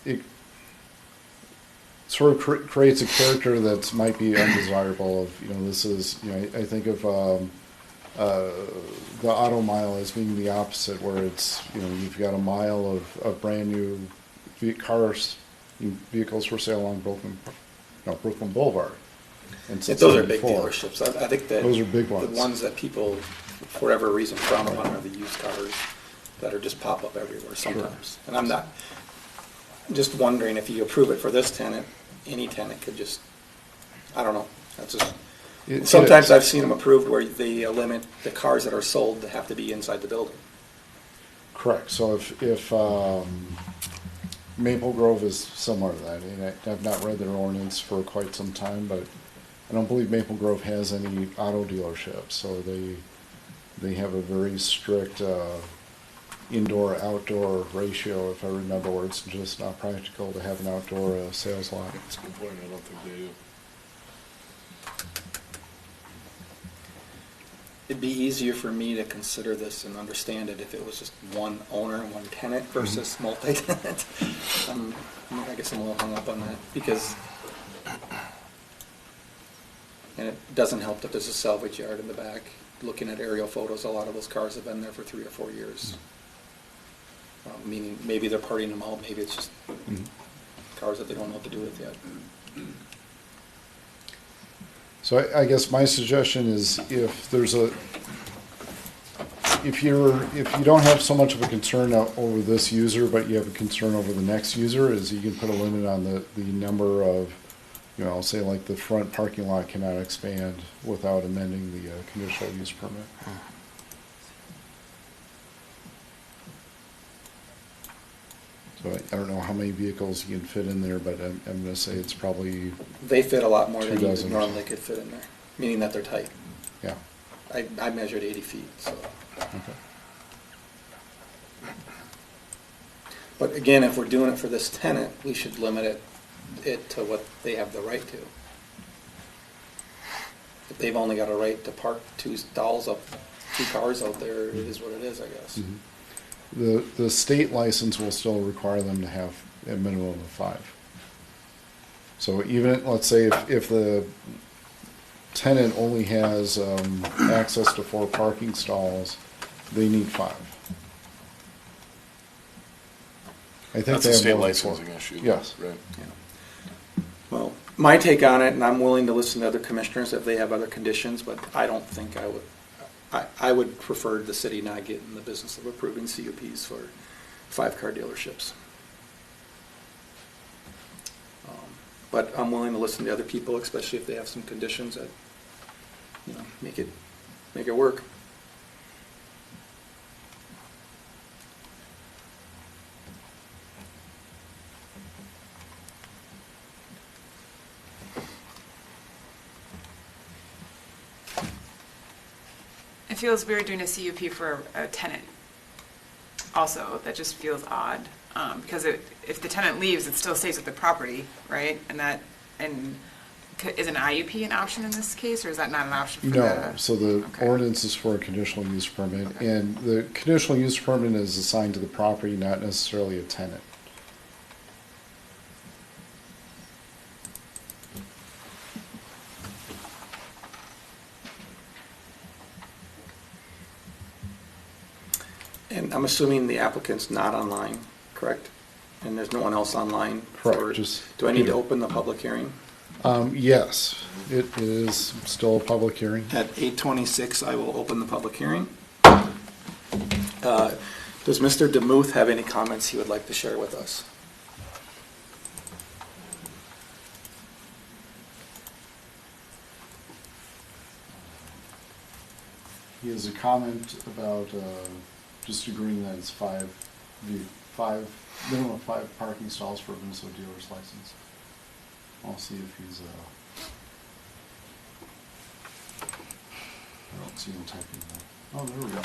it sort of creates a character that might be undesirable of, this is, I think of the auto mile as being the opposite, where it's, you've got a mile of brand new vehicles for sale along Brooklyn Boulevard. And Those are big dealerships. I think that those are big ones. The ones that people, for whatever reason, frown upon are the used cars that are just pop up everywhere sometimes. And I'm just wondering, if you approve it for this tenant, any tenant could just, I don't know, that's just, It sometimes is. I've seen them approved where they limit the cars that are sold to have to be inside the building. Correct. So if Maple Grove is similar to that, and I've not read their ordinance for quite some time, but I don't believe Maple Grove has any auto dealerships, so they have a very strict indoor-outdoor ratio, if I remember, where it's just not practical to have an outdoor sales lot. That's a good point, I don't think they do. It'd be easier for me to consider this and understand it if it was just one owner and one tenant versus multi-tenant. I guess I'm a little hung up on that because, and it doesn't help that there's a salvage yard in the back. Looking at aerial photos, a lot of those cars have been there for 3 or 4 years. Meaning maybe they're parting them out, maybe it's just cars that they don't know what to do with yet. So I guess my suggestion is if you don't have so much of a concern over this user, but you have a concern over the next user, is you can put a limit on the number of, say like the front parking lot cannot expand without amending the conditional use permit. So I don't know how many vehicles you can fit in there, but I'm going to say it's probably, They fit a lot more than 2 you dozen or normally so. could fit in there, meaning that they're tight. yeah. I measured 80 feet, so. Okay. But again, if we're doing it for this tenant, we should limit it to what they have the right to. If they've only got a right to park 2 cars out there, it is what it is, I guess. Mhm. The state license will still require them to have a minimum of 5. So even, let's say if the tenant only has access to 4 parking stalls, they need 5. I think That's they a have state more than 4. licensing issue. Yes. Right. Well, my take on it, and I'm willing to listen to other commissioners if they have other conditions, but I don't think I would. I would prefer the city not get in the business of approving CUPs for 5-car dealerships. But I'm willing to listen to other people, especially if they have some conditions that, make it work. It feels weird doing a CUP for a tenant. Also, that just feels odd, because if the tenant leaves, it still stays with the property, right? And is an IUP an option in this case, or is that not an option for No, so the Okay. ordinance is for a conditional use permit, and the conditional use permit is assigned to the property, not necessarily a tenant. And I'm assuming the applicant's not online, correct? And there's no one else online? Correct, for- just Do I need to Peter. open the public hearing? Yes, it is still a public hearing. At 8:26, I will open the public hearing. Does Mr. DeMuth have any comments he would like to share with us? He has a comment about just agreeing that it's minimum of 5 parking stalls for a Minnesota dealer's license. I'll see if he's, I don't see him typing that. Oh, there we go.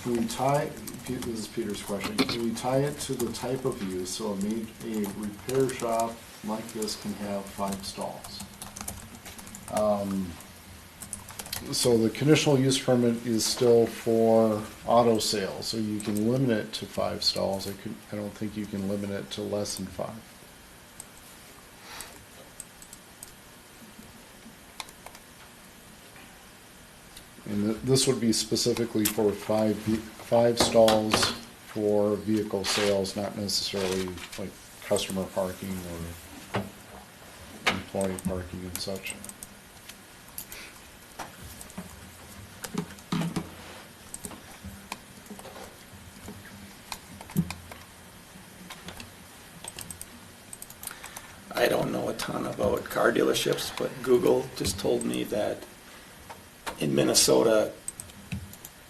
Can we tie, this is Peter's question, can we tie it to the type of use, so a repair shop like this can have 5 stalls? So the conditional use permit is still for auto sales, so you can limit it to 5 stalls. I don't think you can limit it to less than 5. And this would be specifically for 5 stalls for vehicle sales, not necessarily like customer parking or employee parking and such. I don't know ton about car dealerships, but Google just told me that in Minnesota,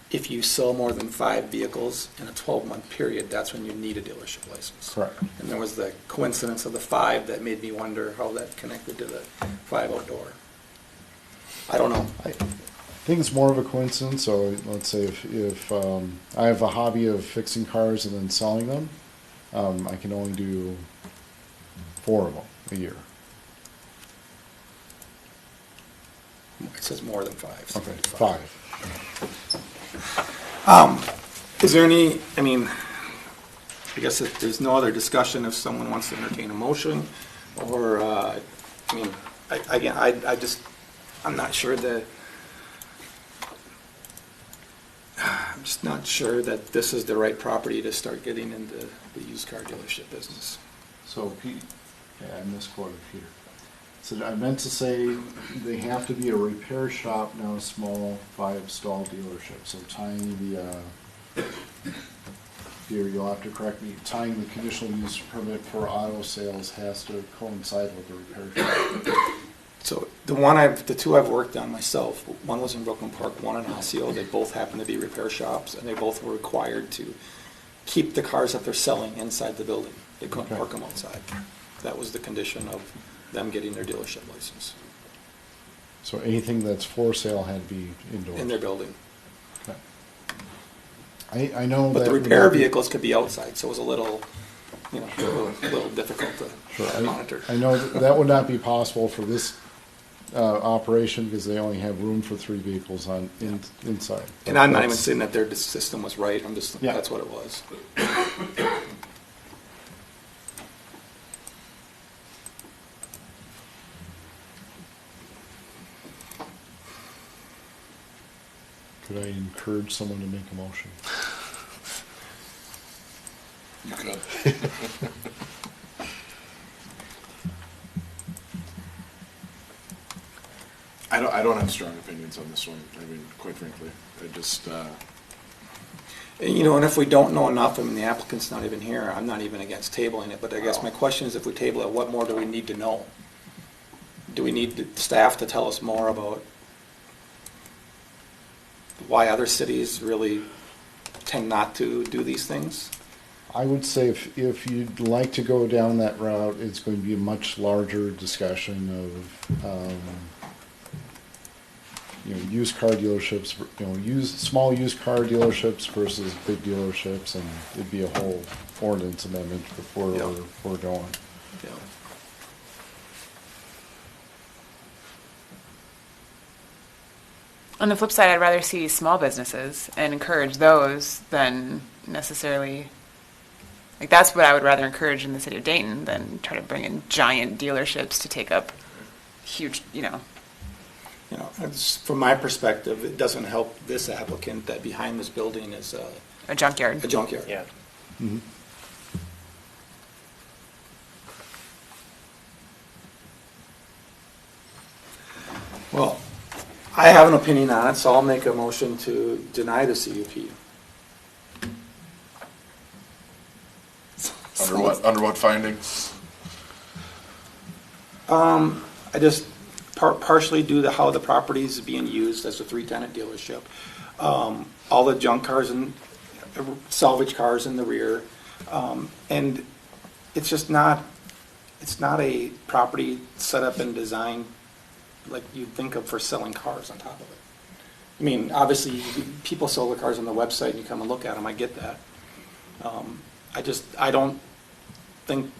if you sell more than 5 vehicles in a 12-month period, that's when you need a dealership license. Correct. And there was the coincidence of the 5 that made me wonder how that connected to the 5 outdoor. I don't know. I think it's more of a coincidence. So let's say if I have a hobby of fixing cars and then selling them, I can only do 4 of them a year. It says more than 5. Okay, 5. Is there any, I mean, I guess if there's no other discussion, if someone wants to entertain a motion, or, I mean, I'm not sure that, I'm just not sure that this is the right property to start getting into the used car dealership business. So Pete, yeah, I misquoted Peter. So I meant to say they have to be a repair shop, not a small 5-stall dealership. So tying the, here you'll have to correct me, tying the conditional use permit for auto sales has to coincide with the repair shop. So the two I've worked on myself, one was in Brooklyn Park, one in Osseo. They both happen to be repair shops, and they both were required to keep the cars that they're selling inside the building. They couldn't Okay. park them outside. That was the condition of them getting their dealership license So anything that's for sale had to be indoors. in their building. Okay. I know But that the would repair not be- vehicles could be outside, so it was a little, a little difficult Sure, to monitor. I know that would not be possible for this operation because they only have room for 3 vehicles inside. And I'm not even That's- saying that their system was right, I'm just, Yeah. that's what it was. Could I encourage someone to make a motion? You could. I don't have strong opinions on this one, I mean, quite frankly. I just, And if we don't know enough, I mean, the applicant's not even here, I'm not even against tabling it, but I guess my question is, if we table it, what more do we need to know? Do we need the staff to tell us more about why other cities really tend not to do these things? I would say if you'd like to go down that route, it's going to be a much larger discussion of, used car dealerships, small used car dealerships versus big dealerships, and it'd be a whole ordinance amendment before Yeah. we're going. Yeah. On the flip side, I'd rather see small businesses and encourage those than necessarily, like, that's what I would rather encourage in the city of Dayton than try to bring in giant dealerships to take up huge, From my perspective, it doesn't help this applicant that behind this building is a junkyard. a junkyard. Yeah. Mhm. Well, I have an opinion on it, so I'll make a motion to deny the CUP. under what findings? I just partially due to how the property is being used as a 3-tenant dealership. All the junk cars and salvage cars in the rear. And it's just not, it's not a property set up and designed like you'd think of for selling cars on top of it. I mean, obviously, people sell their cars on the website and you come and look at them, I get that. I don't think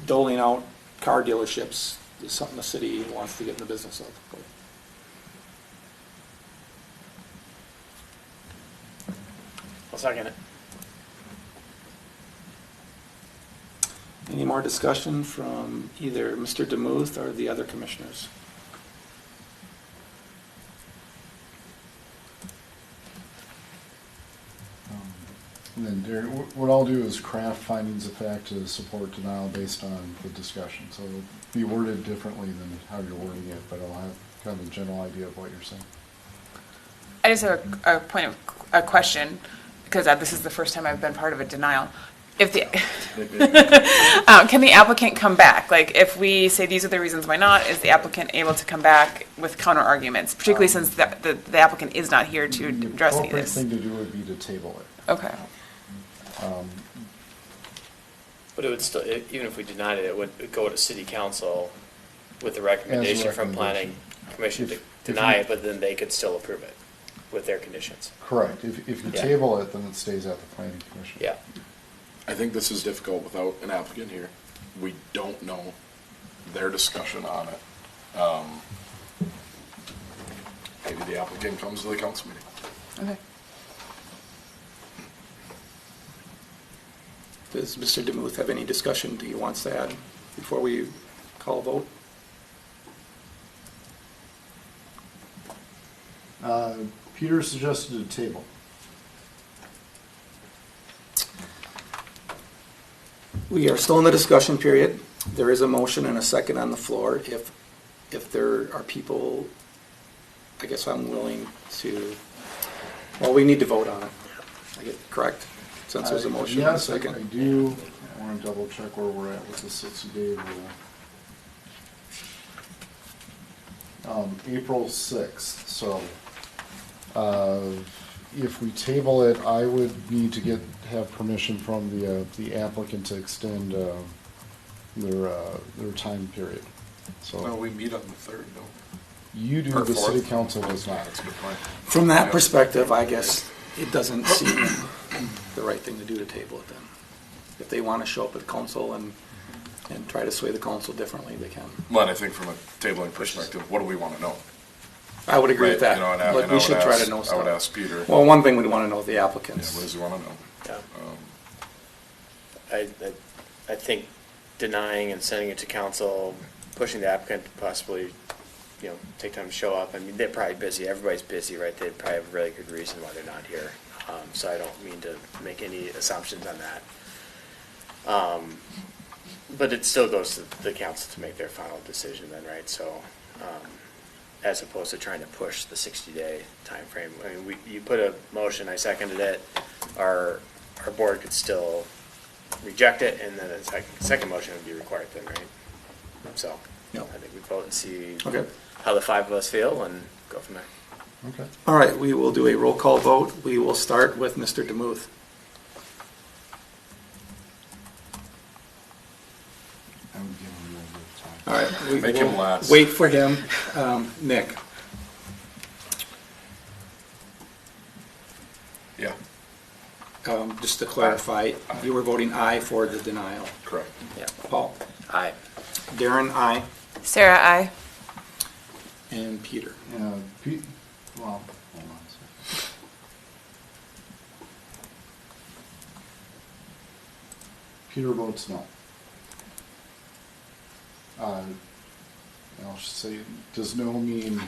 doling out car dealerships is something the city wants to get in the business of. I'll second it. Any more discussion from either Mr. DeMuth or the other commissioners? And then, Derek, what I'll do is craft findings of fact to support denial based on the discussion. So it'll be worded differently than how you're wording it, but I'll have kind of a general idea of what you're saying. I just have a question, because this is the first time I've been part of a denial. If the, can the applicant come back? Like, if we say these are the reasons why not, is the applicant able to come back with counter arguments, particularly since the applicant is not here to address any of The this? appropriate thing to do would be to table it. Okay. But it would still, even if we denied it, it would go to city council with the recommendation from planning commission to deny it, but then they could still approve it with their conditions. Correct. If you Yeah. table it, then it stays at the planning commission. Yeah. I think this is difficult without an applicant here. We don't know their discussion on it. Maybe the applicant comes to the council meeting. Okay. Does Mr. DeMuth have any discussion he wants to add before we call a vote? Peter suggested a table. We are still in the discussion period. There is a motion and a second on the floor. If there are people, I guess I'm willing to, well, we need to vote on it. I get correct? Since there's a motion and a Yes, I second. do. I want to double check where we're at with the 60-day rule. April 6th, so if we table it, I would need to have permission from the applicant to extend their time period. No, So we meet on the 3rd, no? you do, Or the city 4th. council does not. That's a good point. From that perspective, I guess it doesn't seem the right thing to do to table it then. If they want to show up at council and try to sway the council differently, they can. Well, and I think from a tabling perspective, what do we want to know? I would agree with Right, that. you know, and I- But and I we would should try to ask- know I would stuff. ask Peter. Well, one thing we'd want to know the Yeah, applicants. what does he want to know? Yeah. I think denying and sending it to council, pushing the applicant to possibly, take time to show up. I mean, they're probably busy. Everybody's busy, right? They probably have a really good reason why they're not here. So I don't mean to make any assumptions on that. But it still goes to the council to make their final decision then, right? So, as opposed to trying to push the 60-day time frame. I mean, you put a motion, I seconded it. Our board could still reject it, and then a second motion would be required then, right? So, Yep. I think we vote and see Okay. how the 5 of us feel and go from there. Okay. All right, we will do a roll call vote. We will start with Mr. DeMuth. I would give him a little bit of time. All right. we Make him will last. Wait for him. Nick? Yeah, Just to clarify, you were voting aye for the denial. correct. Yeah. Paul? Aye. Darren, aye. Sarah, aye. And Peter? Yeah, well, hold on a second. Peter votes no. I'll just say, does no mean,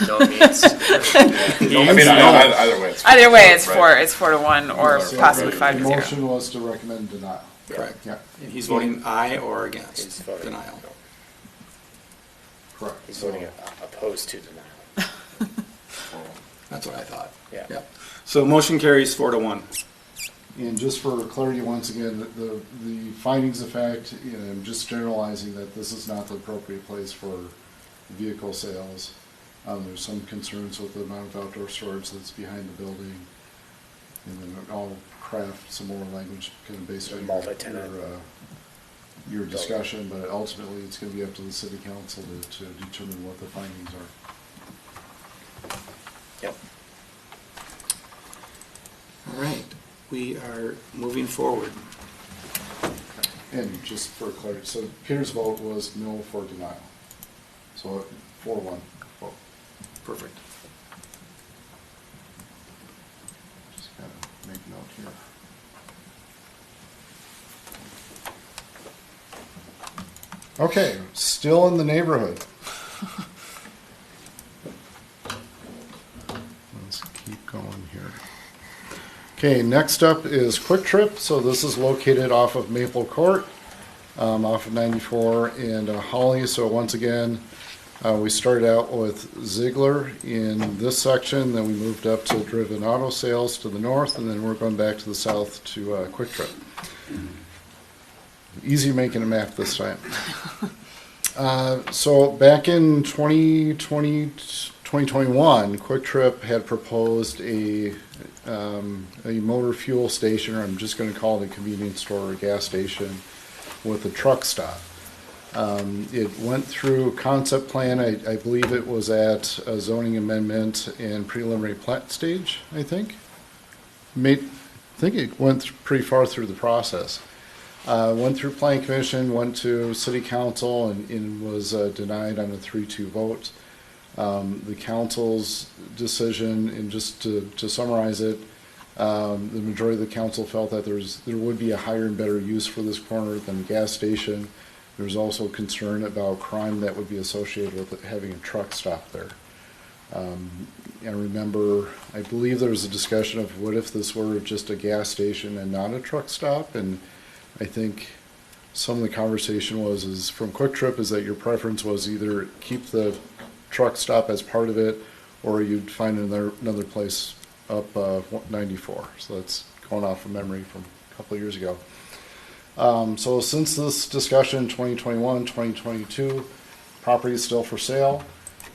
No means. I mean, either way, it's. Either way, it's right. 4-1 or So possibly the 5-0. motion was to recommend denial. Correct. Yeah, And he's voting aye or He's against voting denial? no. correct. He's So- voting opposed to denial. That's what I thought. Yeah. Yep. So motion carries 4-1. And just for clarity, once again, the findings of fact, I'm just generalizing that this is not the appropriate place for vehicle sales. There's some concerns with the amount of outdoor storage that's behind the building. And then I'll craft some more language kind of based on Multi-tenant. your discussion, but ultimately it's going to be up to the city council to determine what the findings are. Yep. All right, we are moving forward. And just for clarity, so Peter's vote was no for denial. So 4-1 vote. Perfect. Just gotta make note here. Okay, still in the neighborhood. Let's keep going here. Okay, next up is Kwik Trip. So this is located off of Maple Court, off of 94 and Holly. So once again, We started out with Ziegler in this section, then we moved up to Driven Auto Sales to the north, and then we're going back to the south to Kwik Trip. Easy making a map this time. So back in 2021, Kwik Trip had proposed a motor fuel station, or I'm just going to call it a convenience store or a gas station, with a truck stop. It went through concept plan. I believe it was at a zoning amendment and preliminary plat stage, I think. I think it went pretty far through the process. Went through Planning Commission, went to City Council, and was denied on a 3-2 vote. The council's decision, and just to summarize it, the majority of the council felt that there would be a higher and better use for this corner than a gas station. There's also concern about crime that would be associated with having a truck stop there. I remember, I believe there was a discussion of what if this were just a gas station and not a truck stop, and I think some of the conversation is from Kwik Trip is that your preference was either keep the truck stop as part of it, or you'd find another place up 94. So that's going off of memory from a couple of years ago. So since this discussion, 2021, 2022, property is still for sale.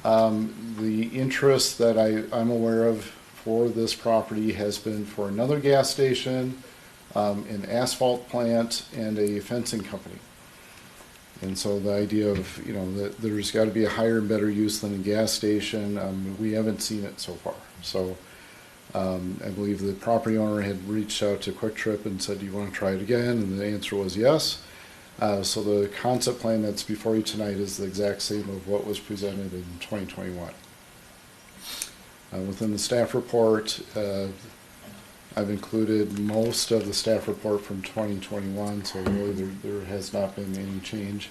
The interest that I'm aware of for this property has been for another gas station, an asphalt plant, and a fencing company. And so the idea of, that there's got to be a higher and better use than a gas station, we haven't seen it so far. So I believe the property owner had reached out to Kwik Trip and said, do you want to try it again? And the answer was yes. So the concept plan that's before you tonight is the exact same of what was presented in 2021. Within the staff report, I've included most of the staff report from 2021, so really there has not been any change.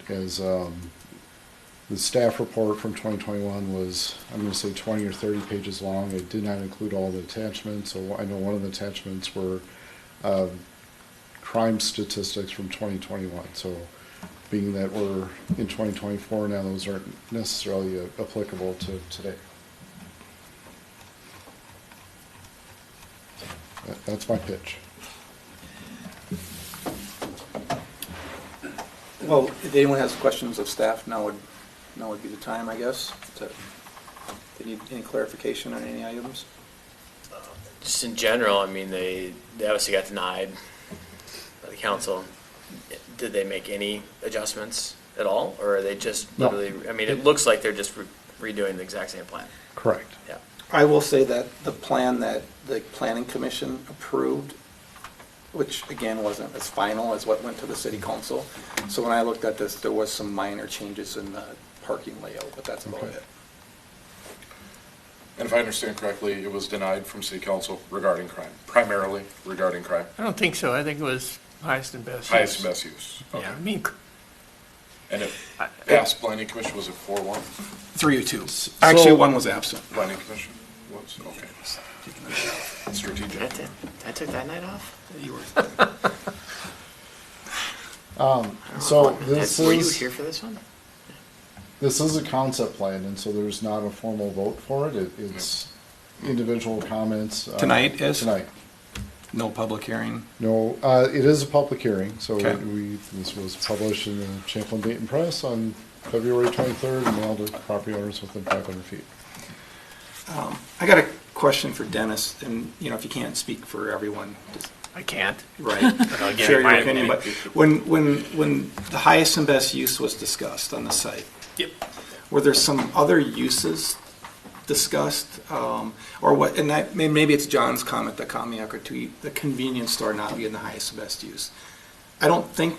As the staff report from 2021 was, I'm going to say 20 or 30 pages long. It did not include all the attachments. So I know one of the attachments were crime statistics from 2021. So being that we're in 2024 now, those aren't necessarily applicable to today. That's my pitch. Well, if anyone has questions of staff, now would be the time, I guess. Do you need any clarification on any items? Just in general, I mean, they obviously got denied by the council. Did they make any adjustments at all, or are they just literally? I mean, it looks like they're just redoing the exact same plan. Correct. Yeah. I will say that the plan that the Planning Commission approved, which again wasn't as final as what went to the City Council. So when I looked at this, there was some minor changes in the parking layout, but that's about it. And if I understand correctly, it was denied from City Council regarding crime, primarily regarding crime. I don't think so. I think it was highest and best. Highest and best use. Okay. Yeah, I mean, And it passed Planning Commission, was it 4-1? 3-2. Actually, one was absent. Planning Commission was, okay. Strategic. I took that night off. You were. So this Were you is here for this one? this is a concept plan, and so there's not a formal vote for it. It's individual comments. Tonight is? Tonight. No public hearing? No, it is a public hearing, so Okay. this was published in the Champlain Dayton Press on February 23rd and mailed to property owners within 500 feet. I got a question for Dennis, and if you can't speak for everyone, just I can't. right, I'll give share you your my opinion. But when the highest and best use was discussed on the site, Yep. were there some other uses discussed, or what? And maybe it's John's comment that caught me after the convenience store not being the highest and best use. I don't think,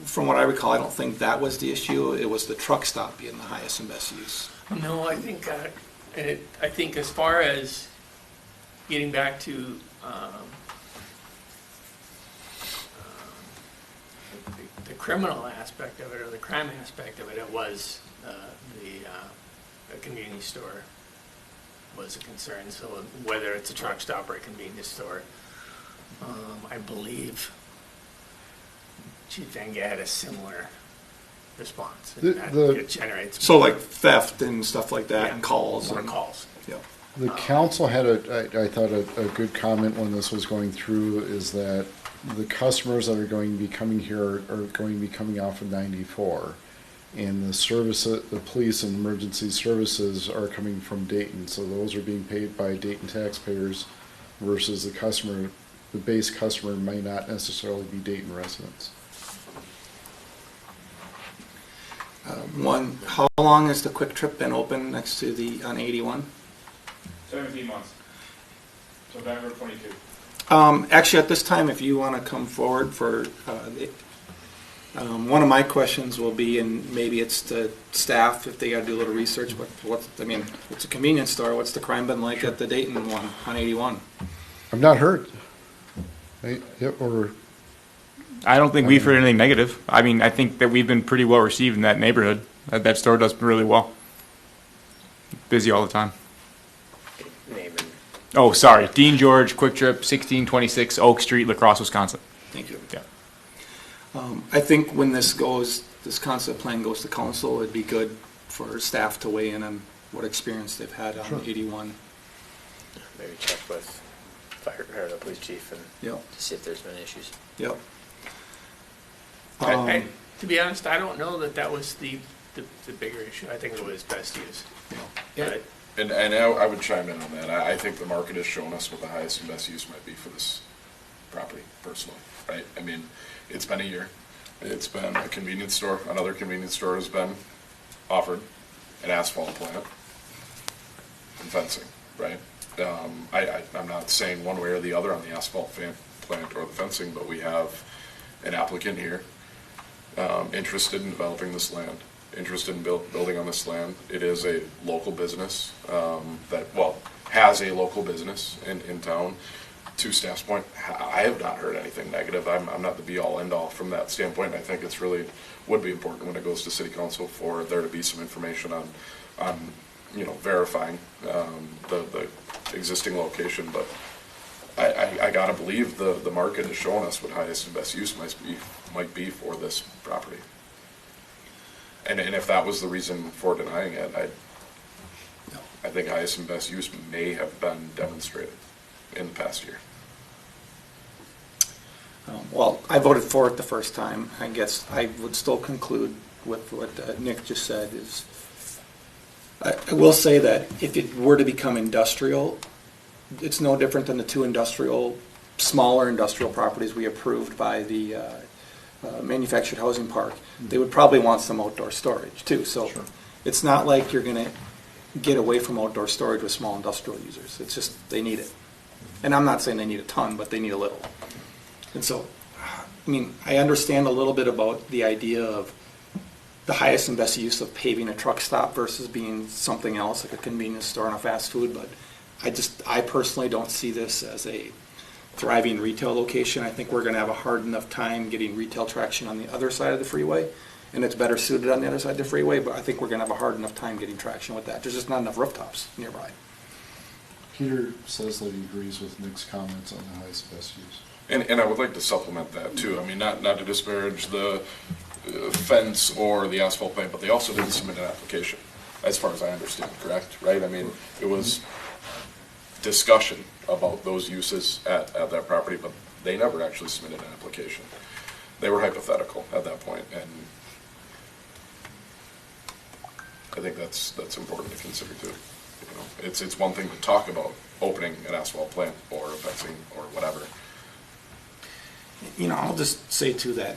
from what I recall, I don't think that was the issue. It was the truck stop being the highest and best use. No, I think as far as getting back to the criminal aspect of it, or the crime aspect of it, it was the convenience store was a concern. So whether it's a truck stop or a convenience store, I believe Chief Enge had a similar response. The- and the- it generates So like theft and stuff like that, and Yeah. calls. more and- calls. Yeah. The council had I thought a good comment when this was going through is that the customers that are going to be coming here are going to be coming off of 94. And the police and emergency services are coming from Dayton. So those are being paid by Dayton taxpayers versus the base customer may not necessarily be Dayton residents. How long has the Kwik Trip been open next to on 81? 17 months. November 22. Actually, at this time, if you want to come forward for, one of my questions will be, and maybe it's the staff if they got to do a little research, but it's a convenience store. What's the crime been like at the Dayton one on 81? I've not heard. I don't think we've heard anything negative. I mean, I think that we've been pretty well received in that neighborhood. That store does really well. Busy all the time. Name and Oh, sorry. Dean George, Kwik Trip, 1626 Oak Street, La Crosse, Wisconsin. Thank you. Yeah. I think when this concept plan goes to council, it'd be good for staff to weigh in on what experience they've had on 81. maybe check with fire or the police chief and Yep. to see if there's been issues. Yep. To be honest, I don't know that was the bigger issue. I think it was best use. Yeah. But And I would chime in on that. I think the market has shown us what the highest and best use might be for this property, personally, right? I mean, it's been a year. It's been a convenience store. Another convenience store has been offered an asphalt plant and fencing, right? I'm not saying one way or the other on the asphalt plant or the fencing, but we have an applicant here interested in developing this land, interested in building on this land. It is a local business has a local business in town. To staff's point, I have not heard anything negative. I'm not the be-all, end-all from that standpoint. I think it's really would be important when it goes to city council for there to be some information on verifying the existing location. But I gotta believe the market has shown us what highest and best use might be for this property. And if that was the reason for denying it, I think highest and best use may have been demonstrated in the past year. Well, I voted for it the first time. I guess I would still conclude with what Nick just said is, I will say that if it were to become industrial, it's no different than the two smaller industrial properties we approved by the manufactured housing park. They would probably want some outdoor storage too. So it's not like you're going to get away from outdoor storage with small industrial users. It's just they need it. And I'm not saying they need a ton, but they need a little. And so, I understand a little bit about the idea of the highest and best use of paving a truck stop versus being something else, like a convenience store and a fast food, but I personally don't see this as a thriving retail location. I think we're going to have a hard enough time getting retail traction on the other side of the freeway, and it's better suited on the other side of the freeway, but I think we're going to have a hard enough time getting traction with that. There's just not enough rooftops nearby. Peter says that he agrees with Nick's comments on the highest and best use. And I would like to supplement that too. I mean, not to disparage the fence or the asphalt plant, but they also didn't submit an application, as far as I understand, correct? Right? I mean, it was discussion about those uses at that property, but they never actually submitted an application. They were hypothetical at that point, and I think that's important to consider too. It's one thing to talk about opening an asphalt plant or fencing or whatever. I'll just say too that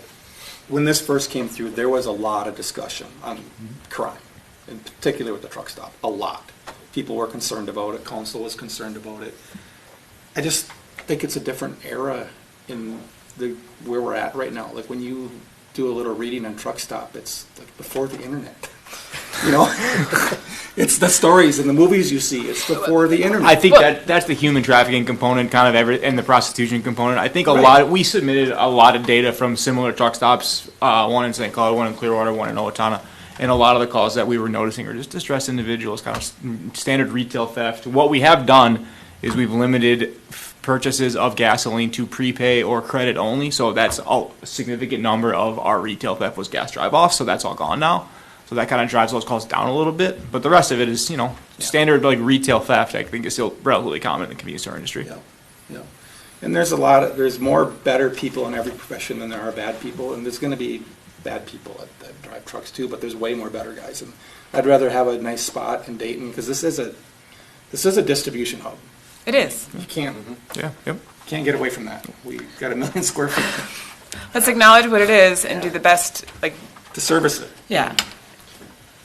when this first came through, there was a lot of discussion on crime, in particular with the truck stop. A lot. People were concerned about it. Council was concerned about it. I just think it's a different era in where we're at right now. Like when you do a little reading on truck stop, it's like before the internet. It's the stories and the movies you see. It's before the internet. I think that's the human trafficking component, kind of and the prostitution component. I think we submitted a lot of data from similar truck stops, one in St. Cloud, one in Clearwater, one in Owatonna, and a lot of the calls that we were noticing are just distressed individuals, kind of standard retail theft. What we have done is we've limited purchases of gasoline to prepay or credit only. So that's a significant number of our retail theft was gas drive-offs, so that's all gone now. So that kind of drives those calls down a little bit. But the rest of it is, standard like retail theft, I think is still relatively common in the convenience store industry. Yeah, yeah. And there's more better people in every profession than there are bad people, and there's gonna be bad people that drive trucks too, but there's way more better guys. And I'd rather have a nice spot in Dayton, because this is a distribution hub. It is. You can't get away from that. We've got 1 million square feet Let's acknowledge what it is and do the best, like, to service it. yeah.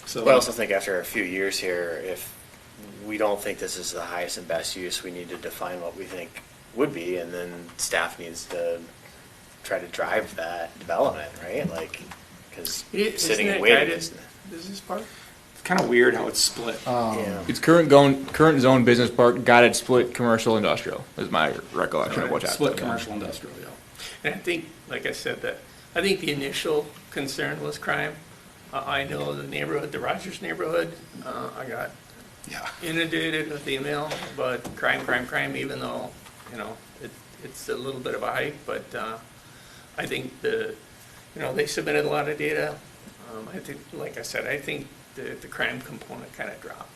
So I also think after a few years here, if we don't think this is the highest and best use, we need to define what we think would be, and then staff needs to try to drive that development, right? Like, because sitting and waiting is Business park? it's kind of weird how it's split. yeah. It's current zone business park, got it split commercial industrial, is my recollection of what happened. Split commercial industrial, yeah. And I think, like I said, I think the initial concern was crime. I know the neighborhood, the Rogers neighborhood, I got inundated with email about crime, even though, it's a little bit of a hike, but I think they submitted a lot of data. I think, like I said, I think the crime component kind of dropped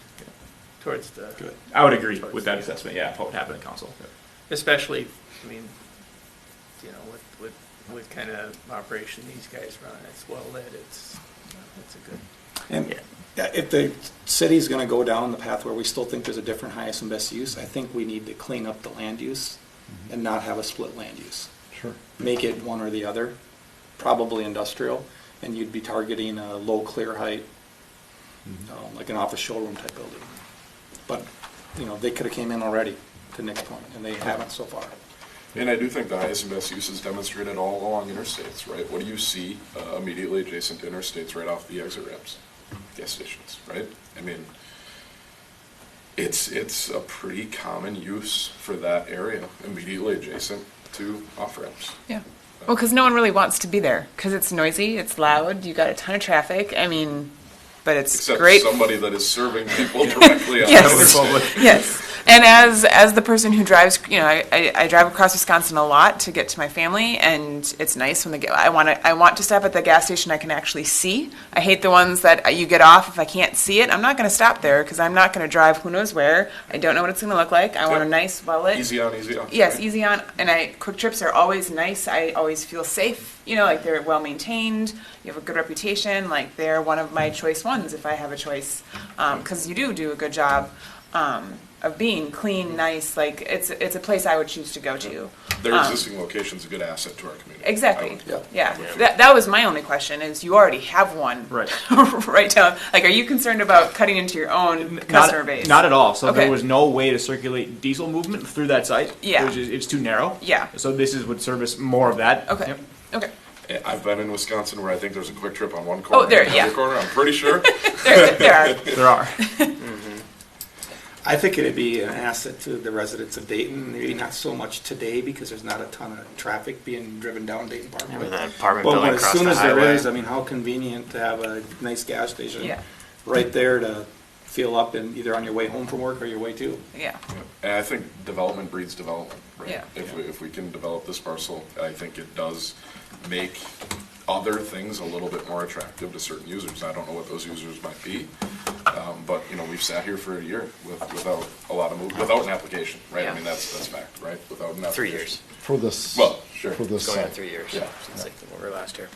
towards the. Good. I would agree with that assessment, yeah, of what happened in council. Especially, with kind of operation these guys run, it's well lit, it's a good. And if the city's going to go down the path where we still think there's a different highest and best use, I think we need to clean up the land use and not have a split land use. Sure. Make it one or the other, probably industrial, and you'd be targeting a low clear height, like an office showroom type building. But, they could have came in already, to Nick's point, and they haven't so far. And I do think the highest and best use is demonstrated all along interstates, right? What do you see immediately adjacent to interstates right off the exit ramps? Gas stations, right? I mean, it's a pretty common use for that area immediately adjacent to off-ramps. Yeah. Well, because no one really wants to be there, because it's noisy, it's loud, you got a ton of traffic, but it's Except great. somebody that is serving people directly on Yes. the public. Yes. And as the person who drives, I drive across Wisconsin a lot to get to my family, and it's nice when I want to stop at the gas station I can actually see. I hate the ones that you get off if I can't see it. I'm not going to stop there because I'm not going to drive who knows where. I don't know what it's going to look like. I want a nice, well-lit. Easy on, easy off. Yes, right? easy on. And Quick Trips are always nice. I always feel safe. Like they're well maintained. You have a good reputation. Like they're one of my choice ones if I have a choice, because you do a good job. Of being clean, nice, like it's a place I would choose to go to. Their existing location's a good asset to our community. Exactly. I would- Yeah. That was my only question. Is you already have one Right. right down? Like, are you concerned about cutting into your own customer base? Not at all. So Okay. there was no way to circulate diesel movement through that site. Yeah. It's too narrow. Yeah. So this would service more of that. Okay. Yep. Okay. I've been in Wisconsin where I think there's a Quick Trip on one corner. Oh, there, and another yeah. corner, I'm pretty sure. There are. There are. I think it'd be an asset to the residents of Dayton, maybe not so much today because there's not a ton of traffic being driven down Dayton Parkway. With that apartment But building as across soon the as there highway. is, how convenient to have a nice gas station Yeah. right there to fill up and either on your way home from work or your way to. Yeah. And I think development breeds development, right? Yeah. If we can develop this parcel, I think it does make other things a little bit more attractive to certain users. I don't know what those users might be, but we've sat here for a year without a lot of without an application, right? Yeah. I mean that's fact, right? Without an application. 3 years. For this. Well, sure. For this Going on site. 3 years. Yeah. Since like when we were last here.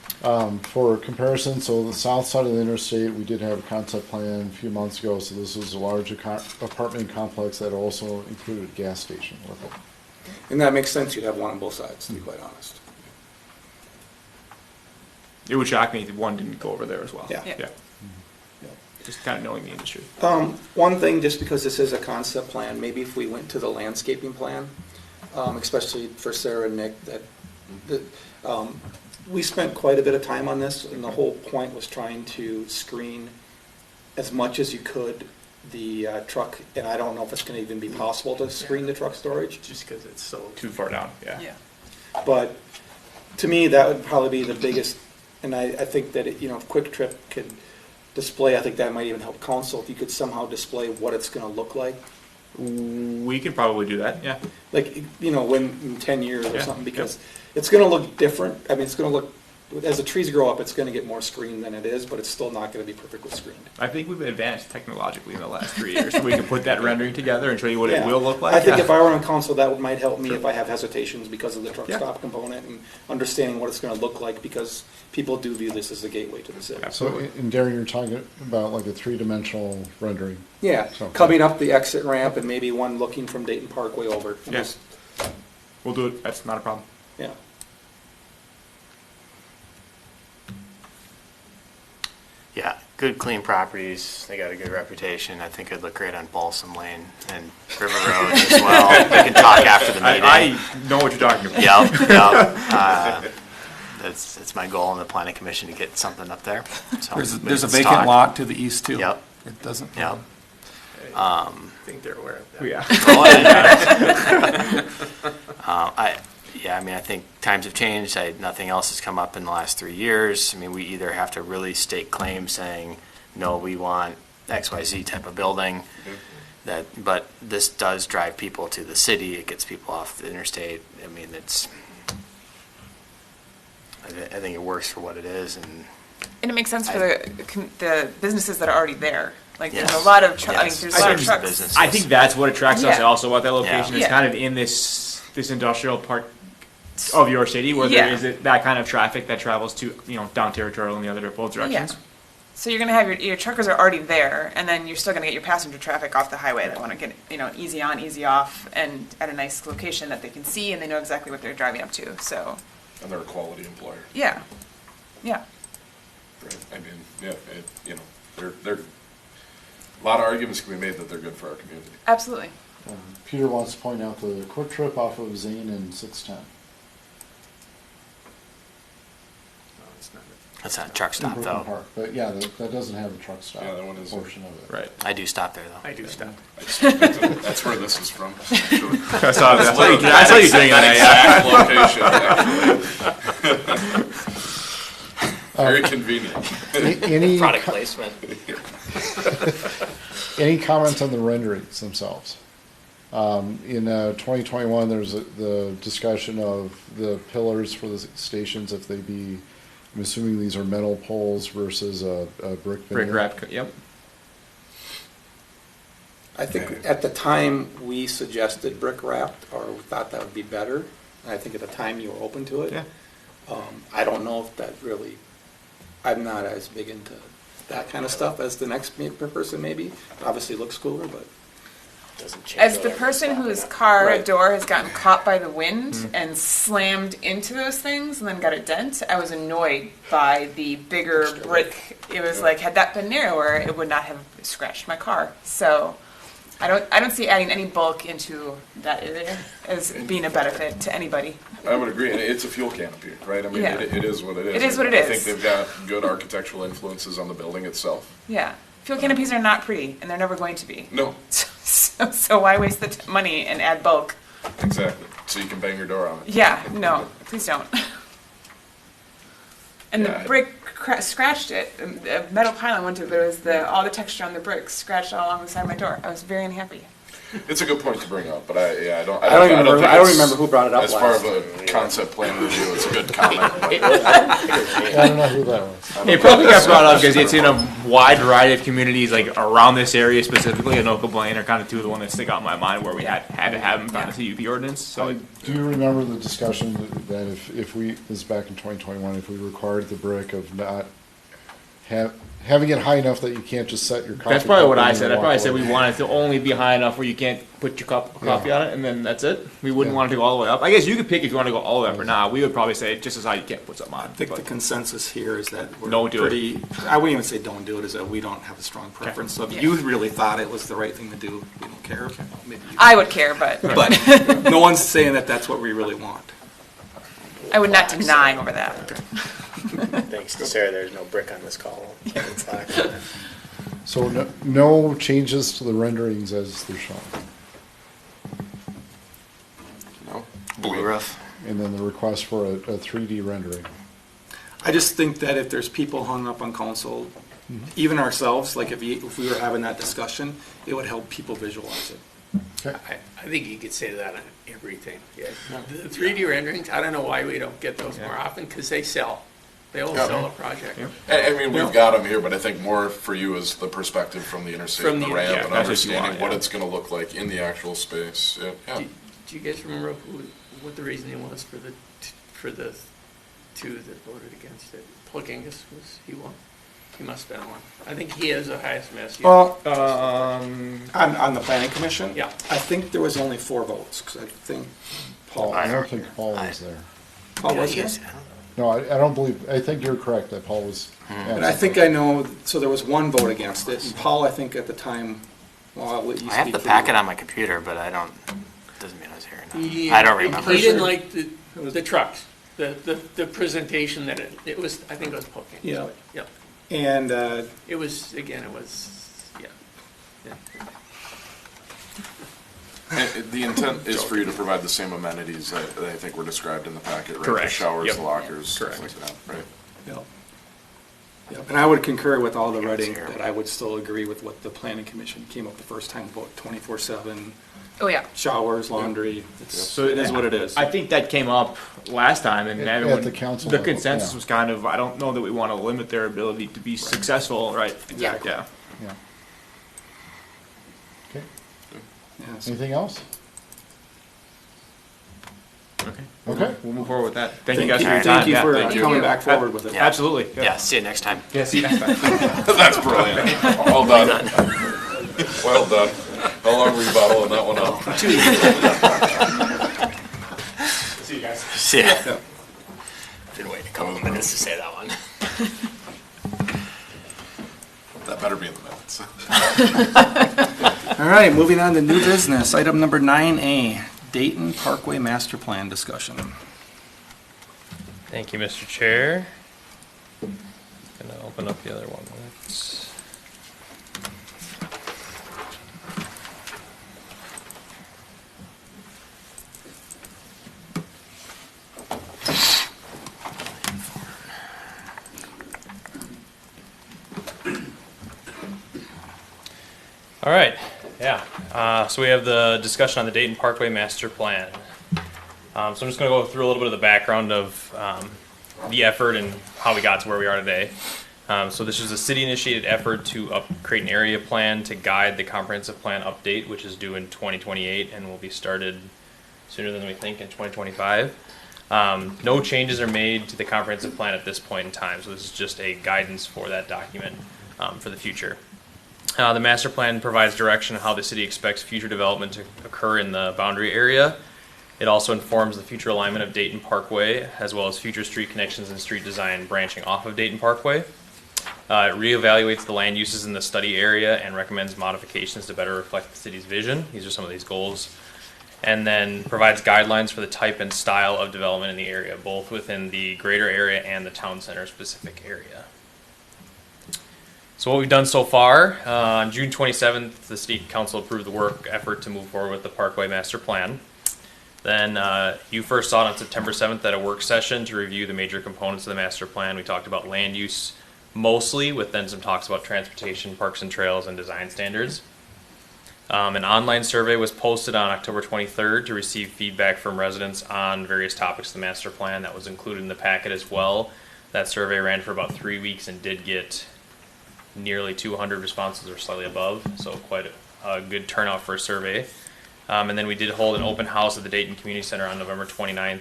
For comparison, so the south side of the interstate, we did have a concept plan a few months ago, so this was a large apartment complex that also included a gas station with it. And that makes sense, you'd have one on both sides, to be quite honest. It would shock me if one didn't go over there as well. Yeah. Yeah. Just kind of knowing the industry. One thing, just because this is a concept plan, maybe if we went to the landscaping plan, especially for Sarah and Nick, we spent quite a bit of time on this, and the whole point was trying to screen as much as you could the truck, and I don't know if it's going to even be possible to screen the truck storage. Just because it's so. Too far down, yeah. Yeah. But to me, that would probably be the biggest, and I think that, if Quick Trip could display, I think that might even help council, if you could somehow display what it's going to look like We could probably do that, yeah. Like, you know, when, in 10 years or Yeah, something, because it's gonna look different. I mean, it's gonna look, as the trees grow up, it's gonna get more screened than it is, but it's still not gonna be perfectly screened. I think we've advanced technologically in the last 3 years, so we can put that rendering together and show you what Yeah. it will look like. I think Yeah. if I were on council, that might help me Sure. if I have hesitations because of the truck Yeah. stop component and understanding what it's gonna look like, because people do view this as a gateway to the city. So, in Darren, you're talking about like a three-dimensional rendering. Yeah, So- coming up the exit ramp and maybe one looking from Dayton Parkway over. Yes. We'll do it, that's not a problem. Yeah. Yeah, good, clean properties, they got a good reputation. I think it'd look great on Balsam Lane and River Road as well. We can talk after the meeting. I know what you're talking about. Yep. That's my goal in the planning commission, to get something up there. So There's we a can vacant talk. lot to the east too. Yep, It doesn't. yep. I think they're aware of that. Yeah. I mean, I think times have changed. Nothing else has come up in the last 3 years. I mean, we either have to really stake claim saying, no, we want XYZ type of building. But this does drive people to the city. It gets people off the interstate. I mean, I think it works for what it is, and And it makes sense for the businesses that are already there. Like, Yes. there's a lot of, Yes. there's a lot of Serves trucks. businesses. I think that's what attracts us Yeah. also about that location. Yeah. It's kind of in this industrial part of your city where there Yeah. is that kind of traffic that travels to, down Territorial and the other both directions. So you're gonna have your truckers are already there, and then you're still gonna get your passenger traffic off the highway that wanna get, easy on, easy off, and at a nice location that they can see and they know exactly what they're driving up to, so, And they're a quality employer. yeah. I mean, they're, a lot of arguments can be made that they're good for our community. Absolutely. Peter wants to point out the quick trip off of Zane and 610. that's not a truck in stop, Brooklyn though. Park. But yeah, that doesn't have a truck stop Yeah, that one is- portion of it. Right. I do stop there, though. I do stop. That's where this is from. Actually. I saw you doing That that, exact location, actually. Very convenient. Any, Product placement. any comments on the renderings themselves? In 2021, there's the discussion of the pillars for the stations, if they be, I'm assuming these are metal poles versus a brick Brick veneer. wrap, yep. I think at the time, we suggested brick wrapped, or we thought that would be better. And I think at the time you were open to it. Yeah. I don't know if that really, I'm not as big into that kind of stuff as the next person maybe. Obviously looks cooler, but. Doesn't change As the whether person it's whose stop car Right. door has gotten caught by the wind and slammed into those things and then got a dent, I was annoyed by the bigger brick. It was like, had that been narrower, it would not have scratched my car. So I don't see adding any bulk into that area as being a benefit to anybody. I would agree, and it's a fuel canopy, right? I mean, Yeah. it is what it is. It is what it I is. think they've got good architectural influences on the building itself. Yeah. Fuel canopies are not pretty, and they're never going to be. No, So why waste the money and add bulk? exactly. So you can bang your door on it. Yeah, no, please don't. And Yeah, the brick scratched it. The metal pylon went to it, but it was all the texture on the brick scratched all along the side of my door. I was very unhappy. It's a good point to bring up, but I don't I don't think remember who brought it up as part last. of a concept plan review, it's a good comment. but- I don't know who that was. It probably got brought up because it's in a wide variety of communities, like around this area specifically, and Oka Blaine are kind of two of the ones that stick out in my mind where we had to have them found a CUP ordinance, so. Do you remember the discussion that if we, this is back in 2021, if we required the brick of not having it high enough that you can't just set your coffee That's probably cup what in I and said. I walk probably said away? we wanted to only be high enough where you can't put your cup of coffee on it, and then that's it. We wouldn't Yeah. want it to go all the way up. I guess you could pick if you want to go all the way up or not. We would probably say just as high you can't put something on. I think the but- consensus here is that we're Don't do it. pretty, I wouldn't even say don't do it, is that we don't have a strong preference. So if you really thought it was the right thing to do, we don't care. Maybe you- I would care, but But no one's saying that that's what we really want. I would not deny over that. Thanks to Sarah, there's no brick on this call. So no changes to the renderings as they're shown. No? Blue roof. And then the request for a 3D rendering. I just think that if there's people hung up on council, even ourselves, like if we were having that discussion, it would help people visualize it. I think you could say that on everything. Yeah. The 3D renderings, I don't know why we don't get those more often, because they sell. They will sell a project. I mean, we've got them here, but I think more for you is the perspective from the interstate, From the the- ramp, yeah, and that's what you understanding want, what it's gonna look like in the actual space. Yeah. Do you guys remember what the reasoning was for the two that voted against it? Paul Genghis, he won? He must have been one. I think he has the highest mass. Well, on the planning commission? Yeah. I think there was only 4 votes, because I think Paul. I don't think Paul was there. Paul was there? No, I don't believe, I think you're correct that Paul was. And I think I know, so there was 1 vote against it, and Paul, I think at the time, well, I'll let you speak. I have the for packet you. on my computer, but doesn't mean I was here or not. Yeah, I don't remember. He didn't like the trucks, the presentation that it was, I think it was Paul Genghis. Yeah. Yeah. And, It was, again, yeah. And the intent is for you to provide the same amenities that I think were described in the packet, right? Correct. The showers, Yep. the lockers, stuff Correct. like that, right? Yep. Yep. And I would concur with all the Yeah, writing, it's here. that I would still agree with what the planning commission came up the first time, about 24/7, Oh, yeah. showers, laundry, So it is what it is. I think that came up last time, and At everyone, the council the level, consensus yeah. was kind of, I don't know that we want to limit their ability to be successful, right? Exactly. Yeah. Yeah. Okay, Yeah, so- anything else? Okay. Okay. We'll move forward with that. Thank you guys for your time. Thank you Yeah, for thank you. coming back forward with it. Yeah. Absolutely. Yeah, see you next time. Yeah, see you next time. That's brilliant. Well done. Well done. How long were you bottling that one up? See you guys. See ya. Yeah. Been waiting a couple of minutes to say that one. That better be in the minutes. All right, moving on to new business. Item number 9A, Dayton Parkway Master Plan discussion. Thank you, Mr. Chair. Gonna open up the other one. Let's- All right, yeah. So we have the discussion on the Dayton Parkway Master Plan. So I'm just going to go through a little bit of the background of the effort and how we got to where we are today. So this is a city-initiated effort to create an area plan to guide the comprehensive plan update, which is due in 2028 and will be started sooner than we think in 2025. No changes are made to the comprehensive plan at this point in time, so this is just a guidance for that document for the future. The master plan provides direction on how the city expects future development to occur in the boundary area. It also informs the future alignment of Dayton Parkway, as well as future street connections and street design branching off of Dayton Parkway. It reevaluates the land uses in the study area and recommends modifications to better reflect the city's vision. These are some of these goals. And then provides guidelines for the type and style of development in the area, both within the greater area and the town center specific area. So what we've done so far, on June 27th, the City Council approved the work effort to move forward with the Parkway Master Plan. Then you first saw it on September 7th at a work session to review the major components of the master plan. We talked about land use mostly, with then some talks about transportation, parks and trails, and design standards. An online survey was posted on October 23rd to receive feedback from residents on various topics of the master plan. That was included in the packet as well. That survey ran for about 3 weeks and did get nearly 200 responses or slightly above, so quite a good turnout for a survey. And then we did hold an open house at the Dayton Community Center on November 29th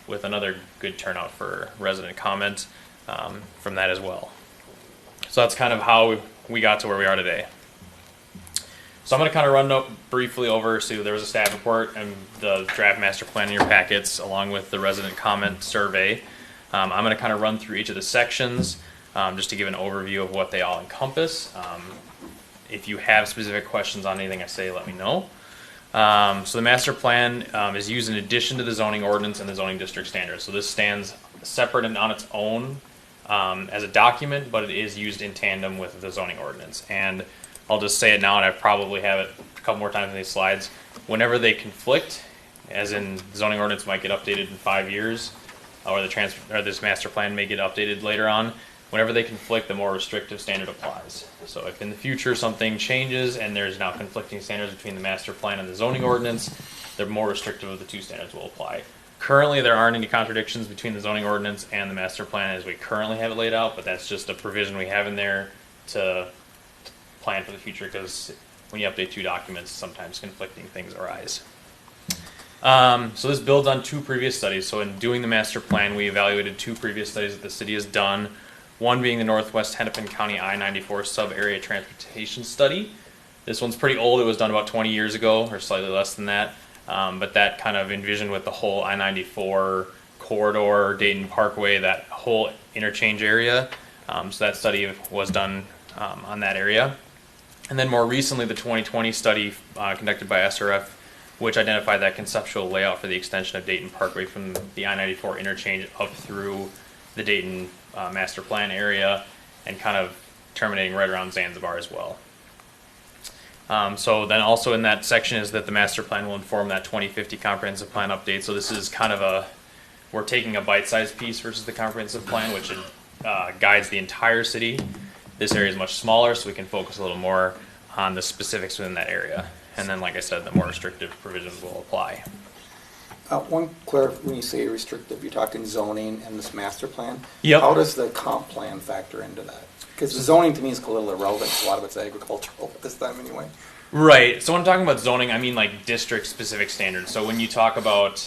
with another good turnout for resident comment from that as well. So that's kind of how we got to where we are today. So I'm going to kind of run briefly over. So there was a staff report and the draft master plan in your packets, along with the resident comment survey. I'm going to kind of run through each of the sections just to give an overview of what they all encompass. If you have specific questions on anything I say, let me know. So the master plan is used in addition to the zoning ordinance and the zoning district standards. So this stands separate and on its own as a document, but it is used in tandem with the zoning ordinance. And I'll just say it now, and I probably have it a couple more times in these slides. Whenever they conflict, as in the zoning ordinance might get updated in 5 years, or this master plan may get updated later on, whenever they conflict, the more restrictive standard applies. So if in the future something changes and there's now conflicting standards between the master plan and the zoning ordinance, the more restrictive of the two standards will apply. Currently, there aren't any contradictions between the zoning ordinance and the master plan as we currently have it laid out, but that's just a provision we have in there to plan for the future, because when you update two documents, sometimes conflicting things arise. So this builds on two previous studies. So in doing the master plan, we evaluated two previous studies that the city has done. One being the Northwest Hennepin County I-94 sub-area transportation study. This one's pretty old. It was done about 20 years ago, or slightly less than that. But that kind of envisioned with the whole I-94 corridor, Dayton Parkway, that whole interchange area. So that study was done on that area. And then more recently, the 2020 study conducted by SRF, which identified that conceptual layout for the extension of Dayton Parkway from the I-94 interchange up through the Dayton master plan area and kind of terminating right around Zanzibar as well. So then also in that section is that the master plan will inform that 2050 comprehensive plan update. So this is kind of we're taking a bite-sized piece versus the comprehensive plan, which guides the entire city. This area is much smaller, so we can focus a little more on the specifics within that area. And then, like I said, the more restrictive provisions will apply. When you say restrictive, you're talking zoning and this master plan? Yep. How does the comp plan factor into that? Because the zoning to me is a little irrelevant. A lot of it's agricultural at this time anyway. Right. So when I'm talking about zoning, I mean like district-specific standards. So when you talk about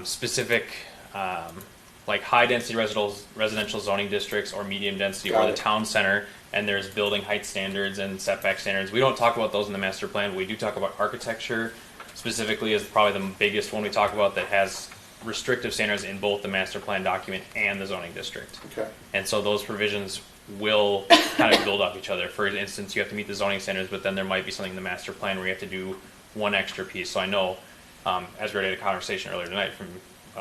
specific, like high-density residential zoning districts or medium-density or the town center, and there's building height standards and setback standards, we don't talk about those in the master plan. We do talk about architecture, specifically is probably the biggest one we talk about that has restrictive standards in both the master plan document and the zoning district. Okay. And so those provisions will kind of build off each other. For instance, you have to meet the zoning standards, but then there might be something in the master plan where you have to do one extra piece. So I know, as we had a conversation earlier tonight from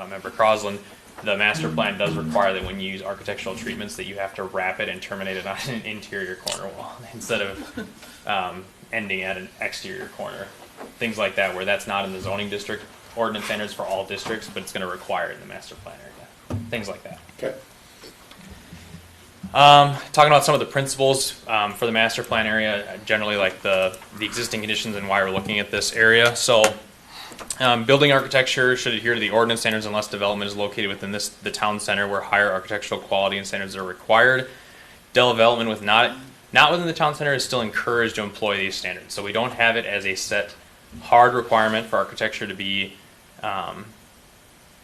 Member Crosland, the master plan does require that when you use architectural treatments that you have to wrap it and terminate it on an interior corner wall instead of ending at an exterior corner. Things like that, where that's not in the zoning district ordinance standards for all districts, but it's going to require it in the master plan area. Things like that. Okay. Talking about some of the principles for the master plan area, generally like the existing conditions and why we're looking at this area. So building architecture should adhere to the ordinance standards unless development is located within the town center where higher architectural quality and standards are required. Development with not within the town center is still encouraged to employ these standards. So we don't have it as a set hard requirement for architecture to be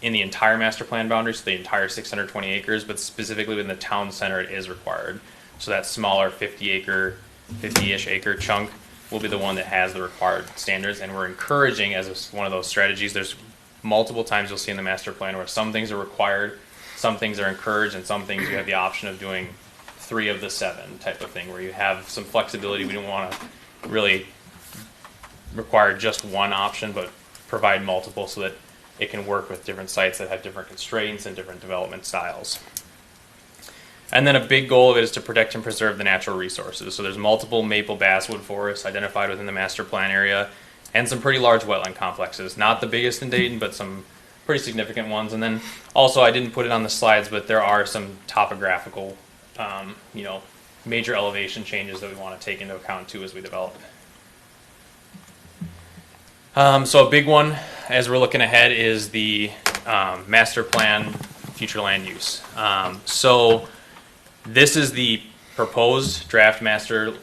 in the entire master plan boundary, so the entire 620 acres, but specifically within the town center it is required. So that smaller 50-ish acre chunk will be the one that has the required standards, and we're encouraging as one of those strategies. There's multiple times you'll see in the master plan where some things are required, some things are encouraged, and some things you have the option of doing 3 of the 7 type of thing, where you have some flexibility. We don't want to really require just one option, but provide multiple so that it can work with different sites that have different constraints and different development styles. And then a big goal of it is to protect and preserve the natural resources. So there's multiple maple basswood forests identified within the master plan area and some pretty large wetland complexes. Not the biggest in Dayton, but some pretty significant ones. And then also, I didn't put it on the slides, but there are some topographical, major elevation changes that we want to take into account too as we develop. So a big one as we're looking ahead is the master plan future land use. So this is the proposed draft master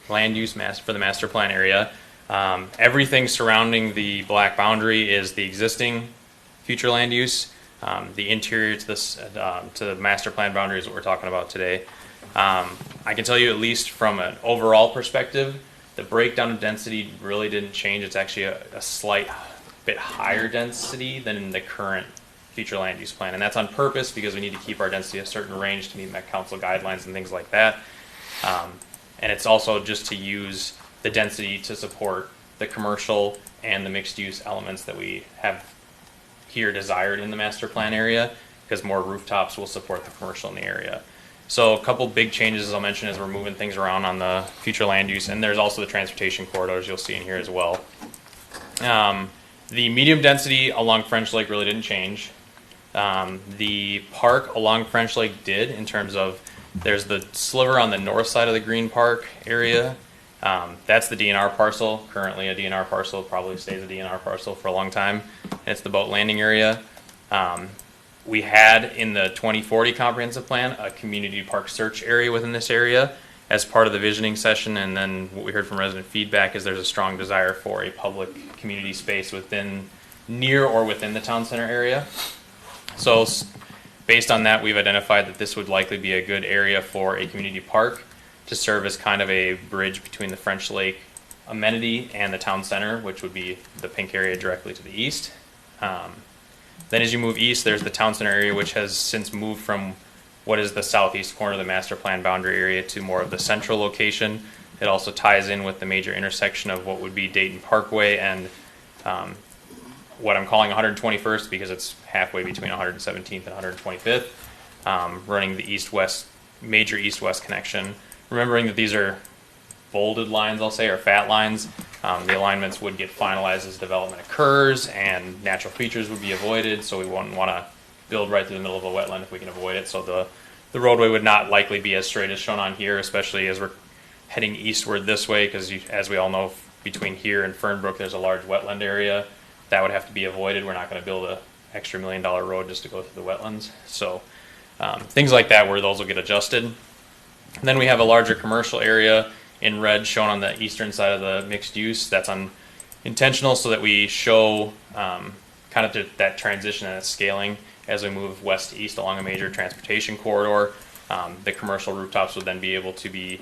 land use for the master plan area. Everything surrounding the black boundary is the existing future land use. The interior to the master plan boundary is what we're talking about today. I can tell you, at least from an overall perspective, the breakdown of density really didn't change. It's actually a slight bit higher density than in the current future land use plan. And that's on purpose because we need to keep our density a certain range to meet Met Council guidelines and things like that. And it's also just to use the density to support the commercial and the mixed use elements that we have here desired in the master plan area, because more rooftops will support the commercial in the area. So a couple big changes, as I'll mention, as we're moving things around on the future land use, and there's also the transportation corridors you'll see in here as well. The medium density along French Lake really didn't change. The park along French Lake did, in terms of, there's the sliver on the north side of the green park area. That's the DNR parcel, currently a DNR parcel, probably stays a DNR parcel for a long time. And it's the boat landing area. We had in the 2040 comprehensive plan a community park search area within this area as part of the visioning session, and then what we heard from resident feedback is there's a strong desire for a public community space near or within the town center area. So based on that, we've identified that this would likely be a good area for a community park to serve as kind of a bridge between the French Lake amenity and the town center, which would be the pink area directly to the east. Then as you move east, there's the town center area, which has since moved from what is the southeast corner of the master plan boundary area to more of the central location. It also ties in with the major intersection of what would be Dayton Parkway and what I'm calling 121st, because it's halfway between 117th and 125th, running the east-west, major east-west connection. Remembering that these are bolded lines, I'll say, or fat lines. The alignments would get finalized as development occurs and natural features would be avoided, so we wouldn't want to build right through the middle of a wetland if we can avoid it. So the roadway would not likely be as straight as shown on here, especially as we're heading eastward this way, because as we all know, between here and Fernbrook there's a large wetland area. That would have to be avoided. We're not going to build an extra $1 million road just to go through the wetlands. So things like that where those will get adjusted. And then we have a larger commercial area in red shown on the eastern side of the mixed use. That's intentional so that we show kind of that transition and that scaling as we move west to east along a major transportation corridor. The commercial rooftops would then be able to be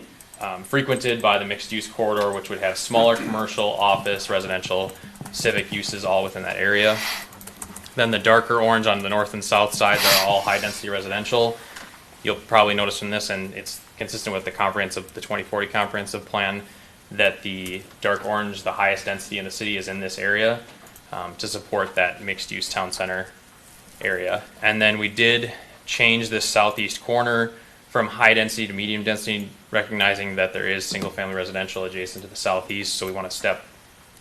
frequented by the mixed use corridor, which would have smaller commercial, office, residential, civic uses all within that area. Then the darker orange on the north and south sides are all high density residential. You'll probably notice from this, and it's consistent with the 2040 comprehensive plan, that the dark orange, the highest density in the city, is in this area to support that mixed use town center area. And then we did change this southeast corner from high density to medium density, recognizing that there is single family residential adjacent to the southeast, so we want to step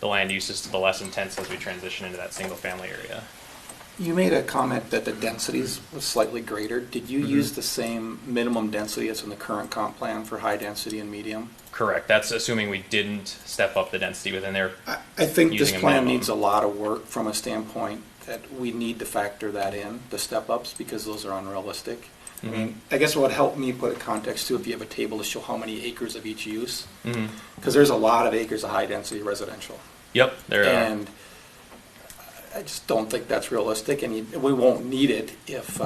the land uses to the less intense as we transition into that single family area. You made a comment that the densities was slightly greater. Did you use the same minimum density as in the current comp plan for high density and medium? Correct. That's assuming we didn't step up the density within there. I think this using a plan minimum. needs a lot of work from a standpoint that we need to factor that in, the step-ups, because those are unrealistic. I mean, I guess what would help me put a context to if you have a table to show how many acres of each use, because there's a lot of acres of high-density residential. Yep, there are. And I just don't think that's realistic, and we won't need it if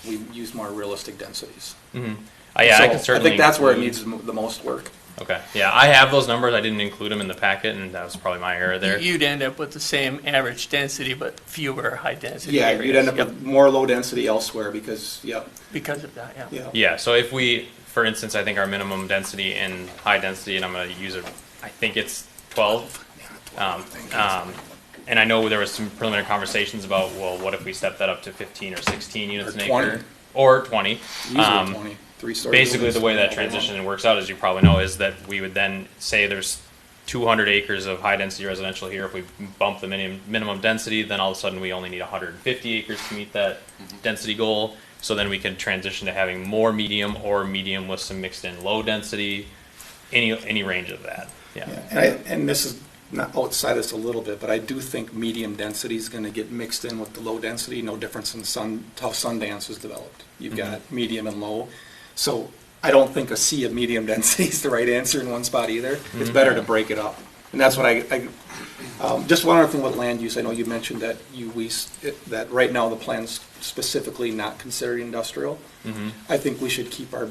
we use more realistic densities. Yeah, So I can certainly. I think that's where it needs the most work. Okay. Yeah, I have those numbers. I didn't include them in the packet, and that was probably my error there. You'd end up with the same average density, but fewer high density Yeah, areas. you'd end up Yep. with more low density elsewhere because, Because of that, yeah. yeah. Yeah. So if we, for instance, I think our minimum density and high density, and I'm going to use I think it's 12. And I know there was some preliminary conversations about, well, what if we step that up to 15 or 16 units Or an 20. acre? Or 20. Usually 20, three-story Basically, buildings. the way that transition works out, as you probably know, is that we would then say there's 200 acres of high-density residential here. If we bump the minimum density, then all of a sudden we only need 150 acres to meet that density goal. So then we can transition to having more medium or medium with some mixed-in low density, any range of that. Yeah. And this is not outside this a little bit, but I do think medium density is going to get mixed in with the low density. No difference in how Sundance is developed. You've got medium and low. So I don't think a sea of medium density is the right answer in one spot either. It's better to break it up. And that's what I just one other thing with land use. I know you mentioned that that right now the plan's specifically not considered industrial. I think we should keep our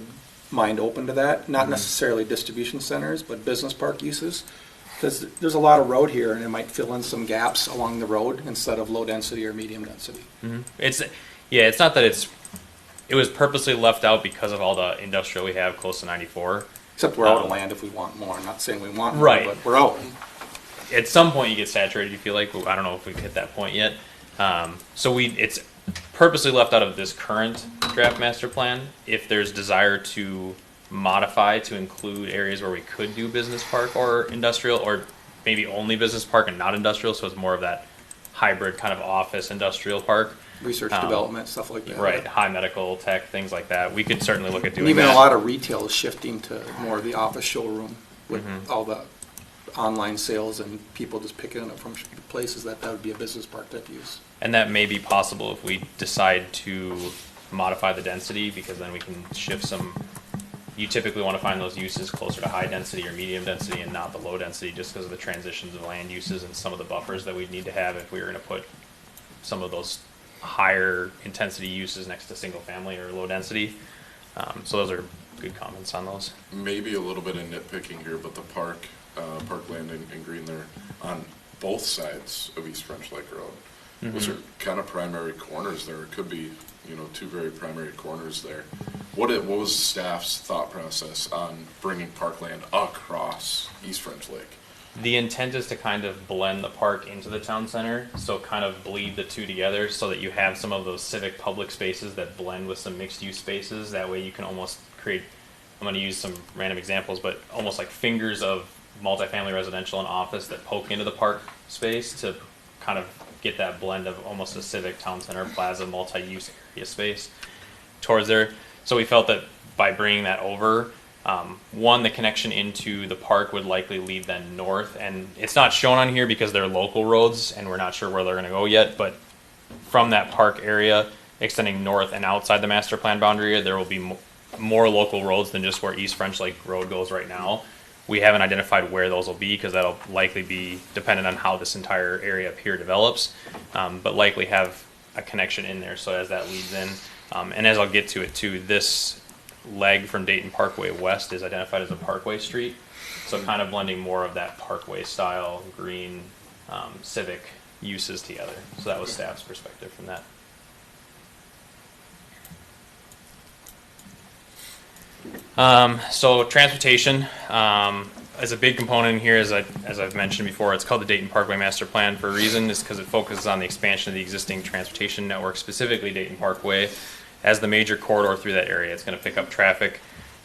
mind open to that. Not necessarily distribution centers, but business park uses. Because there's a lot of road here, and it might fill in some gaps along the road instead of low density or medium density. It's not that it was purposely left out because of all the industrial we have close to 94. Except we're out of land if we want more. I'm not saying we want more, Right. but we're out. At some point you get saturated, you feel like, but I don't know if we've hit that point yet. So it's purposely left out of this current draft master plan. If there's desire to modify to include areas where we could do business park or industrial, or maybe only business park and not industrial, so it's more of that hybrid kind of office industrial park, Research, development, stuff like that. Right, high medical tech, things like that. We could certainly look at And doing even that. a lot of retail is shifting to more of the office showroom with all the online sales and people just picking it up from places that would be a business park type use. And that may be possible if we decide to modify the density, because then we can shift some. You typically want to find those uses closer to high density or medium density and not the low density, just because of the transitions of land uses and some of the buffers that we'd need to have if we were going to put some of those higher intensity uses next to single family or low density. So those are good comments on those. Maybe a little bit of nitpicking here, but the parkland and green there on both sides of East French Lake Road. Those are kind of primary corners there. It could be, two very primary corners there. What was staff's thought process on bringing parkland across East French Lake? The intent is to kind of blend the park into the town center, so kind of bleed the two together so that you have some of those civic public spaces that blend with some mixed use spaces. That way you can almost create, I'm going to use some random examples, but almost like fingers of multifamily residential and office that poke into the park space to kind of get that blend of almost a civic town center plaza multi-use area space towards there. So we felt that by bringing that over, one, the connection into the park would likely lead then north, and it's not shown on here because they're local roads and we're not sure where they're going to go yet, but from that park area extending north and outside the master plan boundary area, there will be more local roads than just where East French Lake Road goes right now. We haven't identified where those will be because that'll likely be dependent on how this entire area up here develops, but likely have a connection in there. So as that leads in, and as I'll get to it too, this leg from Dayton Parkway West is identified as a Parkway Street. So kind of blending more of that Parkway style green civic uses together. So that was staff's perspective from that. So transportation is a big component here, as I've mentioned before. It's called the Dayton Parkway Master Plan for a reason. It's because it focuses on the expansion of the existing transportation network, specifically Dayton Parkway, as the major corridor through that area. It's going to pick up traffic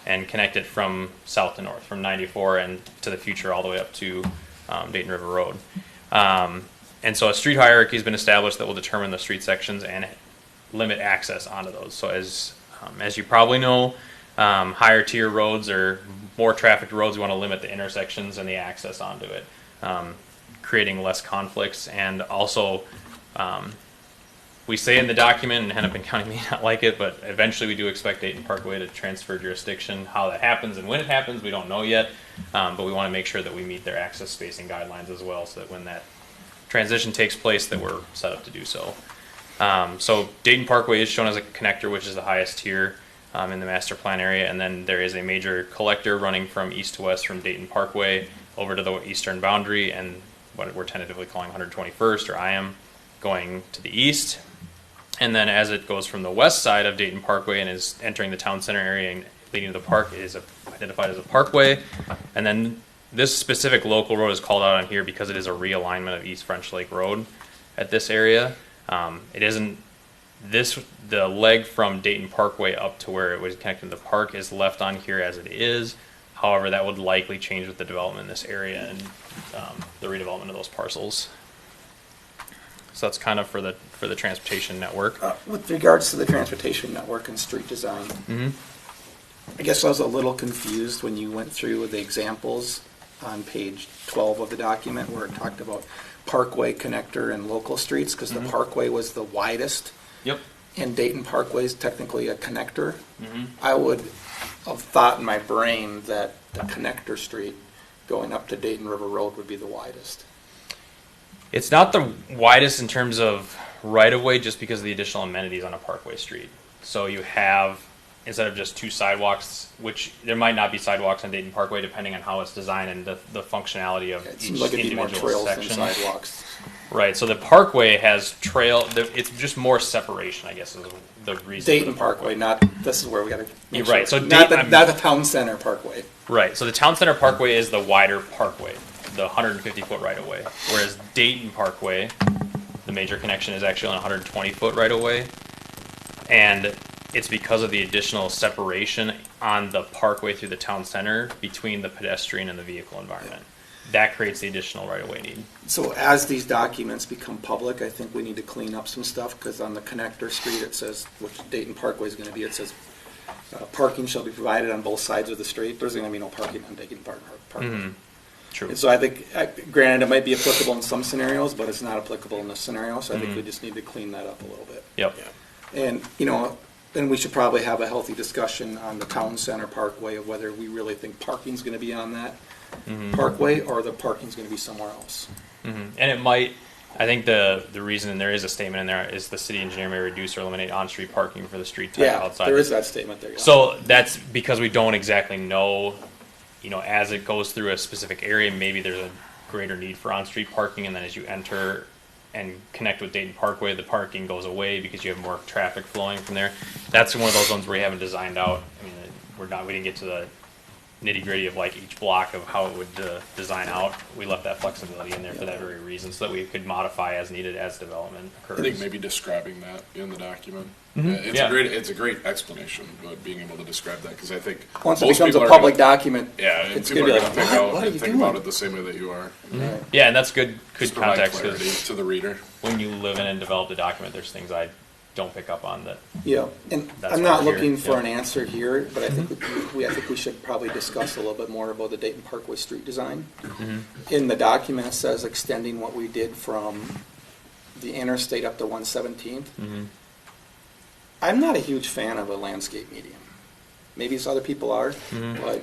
and connect it from south to north, from 94 and to the future all the way up to Dayton River Road. And so a street hierarchy has been established that will determine the street sections and limit access onto those. So as you probably know, higher tier roads or more trafficked roads, we want to limit the intersections and the access onto it, creating less conflicts. And also, we say in the document, and Hennepin County may not like it, but eventually we do expect Dayton Parkway to transfer jurisdiction. How that happens and when it happens, we don't know yet, but we want to make sure that we meet their access spacing guidelines as well, so that when that transition takes place, that we're set up to do so. So Dayton Parkway is shown as a connector, which is the highest tier in the master plan area, and then there is a major collector running from east to west from Dayton Parkway over to the eastern boundary, and what we're tentatively calling 121st, or I am, going to the east. And then as it goes from the west side of Dayton Parkway and is entering the town center area and leading to the park, it is identified as a parkway. And then this specific local road is called out on here because it is a realignment of East French Lake Road at this area. It isn't the leg from Dayton Parkway up to where it was connected to the park is left on here as it is. However, that would likely change with the development in this area and the redevelopment of those parcels. So that's kind of for the transportation network. With regards to the transportation network and street design, I guess I was a little confused when you went through the examples on page 12 of the document where it talked about Parkway, connector, and local streets, because the Parkway was the widest. Yep. And Dayton Parkway is technically a connector. I would have thought in my brain that the connector street going up to Dayton River Road would be the widest. It's not the widest in terms of right-of-way just because of the additional amenities on a Parkway street. So you have, instead of just two sidewalks, which there might not be sidewalks on Dayton Parkway depending on how it's designed and the functionality of It each seems like it'd be more individual trails section. than sidewalks. Right, so the Parkway has it's just more separation, I guess, is the reason. Dayton Parkway, not, this is where we gotta. You're right, so not Dayton- the town center Parkway. Right, so the Town Center Parkway is the wider parkway, the 150-foot right-of-way, whereas Dayton Parkway, the major connection, is actually on 120-foot right-of-way, and it's because of the additional separation on the parkway through the town center between the pedestrian and the vehicle environment. that creates the additional right-of-way need. So as these documents become public, I think we need to clean up some stuff, because on the connector street, it says, which Dayton Parkway is gonna be, it says, parking shall be provided on both sides of the street. There's gonna be no parking on Dayton Parkway. True. And so I think, granted, it might be applicable in some scenarios, but it's not applicable in this scenario, so I think we just need to clean that up a little bit. Yep. And, then we should probably have a healthy discussion on the town center parkway of whether we really think parking's gonna be on that parkway, or the parking's gonna be somewhere else. And it might, I think the reason, and there is a statement in there, is the city engineer may reduce or eliminate on-street parking for the street type Yeah, outside. there is that statement there, yeah. So that's because we don't exactly know, as it goes through a specific area, maybe there's a greater need for on-street parking, and then as you enter and connect with Dayton Parkway, the parking goes away because you have more traffic flowing from there. That's one of those ones where you haven't designed out. I mean, we didn't get to the nitty-gritty of like each block of how it would design out. We left that flexibility in there for that very reason, so that we could modify as needed as development occurs. I think maybe describing that in the document. Mhm. It's a great explanation, but being able to describe that, because I think Once it most becomes people a are public gonna- document, Yeah, and it's people gonna are be gonna like, pick out what are and you think doing? about it the same way that you are. Yeah, and that's good Just provide context, clarity because to the reader. when you live in and develop the document, there's things I don't pick up on that. Yeah, and That's I'm not why we're looking here, for yeah. an answer here, but I think we should probably discuss a little bit more about the Dayton Parkway street design. In the document, it says extending what we did from the interstate up to 117th. I'm not a huge fan of a landscape medium. Maybe some other people are, but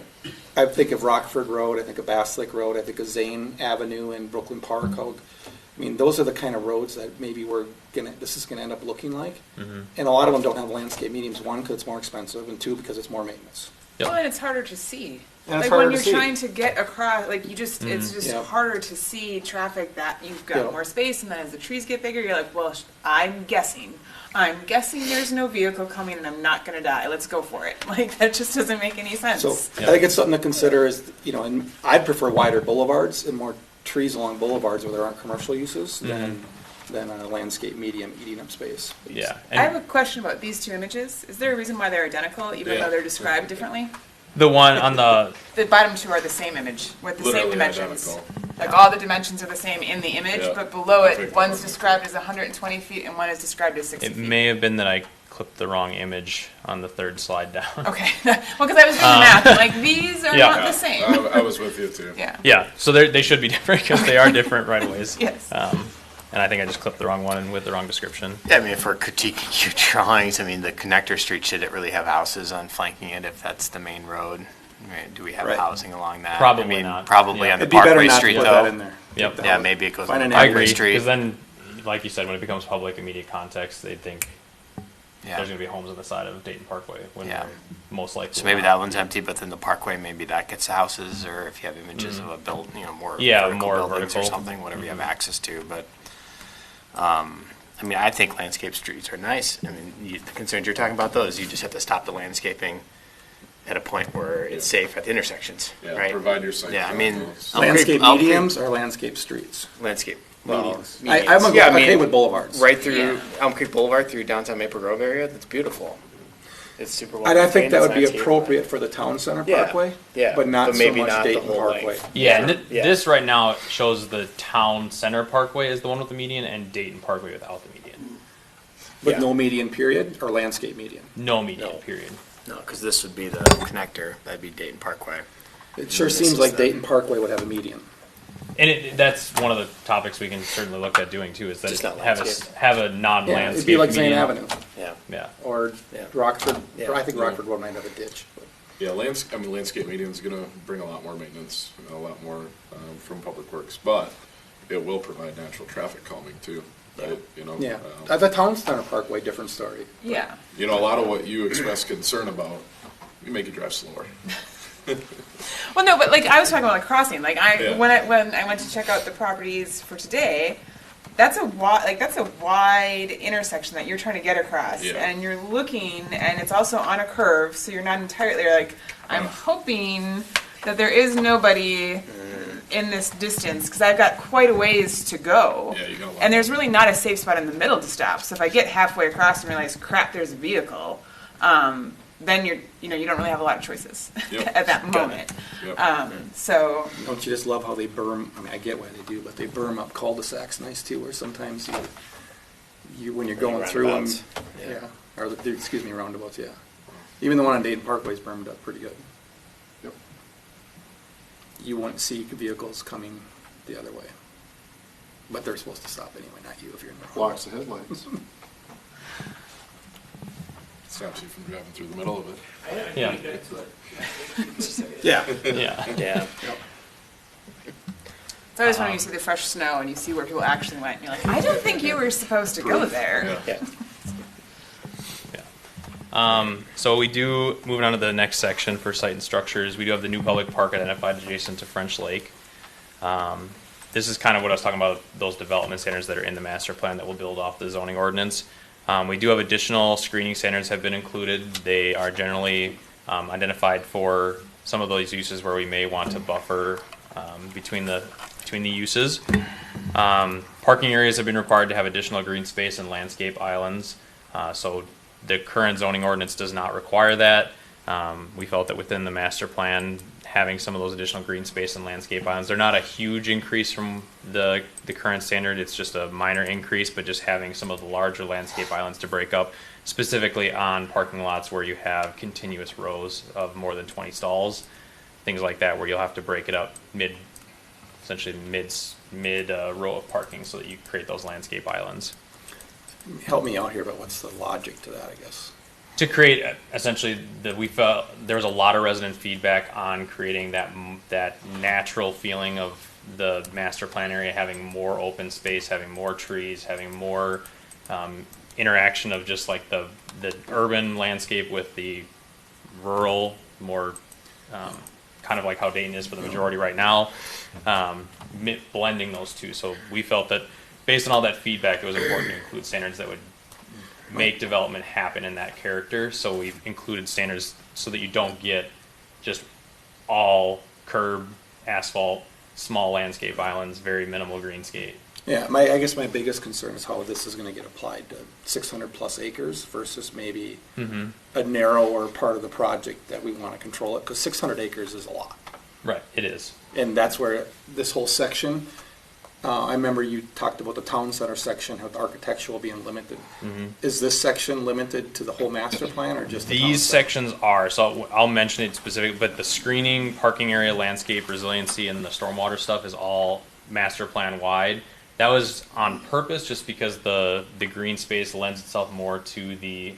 I think of Rockford Road, I think of Bass Lake Road, I think of Zane Avenue and Brooklyn Park. I mean, those are the kind of roads that maybe this is gonna end up looking like. And a lot of them don't have landscape mediums, one, because it's more expensive, and two, because it's more maintenance. Well, and it's harder to see. And it's Like when harder to you're see. trying to get across, like it's just Yeah. harder to see traffic that you've got Yeah. more space, and then as the trees get bigger, you're like, well, I'm guessing there's no vehicle coming and I'm not gonna die. Let's go for it. Like that just doesn't make any sense. So I think it's something to consider is, and I'd prefer wider boulevards and more trees along boulevards where there aren't commercial uses than a landscape medium eating up space. Yeah. I have a question about these two images. Is there a reason why they're identical, even Yeah. though they're described differently? The one on the The bottom two are the same image with the same Literally dimensions. identical. Like all the dimensions are the same in the image, Yeah. but below I it, think one's that- described as 120 feet and one is described as 60 It feet. may have been that I clipped the wrong image on the third slide down. Okay, well, because I was doing the math, I'm like, these are Yeah. not the same. I was with you too. Yeah. Yeah, so they should be different because they are different right of ways. Yes. And I think I just clipped the wrong one with the wrong description. Yeah, I mean, if we're critiquing your drawings, I mean, the connector street, should it really have houses on flanking it if that's the main road? Right, do we have Right. housing along that? Probably I mean, not. Probably Yeah. on the It'd be better Parkway not to Street put though. that in there. Yep. Take that Yeah, out. maybe it goes Find on an the I area. Parkway agree, Street. because then, like you said, when it becomes public immediate context, they'd think Yeah. there's gonna be homes on the side of Dayton Parkway, when Yeah. they're most likely. So maybe not. that one's empty, but then the Parkway, maybe that gets houses, or if you have images of a built, more Yeah, vertical more buildings or vertical. something, whatever you have access to, but, I mean, I think landscape streets are nice. I mean, the concerns you're talking about those, you just have to stop the landscaping at a point where it's safe at the intersections, Yeah, right? provide your site. Yeah, I mean, plans. Landscape Elm Creek- mediums or landscape streets? Landscape, well, Mediums. mediums. I'm Yeah, I okay mean, with boulevards. right through Elm Creek Boulevard through downtown Maple Grove area, that's beautiful. It's super well And I think maintained, that would it's be landscaped. appropriate for the town center Yeah, parkway, yeah, but not but so maybe much not the Dayton whole Parkway. length. Yeah, and Yeah. this right now shows the town center parkway is the one with the median, and Dayton Parkway without the median. With Yeah. no median period or landscape median? No median, No. period. No, because this would be the connector, that'd be Dayton Parkway. It sure This seems is like the- Dayton Parkway would have a median. And that's one of the topics we can certainly look at doing too, is that Just not have landscape. have a Yeah, non-landscape it'd be like Zane median. Avenue Yeah. Yeah. or Yeah. Rockford, Yeah. or I think Rockford Road might have a ditch. but- Yeah, landscape median's gonna bring a lot more maintenance, and a lot more from Public Works, but it will provide natural traffic calming too, right? Yeah, the town center parkway, different story. Yeah. A lot of what you express concern about, we make you drive slower. Well, no, but like I was talking about a crossing. Like Yeah. when I went to check out the properties for today, that's a wide intersection that you're trying to get across, Yeah. and you're looking, and it's also on a curve, so you're not entirely like. I'm hoping that there is nobody in this distance because I've got quite a ways to go. Yeah, you got a lot. And there's really not a safe spot in the middle to stop. So if I get halfway across and realize, crap, there's a vehicle, then you don't really have a lot of choices Yep. at that moment. Yep. So, Don't you just love how they berm, I mean, I get why they do, but they berm up cul-de-sacs nice too, where sometimes when you're going through them, roundabouts. yeah, or, excuse me, roundabouts, yeah. Even the one on Dayton Parkway is bermed up pretty good. Yep. You won't see vehicles coming the other way. But they're supposed to stop anyway, not you if you're in the wrong. Blocks the headlights. Stops you from driving through the middle of it. Yeah. Yeah. Yeah. Yeah. it's always when you see the fresh snow and you see where people actually went, and you're like, I don't think you were supposed to go there. Yeah. So we do, moving on to the next section for site and structures, we do have the new public park identified adjacent to French Lake. This is kind of what I was talking about, those development standards that are in the master plan that will build off the zoning ordinance. We do have additional screening standards have been included. They are generally identified for some of those uses where we may want to buffer between the uses. Parking areas have been required to have additional green space and landscape islands. So the current zoning ordinance does not require that. We felt that within the master plan, having some of those additional green space and landscape islands, they're not a huge increase from the current standard. It's just a minor increase, but just having some of the larger landscape islands to break up, specifically on parking lots where you have continuous rows of more than 20 stalls, things like that, where you'll have to break it up essentially mid row of parking so that you create those landscape islands. Help me out here, but what's the logic to that, I guess? To create essentially we felt there was a lot of resident feedback on creating that natural feeling of the master plan area, having more open space, having more trees, having more interaction of just like the urban landscape with the rural, more kind of like how Dayton is for the majority right now, blending those two. So we felt that based on all that feedback, it was important to include standards that would make development happen in that character. So we've included standards so that you don't get just all curb, asphalt, small landscape islands, very minimal greenscape. Yeah, I guess my biggest concern is how this is going to get applied to 600 plus acres versus maybe a narrower part of the project that we want to control it, because 600 acres is a lot. Right, it is. And that's where this whole section, I remember you talked about the town center section, how the architectural being limited. Is this section limited to the whole master plan or just the town These center? sections are, so I'll mention it specific, but the screening, parking area, landscape, resiliency, and the stormwater stuff is all master plan wide. That was on purpose just because the green space lends itself more to the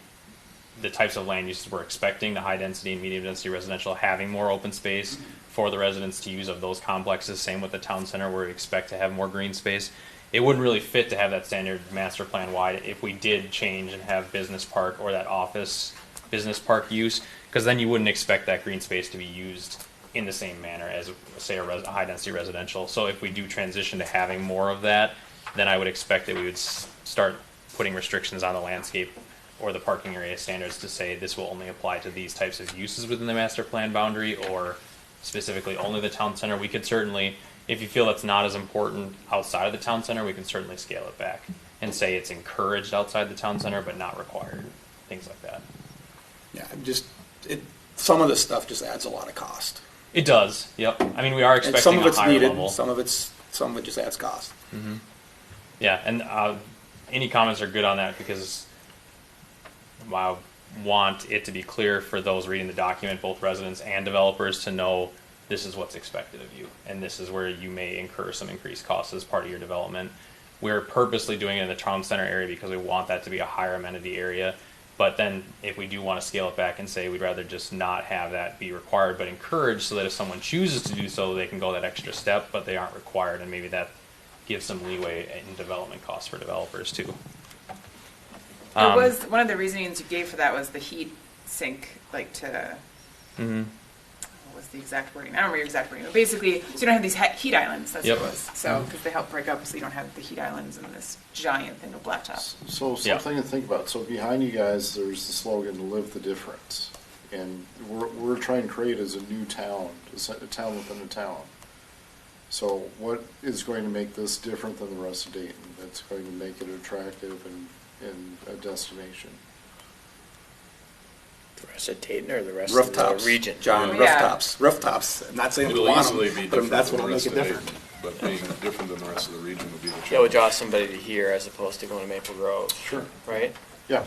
types of land uses we're expecting, the high density and medium density residential having more open space for the residents to use of those complexes. Same with the town center where we expect to have more green space. It wouldn't really fit to have that standard master plan wide if we did change and have business park or that office business park use, because then you wouldn't expect that green space to be used in the same manner as, say, a high density residential. So if we do transition to having more of that, then I would expect that we would start putting restrictions on the landscape or the parking area standards to say this will only apply to these types of uses within the master plan boundary, or specifically only the town center. We could certainly, if you feel that's not as important outside of the town center, we can certainly scale it back and say it's encouraged outside the town center but not required, things like that. Yeah, some of this stuff just adds a lot of cost. It does, yep. I mean, we are And expecting some of a it's higher needed, level. some of it just adds cost. Yeah, and any comments are good on that, because I want it to be clear for those reading the document, both residents and developers, to know this is what's expected of you, and this is where you may incur some increased costs as part of your development. We're purposely doing it in the town center area because we want that to be a higher amenity area. But then if we do want to scale it back and say we'd rather just not have that be required but encouraged, so that if someone chooses to do so, they can go that extra step, but they aren't required, and maybe that gives some leeway in development costs for developers too. It was, one of the reasonings you gave for that was the heat sink, like to, what was the exact wording? I don't remember your exact wording, but basically, so you don't have these heat islands, that's what it was. So, because they help break up, so you don't have the heat islands and this giant thing of blacktop. So something to think about. So behind you guys, there's the slogan, "Live the difference." And we're trying to create as a new town, a town within a town. So what is going to make this different than the rest of Dayton? That's going to make it attractive and a destination? The rest of Dayton or the rest Rooftops. of the region? John, Yeah. rooftops. I'm not saying we It'll want easily them, be but different that's than what'll the make rest it of different. Dayton, but being different than the rest of the region would be the challenge. Yeah, would draw somebody to here as opposed to going to Maple Grove. Sure. Right? Yeah.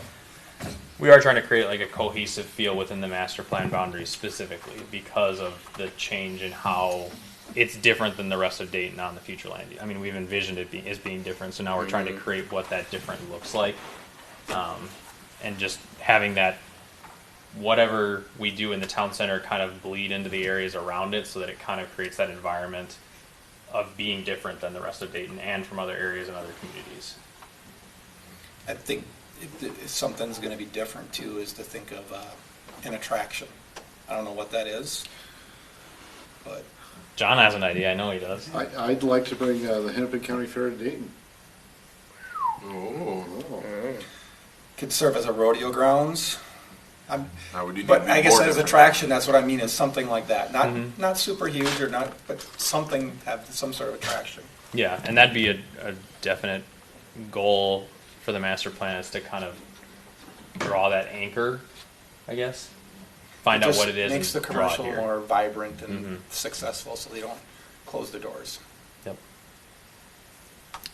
We are trying to create like a cohesive feel within the master plan boundaries specifically because of the change in how it's different than the rest of Dayton on the future land. I mean, we've envisioned it as being different, so now we're trying to create what that different looks like. And just having that, whatever we do in the town center kind of bleed into the areas around it so that it kind of creates that environment of being different than the rest of Dayton and from other areas and other communities. I think if something's gonna be different too, is to think of an attraction. I don't know what that is, but John has an idea, I know he does. I'd like to bring the Hennepin County Fair to Dayton. Oh, could serve as a rodeo grounds. how would you? But need I guess more as different? attraction, that's what I mean, is something like that. Not super huge or not, but something, have some sort of attraction. Yeah, and that'd be a definite goal for the master plan is to kind of draw that anchor, I guess. Find out what it is Makes the and draw it commercial here. more vibrant and successful, so they don't close the doors. Yep.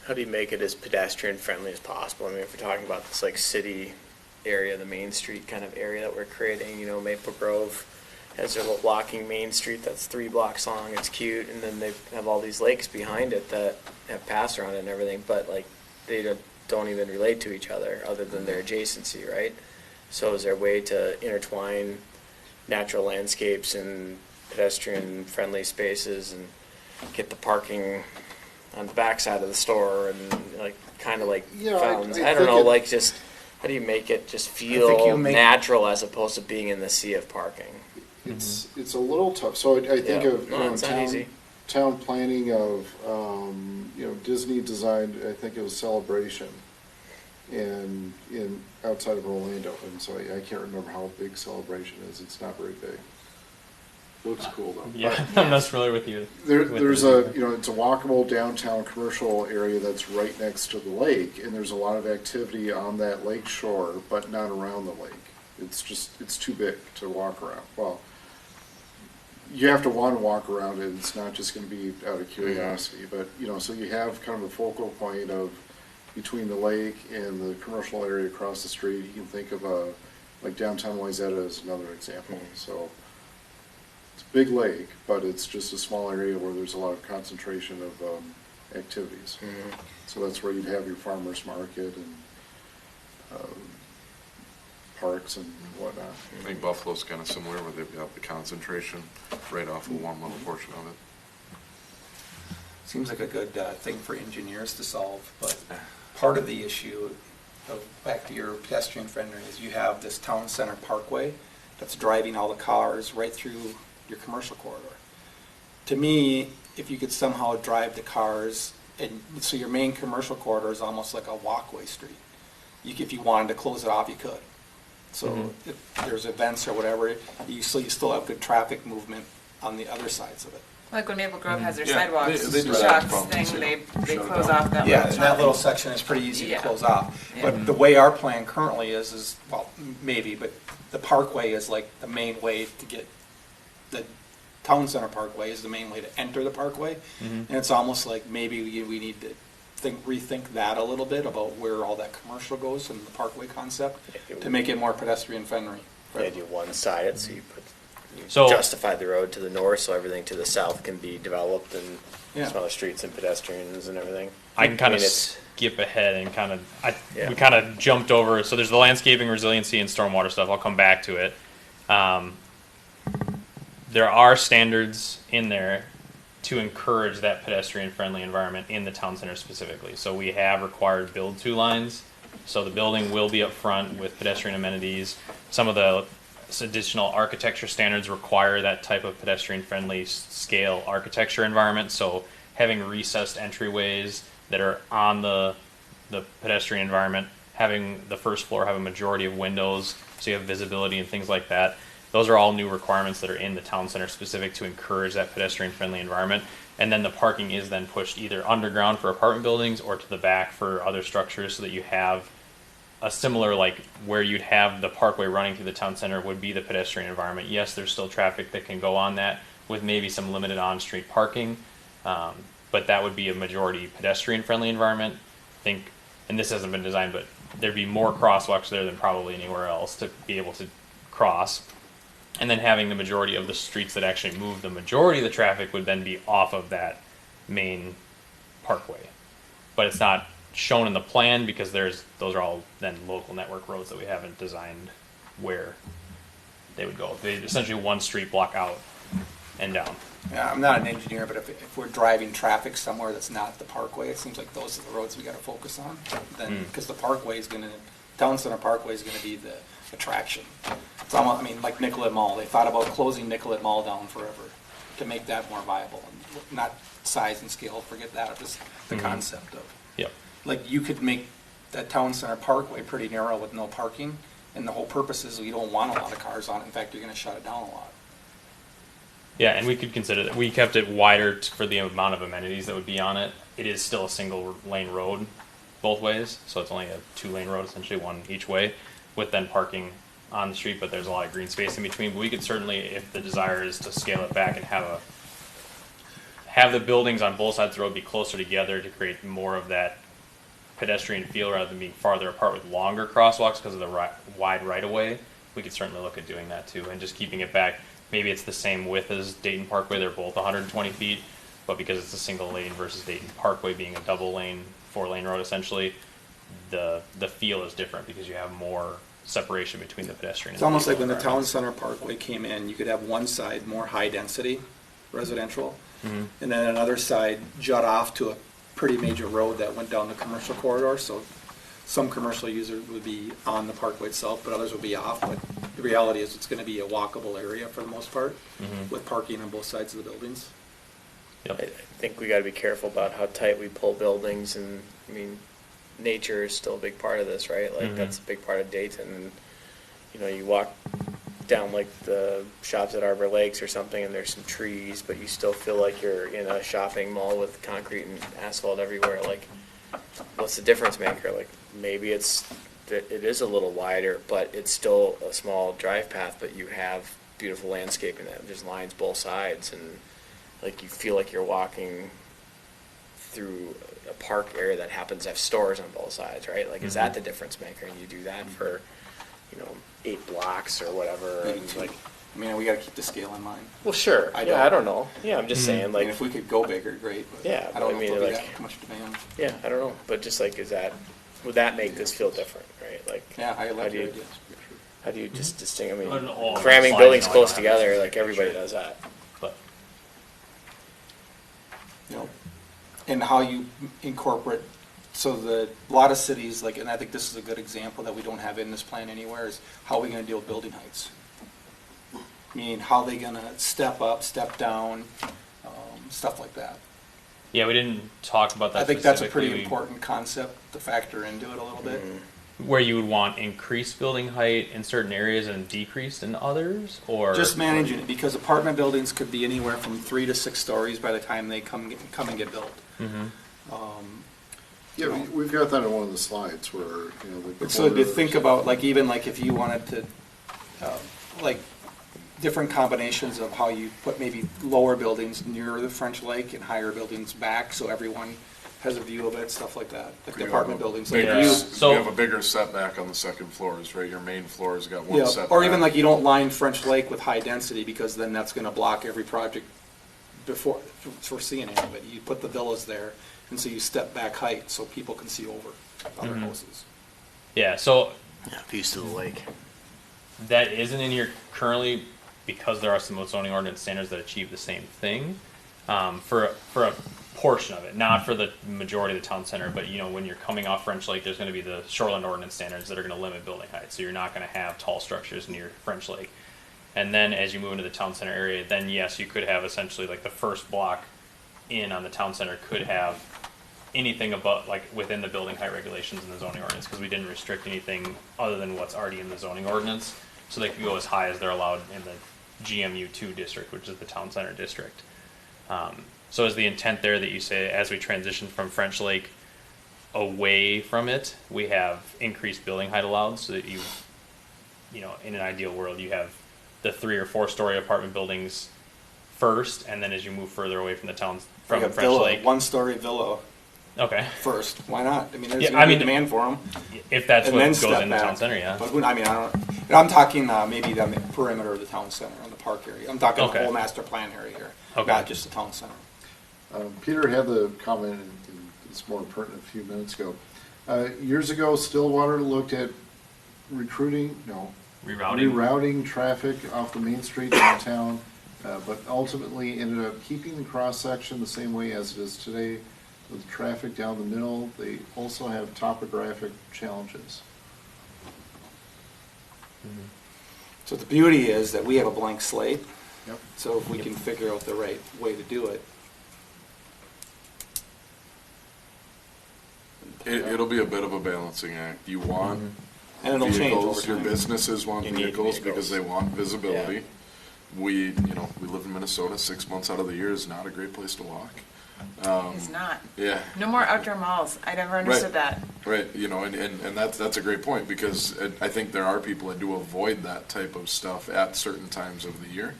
How do you make it as pedestrian friendly as possible? I mean, if we're talking about this like city area, the Main Street kind of area that we're creating, you know, Maple Grove has their little walking Main Street that's 3 blocks long. It's cute, and then they have all these lakes behind it that have paths around it and everything, but like they don't even relate to each other other than their adjacency, right? So is there a way to intertwine natural landscapes and pedestrian friendly spaces and get the parking on the backside of the store and like kind of like Yeah, fountains? I I don't think know, it- like just how do you make it just think you feel make- natural as opposed to being in the sea of parking? It's a little tough. So I think Yeah. of No, it's not easy. town planning of Disney designed, I think it was Celebration, and in outside of Orlando, and so I can't remember how big Celebration is. It's not very big. Looks cool though. Yeah, I'm not familiar with you. There's it's a walkable downtown commercial area that's right next to the lake, and there's a lot of activity on that lake shore, but not around the lake. It's too big to walk around. Well, you have to want to walk around it. It's not just going to be out of curiosity, but so you have kind of a focal point of between the lake and the commercial area across the street. You can think of like downtown Wayzata as another example. So it's a big lake, but it's just a small area where there's a lot of concentration of activities. So that's where you'd have your farmers market and parks and whatnot. I think Buffalo's kind of similar, where they've got the concentration right off of one little portion of it. Seems like a good thing for engineers to solve, but part of the issue of, back to your pedestrian friendly, is you have this town center parkway that's driving all the cars right through your commercial corridor. To me, if you could somehow drive the cars, and so your main commercial corridor is almost like a walkway street. If you wanted to close it off, you could. So if there's events or whatever, you still have good traffic movement on the other sides of it. Like when Maple Grove has their Yeah, sidewalks, they do that shops problem, thing, too. they Shut it close down. off that Yeah, little and that little chunk. section is pretty easy to Yeah. close off. Yeah. But the way our plan currently is, well, maybe, but the parkway is like the main way to get, the town center parkway is the main way to enter the parkway. And it's almost like maybe we need to rethink that a little bit about where all that commercial goes and the parkway concept to make it more pedestrian friendly. Yeah, do one-sided, so you So- justify the road to the north, so everything to the south can be developed and Yeah. smaller streets and pedestrians and everything. I can kind of mean, it's- skip ahead and kind of, Yeah. we kind of jumped over, so there's the landscaping, resiliency, and stormwater stuff, I'll come back to it. There are standards in there to encourage that pedestrian-friendly environment in the town center specifically. So we have required build-to lines, so the building will be up front with pedestrian amenities. Some of the additional architecture standards require that type of pedestrian-friendly scale architecture environment. So having recessed entryways that are on the pedestrian environment, having the first floor have a majority of windows so you have visibility and things like that. Those are all new requirements that are in the town center specific to encourage that pedestrian-friendly environment. And then the parking is then pushed either underground for apartment buildings or to the back for other structures so that you have a similar, like, where you'd have the Parkway running through the town center would be the pedestrian environment. Yes, there's still traffic that can go on that with maybe some limited on-street parking, but that would be a majority pedestrian-friendly environment. I think, and this hasn't been designed, but there'd be more crosswalks there than probably anywhere else to be able to cross. And then having the majority of the streets that actually move the majority of the traffic would then be off of that main parkway. But it's not shown in the plan because those are all then local network roads that we haven't designed where they would go. They essentially one street block out and down. Yeah, I'm not an engineer, but if we're driving traffic somewhere that's not the Parkway, it seems like those are the roads we got to focus on. Then, because the Parkway is Town Center Parkway is going to be the attraction. It's almost, I mean, like Nicollet Mall. They thought about closing Nicollet Mall down forever to make that more viable, and not size and scale. Forget that. Just the concept of. Yep. Like you could make that Town Center Parkway pretty narrow with no parking, and the whole purpose is you don't want a lot of cars on it. In fact, you're going to shut it down a lot. Yeah, and we could consider that. We kept it wider for the amount of amenities that would be on it. It is still a single lane road both ways, so it's only a 2-lane road, essentially one each way, with then parking on the street, but there's a lot of green space in between. But we could certainly, if the desire is to scale it back and have the buildings on both sides of the road be closer together to create more of that pedestrian feel rather than being farther apart with longer crosswalks because of the wide right-of-way, we could certainly look at doing that too, and just keeping it back. Maybe it's the same width as Dayton Parkway. They're both 120 feet, but because it's a single lane versus Dayton Parkway being a double lane, 4-lane road essentially, the feel is different because you have more separation between the pedestrian. It's almost like when the Town Center Parkway came in, you could have one side more high density residential, and then another side jut off to a pretty major road that went down the commercial corridor. So some commercial users would be on the parkway itself, but others would be off. But the reality is it's going to be a walkable area for the most part, with parking on both sides of the buildings. Yep. I think we got to be careful about how tight we pull buildings, and I mean, nature is still a big part of this, right? Like that's a big part of Dayton. And you know, you walk down like the shops at Arbor Lakes or something, and there's some trees, but you still feel like you're in a shopping mall with concrete and asphalt everywhere. Like, what's the difference maker? Like, maybe it is a little wider, but it's still a small drive path, but you have beautiful landscaping that there's lines both sides, and like you feel like you're walking through a park area that happens to have stores on both sides, right? Like, is that the difference maker? And you do that for, 8 blocks or whatever. Maybe And two. like, I mean, we got to keep the scale in mind. well, sure. I I don't know. Yeah, I'm just saying, I mean, like, if we could go bigger, great. But Yeah, I don't but I know mean, if there'll be like- that much demand. yeah, I don't know. But just like, would that make this feel different, right? Like, Yeah, I how like do your you, idea. how do you just distinguish? I Well, mean, all cramming slides buildings and all close that. together, like everybody does that. But And how you incorporate, so a lot of cities, like, and I think this is a good example that we don't have in this plan anywhere, is how are we going to deal with building heights? Meaning, how are they going to step up, step down, stuff like that. yeah, we didn't talk about that I think that's a specifically. pretty important concept to factor into it a little bit. Where you would want increased building height in certain areas and decreased in others, or Just managing it, because apartment buildings could be anywhere from 3 to 6 stories by the time they come and get built. Yeah, we've got that in one of the slides where, the So to corridors- think about, like, even like if you wanted to, like, different combinations of how you put maybe lower buildings near the French Lake and higher buildings back, so everyone has a view of it, stuff like that, like the apartment buildings. Like Yeah. you, So- You have a bigger setback on the second floors, right? Your main floor's got one yeah, setback. or even like you don't line French Lake with high density, because then that's gonna block every project before, for seeing any of it. You put the villas there, and so you step back height so people can see over other houses. yeah. So Yeah, views to the lake. that isn't in here currently because there are some zoning ordinance standards that achieve the same thing for a portion of it, not for the majority of the town center. But when you're coming off French Lake, there's going to be the shoreline ordinance standards that are going to limit building height. So you're not going to have tall structures near French Lake. And then as you move into the town center area, then yes, you could have essentially like the first block in on the town center could have anything above, like within the building height regulations in the zoning ordinance, because we didn't restrict anything other than what's already in the zoning ordinance. So they could go as high as they're allowed in the GMU2 district, which is the town center district. So is the intent there that you say, as we transition from French Lake away from it, we have increased building height allowed, so that you know, in an ideal world, you have the 3 or 4 story apartment buildings first, and then as you move further away from the town, from Like a French villa, Lake. 1-story villa Okay. first. Why not? I mean, there's Yeah, gonna I be mean, demand for them. If that's And what then goes step in the back. town center, yeah. But I mean, I don't. And I'm talking maybe the perimeter of the town center, on the park area. I'm talking Okay. the whole master plan area here, Okay. not just the town center. Peter had the comment, and it's more pertinent a few minutes ago. Years ago, Stillwater looked at rerouting traffic off the main street downtown, but ultimately ended up keeping the cross-section the same way as it is today, with traffic down the middle. They also have topographic challenges. So the beauty is that we have a blank slate. Yep. So if we can figure out the right way to do it. It'll be a bit of a balancing act. You want And it'll change over vehicles, your time. businesses want You need vehicles because they want visibility. Yeah. We live in Minnesota. 6 months out of the year is not a great place to walk. It's not. Yeah. No more outdoor malls. I never understood that. Right, and that's a great point, because I think there are people that do avoid that type of stuff at certain times of the year.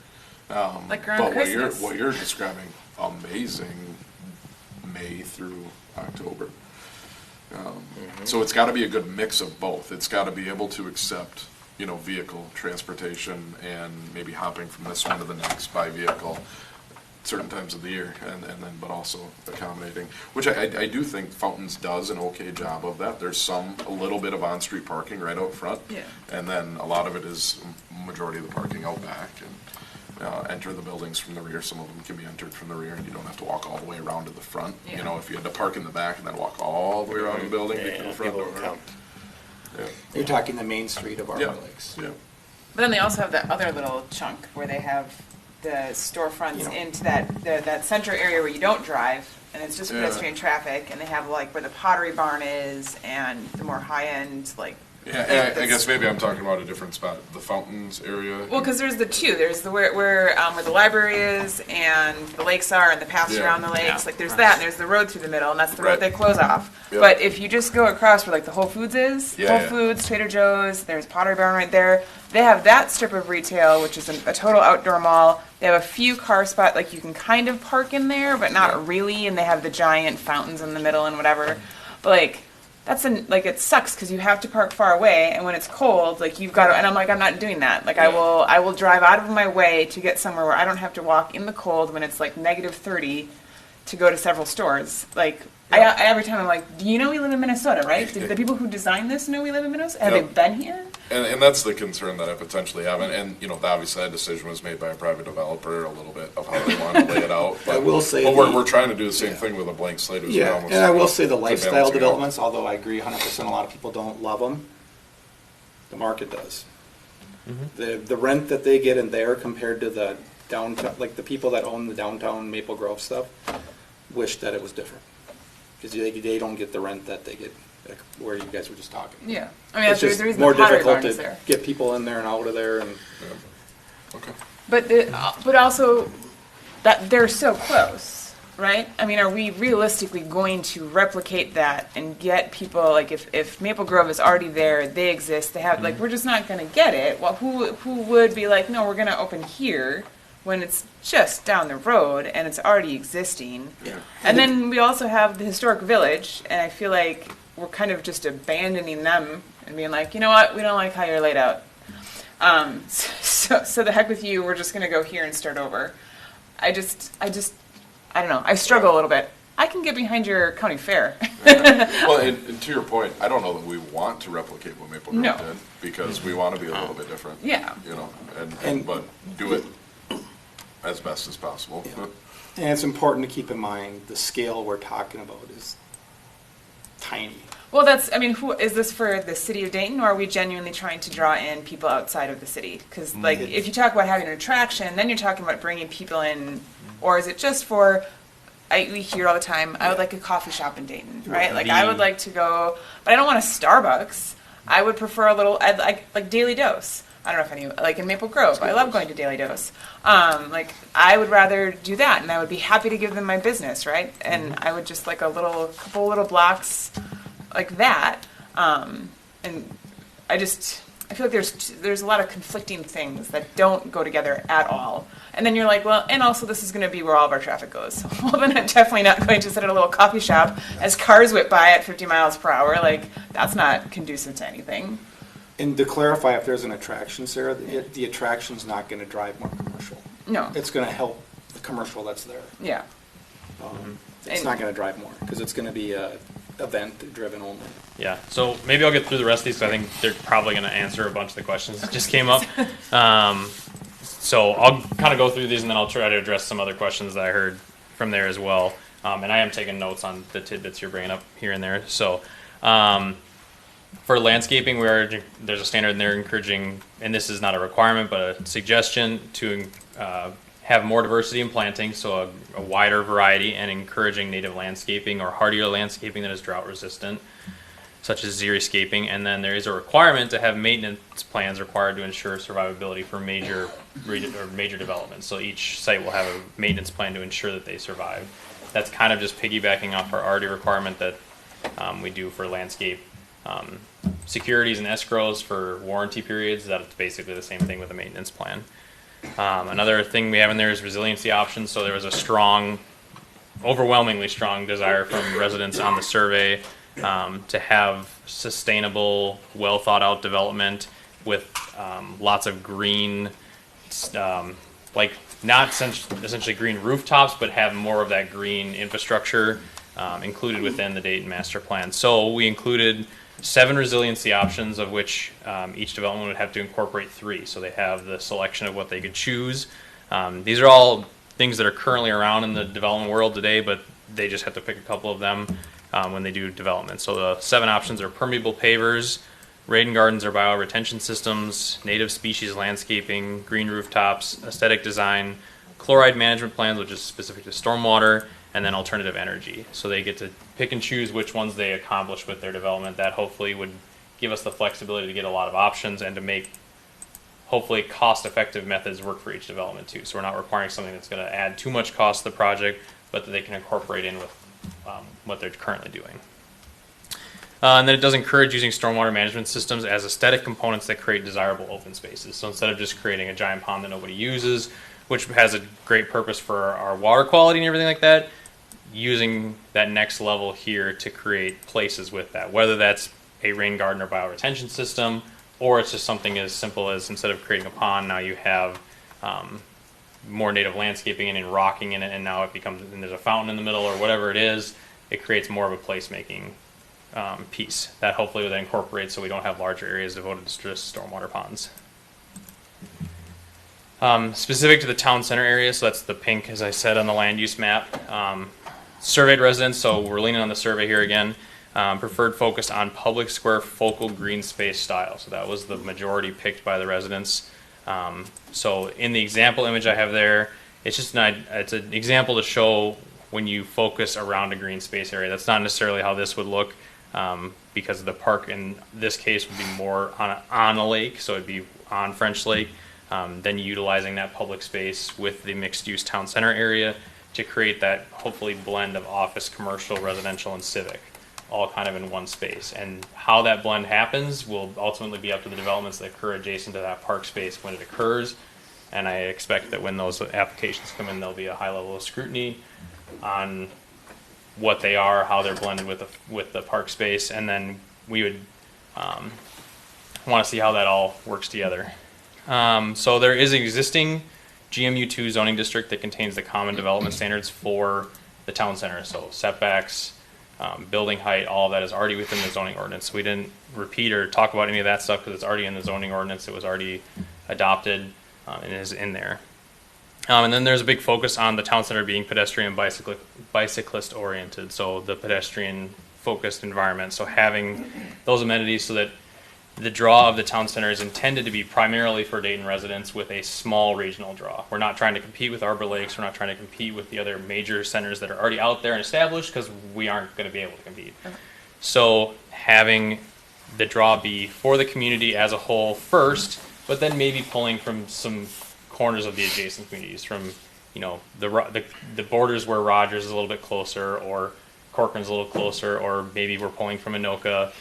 Like around but Christmas. what you're describing, amazing May through October. So it's got to be a good mix of both. It's got to be able to accept, vehicle transportation and maybe hopping from this one to the next by vehicle certain times of the year, and then but also accommodating, which I do think Fountains does an okay job of that. There's a little bit of on-street parking right out front, Yeah. and then a lot of it is majority of the parking out back, and enter the buildings from the rear. Some of them can be entered from the rear, and you don't have to walk all the way around to the front. Yeah. If you had to park in the back and then walk all the way around the building to get to the front people door. come. Yeah. You're talking the main street of Arbor Yeah. Lakes. Yeah. But then they also have that other little chunk where they have the storefronts Yeah. into that center area where you don't drive, and it's just Yeah. pedestrian traffic, and they have like where the Pottery Barn is, and the more high-end, like. Yeah, I guess maybe I'm talking about a different spot, the Fountains area. Well, because there's the two. There's the where the library is, and the lakes are, and the paths Yeah. around the lakes. Yeah. Like there's that, and there's the road through the middle, and that's the Right. road they close off. Yep. But if you just go across where like the Whole Foods is, Yeah, Whole yeah. Foods, Trader Joe's, there's Pottery Barn right there. They have that strip of retail, which is a total outdoor mall. They have a few car spots, like you can kind of park in there, but not Yeah. really. And they have the giant fountains in the middle and whatever. But like. It sucks because you have to park far away, and when it's cold, like you've got to, and I'm like, I'm not doing that. Like I will drive out of my way to get somewhere where I don't have to walk in the cold when it's like -30 to go to several stores. Like I every time I'm like, do you know we live in Minnesota, right? Do the people who designed this know we live in Minnesota? Have Yep. they been here? And that's the concern that I potentially have, and obviously that decision was made by a private developer, a little bit of how they want to lay it out. But, I will say but the- we're trying to do the same thing with a blank slate as Yeah, well. and I will say the It's a lifestyle balancing act. developments, although I agree 100%, a lot of people don't love them, the market does. The rent that they get in there compared to the downtown, like the people that own the downtown Maple Grove stuff, wish that it was different. Because they don't get the rent that they get like, where you guys were just talking. Yeah, I mean It's that's just the reason more the Pottery difficult Barn is to there. get people in there and out of there, and Okay. But also that they're so close, right? I mean, are we realistically going to replicate that and get people like if Maple Grove is already there, they exist, they have like we're just not going to get it. Well, who would be like, no, we're going to open here when it's just down the road and it's already existing? yeah. And then we also have the historic village, and I feel like we're kind of just abandoning them and being like, you know what, we don't like how you're laid out. So the heck with you, we're just going to go here and start over. I don't know. I struggle a little bit. I can get behind your county fair. Well, and to your point, I don't know that we want to replicate what Maple Grove No. did, because we want to be a little bit different. Yeah. But do it as best as possible. Yeah. And it's important to keep in mind the scale we're talking about is tiny. Well, who is this for the city of Dayton, or are we genuinely trying to draw in people outside of the city? Because, like, if you talk about having an attraction, then you're talking about bringing people in, or is it just for, we hear all the time, I would like a coffee shop in Dayton, right? Like, I would like to go, but I don't want a Starbucks. I would prefer I'd like Daily Dose. I don't know if any, like in Maple Grove, I love going to Daily Dose. Like, I would rather do that, and I would be happy to give them my business, right? And I would just like couple little blocks like that. And I feel like there's a lot of conflicting things that don't go together at all. And then you're like, well, and also this is going to be where all of our traffic goes. Well, then I'm definitely not going to sit at a little coffee shop as cars whip by at 50 miles per hour. Like, that's not conducive to anything. And to clarify, if there's an attraction, Sarah, the attraction's not going to drive more commercial. No. It's going to help the commercial that's there. Yeah. It's not going to drive more because it's going to be event-driven only. Yeah, so maybe I'll get through the rest of these, because I think they're probably going to answer a bunch of the questions that just came up. So I'll kind of go through these, and then I'll try to address some other questions that I heard from there as well. And I am taking notes on the tidbits you're bringing up here and there. So for landscaping, there's a standard in there encouraging, and this is not a requirement, but a suggestion to have more diversity in planting, so a wider variety, and encouraging native landscaping or hardier landscaping that is drought resistant, such as xeriscaping. And then there is a requirement to have maintenance plans required to ensure survivability for major developments. So each site will have a maintenance plan to ensure that they survive. That's kind of just piggybacking off our already requirement that we do for landscape securities and escrows for warranty periods. That's basically the same thing with a maintenance plan. Another thing we have in there is resiliency options. So there was a overwhelmingly strong desire from residents on the survey to have sustainable, well thought out development with lots of green, like not essentially green rooftops, but have more of that green infrastructure included within the Dayton master plan. So we included 7 resiliency options, of which each development would have to incorporate 3. So they have the selection of what they could choose. These are all things that are currently around in the development world today, but they just have to pick a couple of them when they do development. So the 7 options are permeable pavers, rain gardens or bioretention systems, native species landscaping, green rooftops, aesthetic design, chloride management plans, which is specific to stormwater, and then alternative energy. So they get to pick and choose which ones they accomplish with their development. That hopefully would give us the flexibility to get a lot of options and to make hopefully cost-effective methods work for each development too. So we're not requiring something that's going to add too much cost to the project, but that they can incorporate in with what they're currently doing. And then it does encourage using stormwater management systems as aesthetic components that create desirable open spaces. So instead of just creating a giant pond that nobody uses, which has a great purpose for our water quality and everything like that, using that next level here to create places with that, whether that's a rain garden or bioretention system, or it's just something as simple as instead of creating a pond, now you have more native landscaping and rocking in it, and now it becomes, and there's a fountain in the middle or whatever it is. It creates more of a placemaking piece that hopefully will then incorporate, so we don't have larger areas devoted to just stormwater ponds. Specific to the town center area, so that's the pink, as I said, on the land use map. Surveyed residents, so we're leaning on the survey here again, preferred focus on public square focal green space style. So that was the majority picked by the residents. So in the example image I have there, it's just it's an example to show when you focus around a green space area. That's not necessarily how this would look, because the park in this case would be more on a lake, so it'd be on French Lake. Then utilizing that public space with the mixed-use town center area to create that hopefully blend of office, commercial, residential, and civic, all kind of in one space. And how that blend happens will ultimately be up to the developments that occur adjacent to that park space when it occurs. And I expect that when those applications come in, there'll be a high level of scrutiny on what they are, how they're blended with the park space, and then we would want to see how that all works together. So there is an existing GMU2 zoning district that contains the common development standards for the town center. So setbacks, building height, all of that is already within the zoning ordinance. We didn't repeat or talk about any of that stuff because it's already in the zoning ordinance. It was already adopted and is in there. And then there's a big focus on the town center being pedestrian and bicyclist oriented. So the pedestrian focused environment. So having those amenities so that the draw of the town center is intended to be primarily for Dayton residents with a small regional draw. We're not trying to compete with Arbor Lakes. We're not trying to compete with the other major centers that are already out there and established because we aren't going to be able to compete. Okay. So having the draw be for the community as a whole first, but then maybe pulling from some corners of the adjacent communities, from the borders where Rogers is a little bit closer, or Corcoran's a little closer, or maybe we're pulling from Anoka,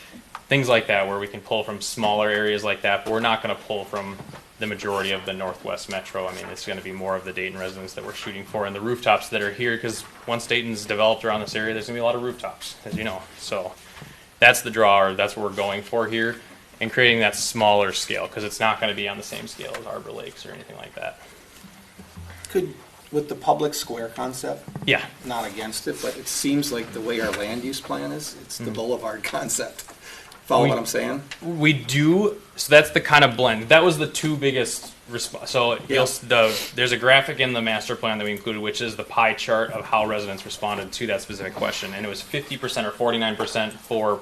things like that, where we can pull from smaller areas like that, but we're not going to pull from the majority of the Northwest Metro. I mean, it's going to be more of the Dayton residents that we're shooting for, and the rooftops that are here, because once Dayton's developed around this area, there's going to be a lot of rooftops, as you know. So that's the draw, or that's what we're going for here, and creating that smaller scale, because it's not going to be on the same scale as Arbor Lakes or anything like that. Could, with the public square concept, Yeah. not against it, but it seems like the way our land use plan is, it's the boulevard concept. Follow what I'm saying? We do, so that's the kind of blend. That was the two biggest response. So there's a graphic in the master plan that we included, which is the pie chart of how residents responded to that specific question. And it was 50% or 49% for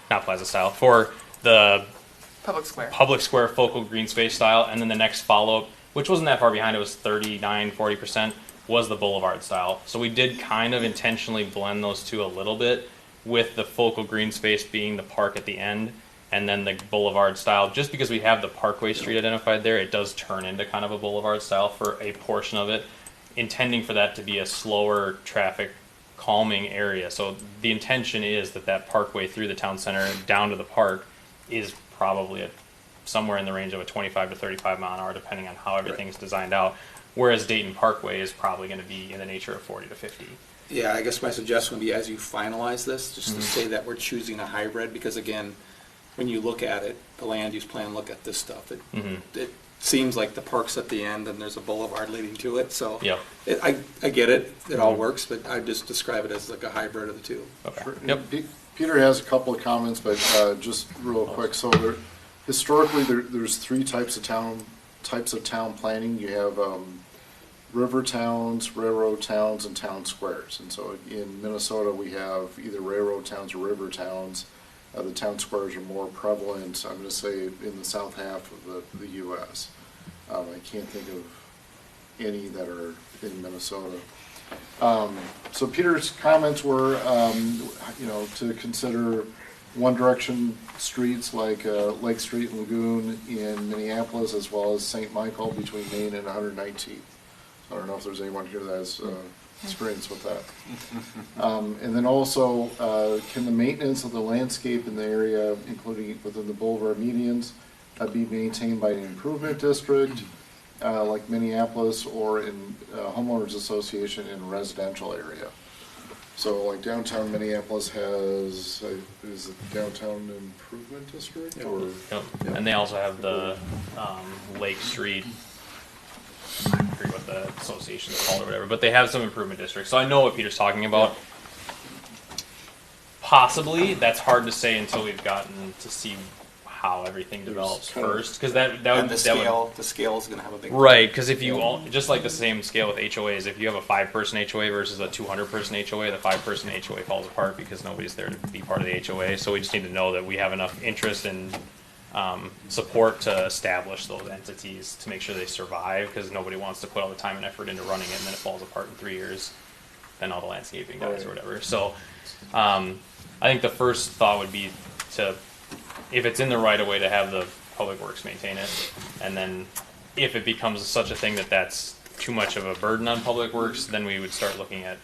not plaza style, for the public square focal green space style. And then the next follow-up, which wasn't that far behind, it was 40%, was the boulevard style. So we did kind of intentionally blend those two a little bit, with the focal green space being the park at the end, and then the boulevard style. Just because we have the Parkway Street identified there, it does turn into kind of a boulevard style for a portion of it, intending for that to be a slower traffic calming area. So the intention is that Parkway through the town center down to the park is probably somewhere in the range of a 25 to 35 mile an hour, depending on how everything's designed out. Whereas Dayton Parkway is probably going to be in the nature of 40 to 50. Yeah, I guess my suggestion would be, as you finalize this, just to say that we're choosing a hybrid, because again, when you look at it, the land use plan, look at this stuff, it seems like the park's at the end and there's a boulevard leading to it, so Yep. I get it, it all works, but I just describe it as like a hybrid of the two. Okay. Sure. Yep. Peter has a couple of comments, but just real quick. So historically, there's three types of town planning. You have river towns, railroad towns, and town squares. And so in Minnesota, we have either railroad towns or river towns. The town squares are more prevalent, I'm going to say, in the south half of the U.S. I can't think of any that are in Minnesota. So Peter's comments were, to consider one direction streets like Lake Street and Lagoon in Minneapolis, as well as St. Michael between Main and 119th. I don't know if there's anyone here that has experience with that. And then also, can the maintenance of the landscape in the area, including within the boulevard medians, be maintained by an improvement district like Minneapolis, or in homeowners association in a residential area? So like downtown Minneapolis has, is it downtown improvement district? Yep. Or? Yep. And they also have the Lake Street, I forget what the association is called or whatever, but they have some improvement districts. So I know what Peter's talking about. Possibly, that's hard to say until we've gotten to see how everything develops first, because that would the scale is going to have a big right. Because if you just like the same scale with HOAs, if you have a 5-person HOA versus a 200-person HOA, the 5-person HOA falls apart because nobody's there to be part of the HOA. So we just need to know that we have enough interest and support to establish those entities to make sure they survive, because nobody wants to put all the time and effort into running it and then it falls apart in 3 years, then all the landscaping dies or whatever. So I think the first thought would be to, if it's in the right of way, to have the Public Works maintain it, and then if it becomes such a thing that that's too much of a burden on Public Works, then we would start looking at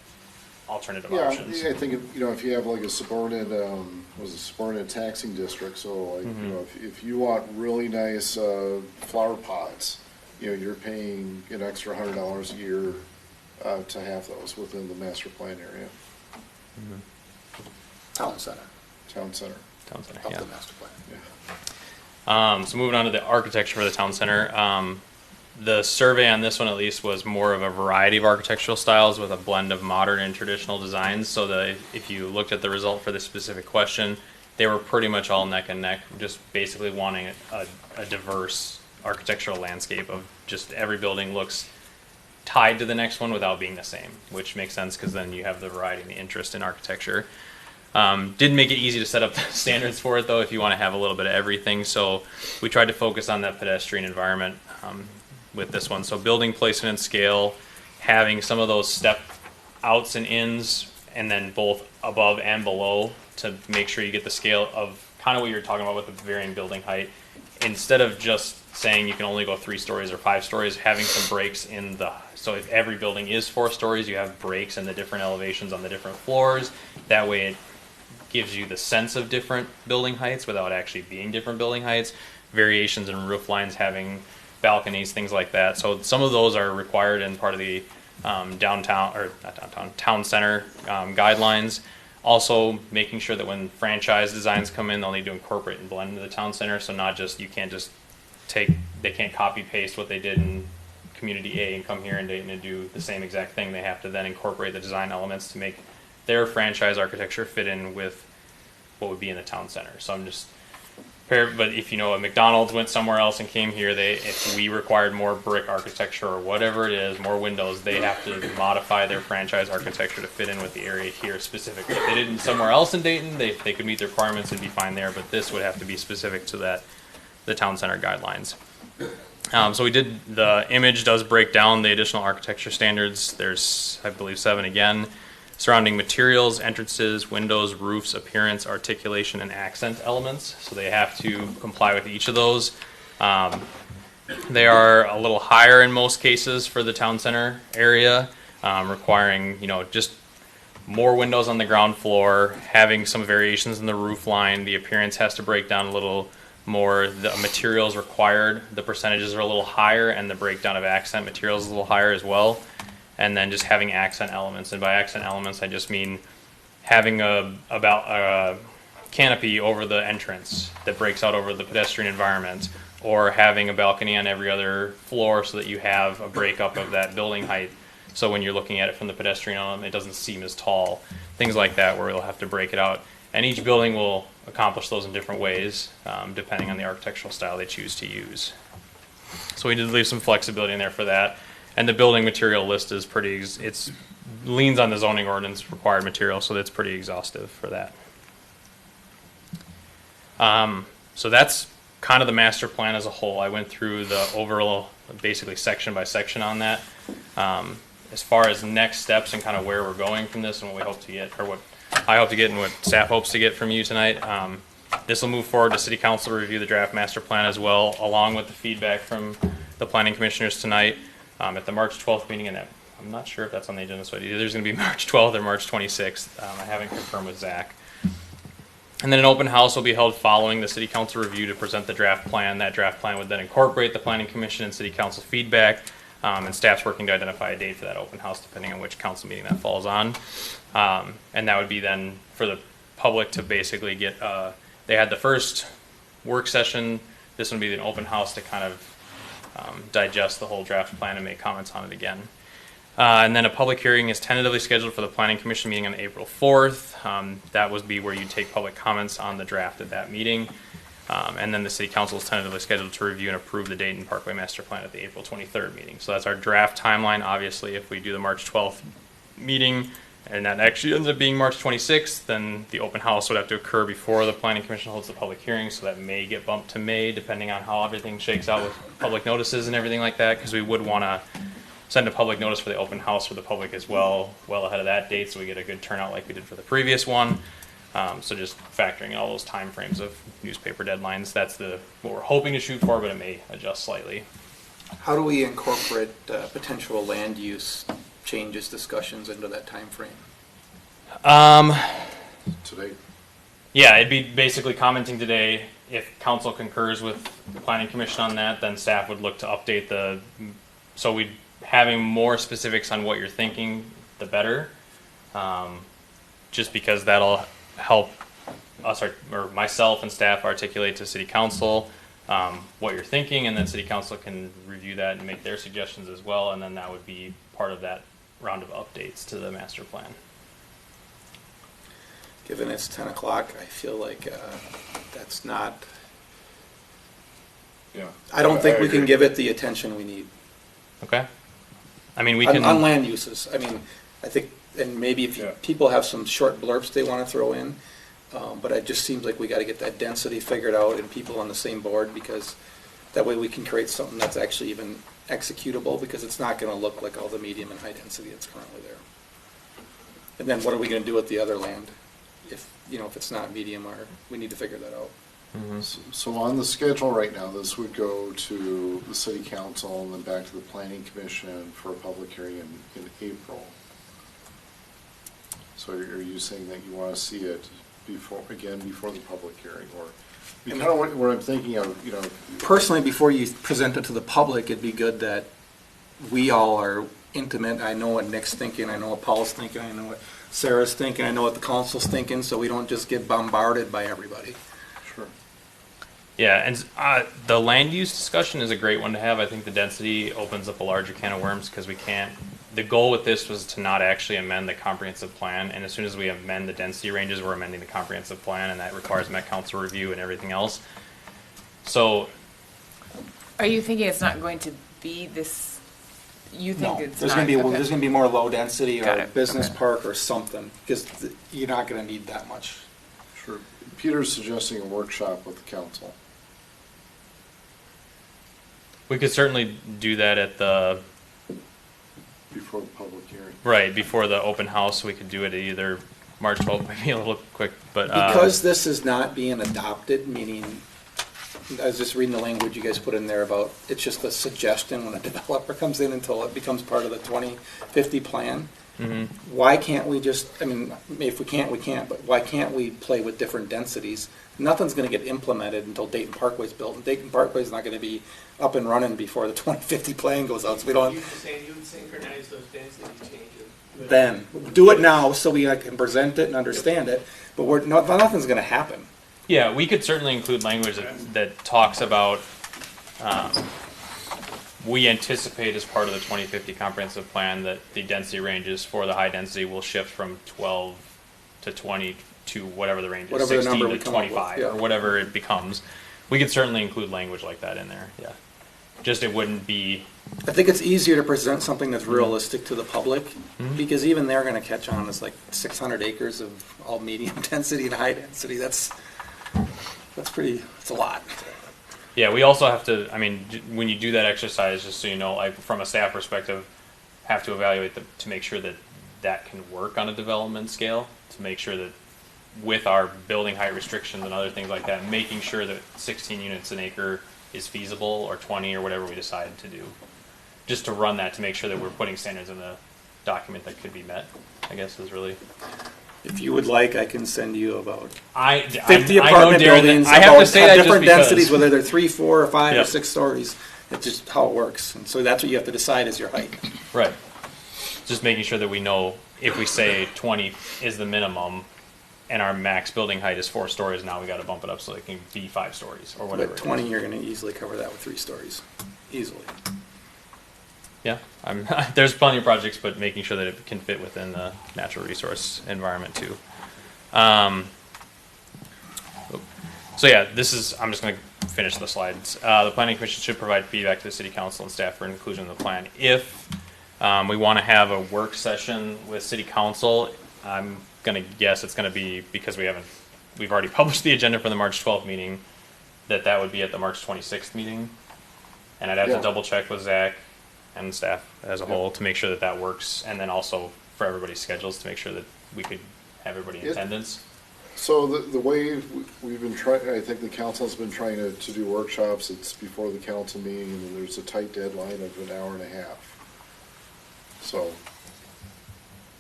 alternative options. Yeah, I think if you have like a subordinate, subordinate taxing district, so like if you want really nice flower pots, you're paying an extra $100 a year to have those within the master plan area. Town center. Town center. Town center, Of yeah. the master plan. So moving on to the architecture for the town center. The survey on this one at least was more of a variety of architectural styles with a blend of modern and traditional designs. So that if you looked at the result for this specific question, they were pretty much all neck and neck, just basically wanting a diverse architectural landscape of just every building looks tied to the next one without being the same, which makes sense because then you have the variety and the interest in architecture. Didn't make it easy to set up the standards for it, though, if you want to have a little bit of everything. So we tried to focus on that pedestrian environment with this one. So building placement and scale, having some of those step outs and ins, and then both above and below to make sure you get the scale of kind of what you're talking about with the varying building height. Instead of just saying you can only go 3 stories or 5 stories, having some breaks in the, so if every building is 4 stories, you have breaks in the different elevations on the different floors. That way it gives you the sense of different building heights without actually being different building heights. Variations in roof lines, having balconies, things like that. So some of those are required in part of the town center guidelines. Also making sure that when franchise designs come in, they'll need to incorporate and blend into the town center. So not just, you can't just they can't copy paste what they did in community A and come here in Dayton and do the same exact thing. They have to then incorporate the design elements to make their franchise architecture fit in with what would be in the town center. So I'm just, but if you know a McDonald's went somewhere else and came here, if we required more brick architecture or whatever it is, more windows, they have to modify their franchise architecture to fit in with the area here specifically. If they did it somewhere else in Dayton, they could meet the requirements and be fine there, but this would have to be specific to the town center guidelines. So the image does break down the additional architecture standards. There's, I believe, 7 again. Surrounding materials, entrances, windows, roofs, appearance, articulation, and accent elements. So they have to comply with each of those. They are a little higher in most cases for the town center area, requiring, just more windows on the ground floor, having some variations in the roof line. The appearance has to break down a little more. The materials required, the percentages are a little higher, and the breakdown of accent materials is a little higher as well. And then just having accent elements. And by accent elements, I just mean having a canopy over the entrance that breaks out over the pedestrian environment, or having a balcony on every other floor so that you have a breakup of that building height. So when you're looking at it from the pedestrian element, it doesn't seem as tall. Things like that where you'll have to break it out. And each building will accomplish those in different ways, depending on the architectural style they choose to use. So we did leave some flexibility in there for that. And the building material list is it leans on the zoning ordinance required material, so that's pretty exhaustive for that. So that's kind of the master plan as a whole. I went through the overall, basically section by section on that. As far as next steps and kind of where we're going from this and what we hope to get, or what I hope to get and what staff hopes to get from you tonight, this will move forward to City Council to review the draft master plan as well, along with the feedback from the planning commissioners tonight. At the March 12th meeting, and I'm not sure if that's on the agenda, so either there's going to be March 12th or March 26th. I haven't confirmed with Zach. And then an open house will be held following the City Council review to present the draft plan. That draft plan would then incorporate the Planning Commission and City Council feedback, and staff's working to identify a date for that open house, depending on which council meeting that falls on. And that would be then for the public to basically get, they had the first work session. This would be an open house to kind of digest the whole draft plan and make comments on it again. And then a public hearing is tentatively scheduled for the Planning Commission meeting on April 4th. That would be where you take public comments on the draft at that meeting. And then the City Council is tentatively scheduled to review and approve the Dayton Parkway Master Plan at the April 23rd meeting. So that's our draft timeline. Obviously, if we do the March 12th meeting and that actually ends up being March 26th, then the open house would have to occur before the Planning Commission holds the public hearing, so that may get bumped to May, depending on how everything shakes out with public notices and everything like that, because we would want to send a public notice for the open house for the public as well ahead of that date, so we get a good turnout like we did for the previous one. So just factoring in all those time frames of newspaper deadlines, that's what we're hoping to shoot for, but it may adjust slightly. How do we incorporate potential land use changes, discussions into that time frame? Today. Yeah, it'd be basically commenting today. If council concurs with the planning commission on that, then staff would look to update so we'd having more specifics on what you're thinking, the better. Just because that'll help us or myself and staff articulate to City Council what you're thinking, and then City Council can review that and make their suggestions as well, and then that would be part of that round of updates to the master plan. Given it's 10 o'clock, I feel like that's not... Yeah. I don't think we can give it the attention we need. Okay. I mean, we can... On land uses. I mean, I think, and maybe if people have some short blurbs they want to throw in, but it just seems like we got to get that density figured out and people on the same board, because that way we can create something that's actually even executable, because it's not going to look like all the medium and high density that's currently there. And then what are we going to do with the other land if it's not medium, or we need to figure that out. Mm-hmm. So on the schedule right now, this would go to the City Council and then back to the Planning Commission for a public hearing in April. So are you saying that you want to see it before the public hearing, or kind of what I'm thinking of, you know? Personally, before you present it to the public, it'd be good that we all are intimate. I know what Nick's thinking, I know what Paul's thinking, I know what Sarah's thinking, I know what the council's thinking, so we don't just get bombarded by everybody. Sure. Yeah, and the land use discussion is a great one to have. I think the density opens up a larger can of worms because we can't. The goal with this was to not actually amend the comprehensive plan, and as soon as we amend the density ranges, we're amending the comprehensive plan, and that requires Met Council review and everything else. So, Are you thinking it's not going to be this, you think No, it's there's not? gonna be, Okay. there's gonna be more low density Got or it, business okay. park or something, because you're not gonna need that much. Sure. Peter's suggesting a workshop with the council. we could certainly do that at the, Before the public hearing. right, before the open house. We could do it at either March 12th, maybe a little quick, but. Because this is not being adopted, meaning, I was just reading the language you guys put in there about, it's just a suggestion when a developer comes in until it becomes part of the 2050 plan. Mhm. Why can't we just, I mean, if we can't, we can't, but why can't we play with different densities? Nothing's gonna get implemented until Dayton Parkway's built, and Dayton Parkway's not gonna be up and running before the 2050 plan goes out, so we don't, You were saying you would synchronize those density changes. then, do it now so we can present it and understand it, but nothing's gonna happen. Yeah, we could certainly include language that talks about, we anticipate as part of the 2050 comprehensive plan that the density ranges for the high density will shift from 12 to 20 to whatever the range is, Whatever the 16 number we to come up with, 25, yeah. or whatever it becomes. We could certainly include language like that in there, yeah. Just it wouldn't be, I think it's easier to present something that's realistic to the public, because even they're gonna catch on as like 600 acres of all medium density and high density, that's a lot. yeah, we also have to, I mean, when you do that exercise, just so you know, like from a staff perspective, have to evaluate to make sure that that can work on a development scale, to make sure that with our building height restrictions and other things like that, making sure that 16 units an acre is feasible, or 20, or whatever we decide to do. Just to run that to make sure that we're putting standards in the document that could be met, I guess is really. If you would like, I can send you about 50 I know, apartment Darren, buildings, I have to say that just different because. densities, whether they're 3, 4, or 5, Yep. or 6 stories. It's just how it works, and so that's what you have to decide is your height. Right. Just making sure that we know if we say 20 is the minimum and our max building height is 4 stories, now we gotta bump it up so it can be 5 stories or whatever. But it is. 20, you're gonna easily cover that with 3 stories, easily. Yeah, there's plenty of projects, but making sure that it can fit within the natural resource environment too. So yeah, I'm just gonna finish the slides. The planning commission should provide feedback to the city council and staff for inclusion in the plan. If we wanna have a work session with city council, I'm gonna guess it's gonna be, because we've already published the agenda for the March 12th meeting, that would be at the March 26th meeting. And I'd have Yeah. to double check with Zach and staff as a whole to make sure that that works, and then also for everybody's schedules to make sure that we could have everybody in It- attendance. So the way we've been trying, I think the council's been trying to do workshops, it's before the council meeting, and there's a tight deadline of an hour and a half. So,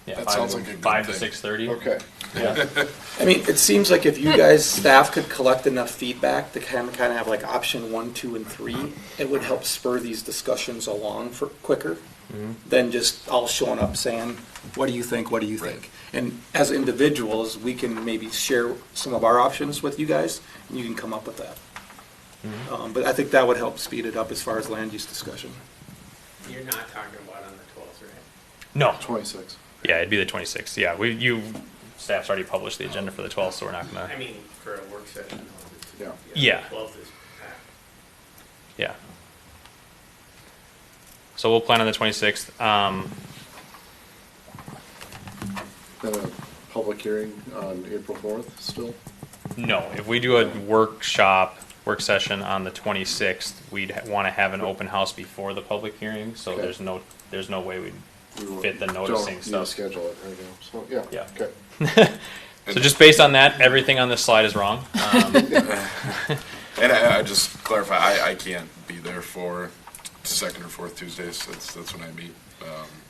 Yeah, That sounds like a good 5 to thing. 6:30. okay. Yeah. I mean, it seems like if you guys, staff, could collect enough feedback to kind of have like option 1, 2, and 3, it would help spur these discussions along for quicker than just all showing up saying, what do you think, what do you think? And as individuals, we can maybe share some of our options with you guys, and you can come up with that. But I think that would help speed it up as far as land use discussion. You're not talking about on the 12th, right? No. 26. Yeah, it'd be the 26th. Yeah, staff's already published the agenda for the 12th, so we're not gonna. I mean, for a work session. Yeah. Yeah. 12th is packed. Yeah. So we'll plan on the 26th. Then a public hearing on April 4th still? No, if we do a work session on the 26th, we'd want to have an open house before the public hearing, so Okay. there's no way we'd We will- fit the don't noticing need to stuff. schedule it right now, so, yeah. Yeah. Okay. So just based on that, everything on this slide is wrong. And I just clarify, I can't be there for second or fourth Tuesdays. That's when I meet.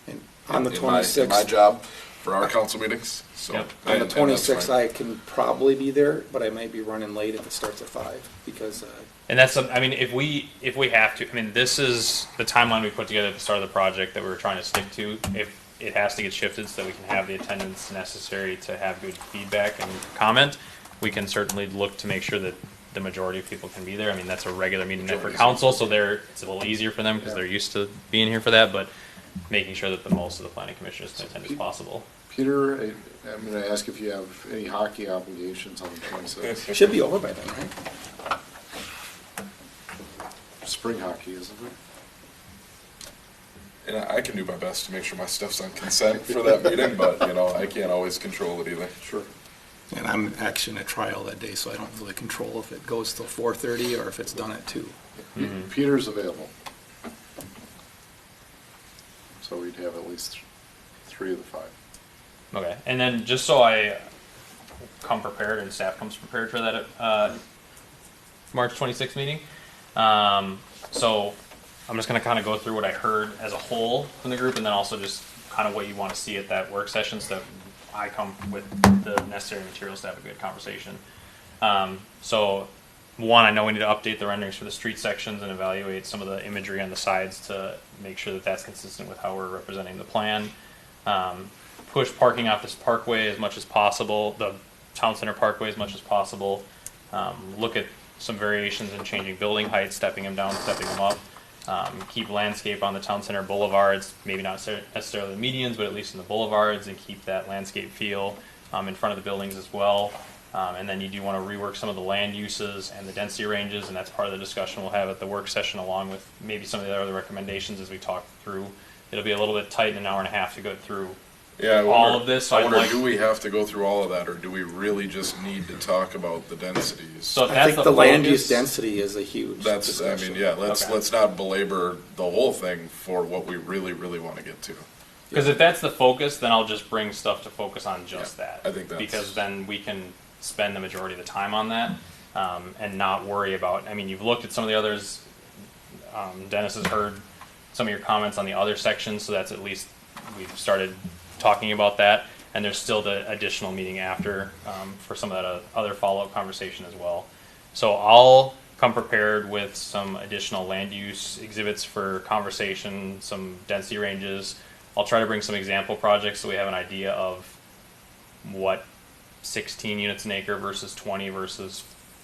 And on the in my 26th, job. for our council meetings, so. Yep. On the and that's 26th, fine. I can probably be there, but I might be running late if it starts at 5, because, And that's, I mean, if we have to, I mean, this is the timeline we put together at the start of the project that we were trying to stick to. If it has to get shifted so that we can have the attendance necessary to have good feedback and comment, we can certainly look to make sure that the majority of people can be there. I mean, that's a regular meeting night for council, so it's a little easier for them because they're used to being here for that, but making sure that the most of the planning commissioners can attend as possible. Peter, I'm going to ask if you have any hockey obligations on the 26th. it should be over by then, right? Spring hockey, isn't it? And I can do my best to make sure my stuff's on consent for that meeting, but, you know, I can't always control it either. Sure. And I'm actually in a trial that day, so I don't really control if it goes till 4:30 or if it's done at 2. Peter's available. So we'd have at least 3 of the 5. Okay, and then just so I come prepared and staff comes prepared for that March 26th meeting, so I'm just going to kind of go through what I heard as a whole from the group, and then also just kind of what you want to see at that work session, so that I come with the necessary materials to have a good conversation. So one, I know we need to update the renderings for the street sections and evaluate some of the imagery on the sides to make sure that that's consistent with how we're representing the plan. Push parking off this parkway as much as possible, the town center parkway as much as possible. Look at some variations in changing building heights, stepping them down, stepping them up. Keep landscape on the town center boulevards, maybe not necessarily the medians, but at least in the boulevards, and keep that landscape feel in front of the buildings as well. And then you do want to rework some of the land uses and the density ranges, and that's part of the discussion we'll have at the work session, along with maybe some of the other recommendations as we talk through. It'll be a little bit tight in an hour and a half to go through Yeah, all of this. So I I'd wonder, like- do we have to go through all of that, or do we really just need to talk about the densities? So if I that's think the land focus- use density is a huge That's, I discussion. mean, yeah, let's Okay. not belabor the whole thing for what we really, really want to get to. Because if that's the focus, then I'll just bring stuff to focus on just Yeah, that. I think that's- Because then we can spend the majority of the time on that, and not worry about, I mean, you've looked at some of the others. Dennis has heard some of your comments on the other sections, so that's at least, we've started talking about that. And there's still the additional meeting after, for some of that other follow-up conversation as well. So I'll come prepared with some additional land use exhibits for conversation, some density ranges. I'll try to bring some example projects so we have an idea of what 16 units an acre versus 20 versus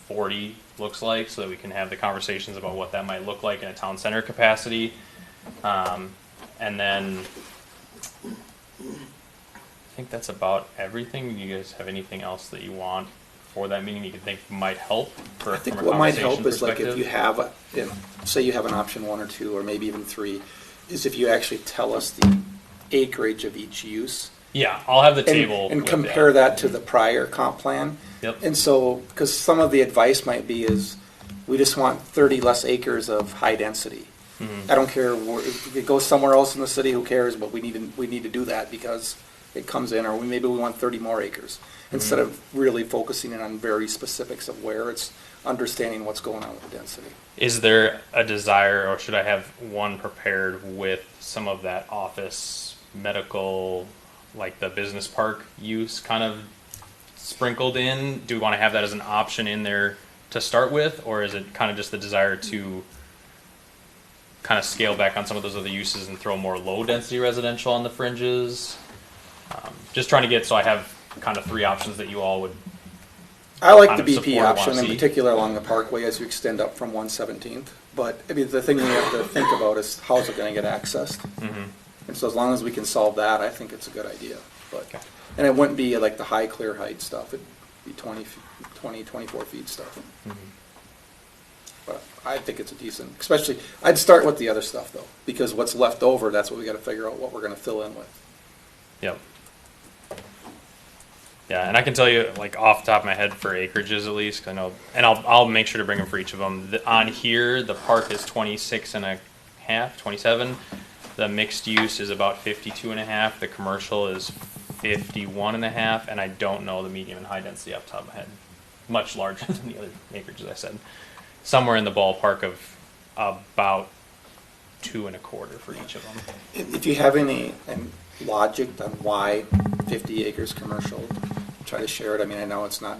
40 looks like, so that we can have the conversations about what that might look like in a town center capacity. And then I think that's about everything. You guys have anything else that you want for that meeting you think might help? I think from a what might conversation help is like if perspective? you have, say you have an option 1 or 2, or maybe even 3, is if you actually tell us the acreage of each use. Yeah, I'll have the And- table. And with compare that to the prior comp plan. Yep. And so, because some of the advice might be is, we just want 30 less acres of high density. Mhm. I don't care, if it goes somewhere else in the city, who cares, but we need to do that because it comes in, or maybe we want 30 more acres. Instead of really focusing in on very specifics of where, it's understanding what's going on with the density. Is there a desire, or should I have one prepared with some of that office, medical, like the business park use kind of sprinkled in? Do we want to have that as an option in there to start with, or is it kind of just the desire to kind of scale back on some of those other uses and throw more low density residential on the fringes? Just trying to get, so I have kind of 3 options that you all would. I like kind the of BP support or wanna option, in see. particular along the Parkway as you extend up from 117th. But, I mean, the thing we have to think about is how's it gonna get accessed? Mhm. And so as long as we can solve that, I think it's a good idea. But, Okay. and it wouldn't be like the high clear height stuff, it'd be 24 feet stuff. Mhm. But I think it's a decent, especially, I'd start with the other stuff though, because what's left over, that's what we gotta figure out what we're gonna fill in with. Yep. Yeah, and I can tell you, like off the top of my head, for acreages at least, 'cause I know, and I'll make sure to bring them for each of them. On here, the park is 26.5, 27. The mixed use is about 52.5. The commercial is 51.5, and I don't know the medium and high density off the top of my head. Much larger than the other acreages I said. Somewhere in the ballpark of about 2.25 for each of them. If you have any, and logic on why 50 acres commercial. Try to share it. I mean, I know it's not,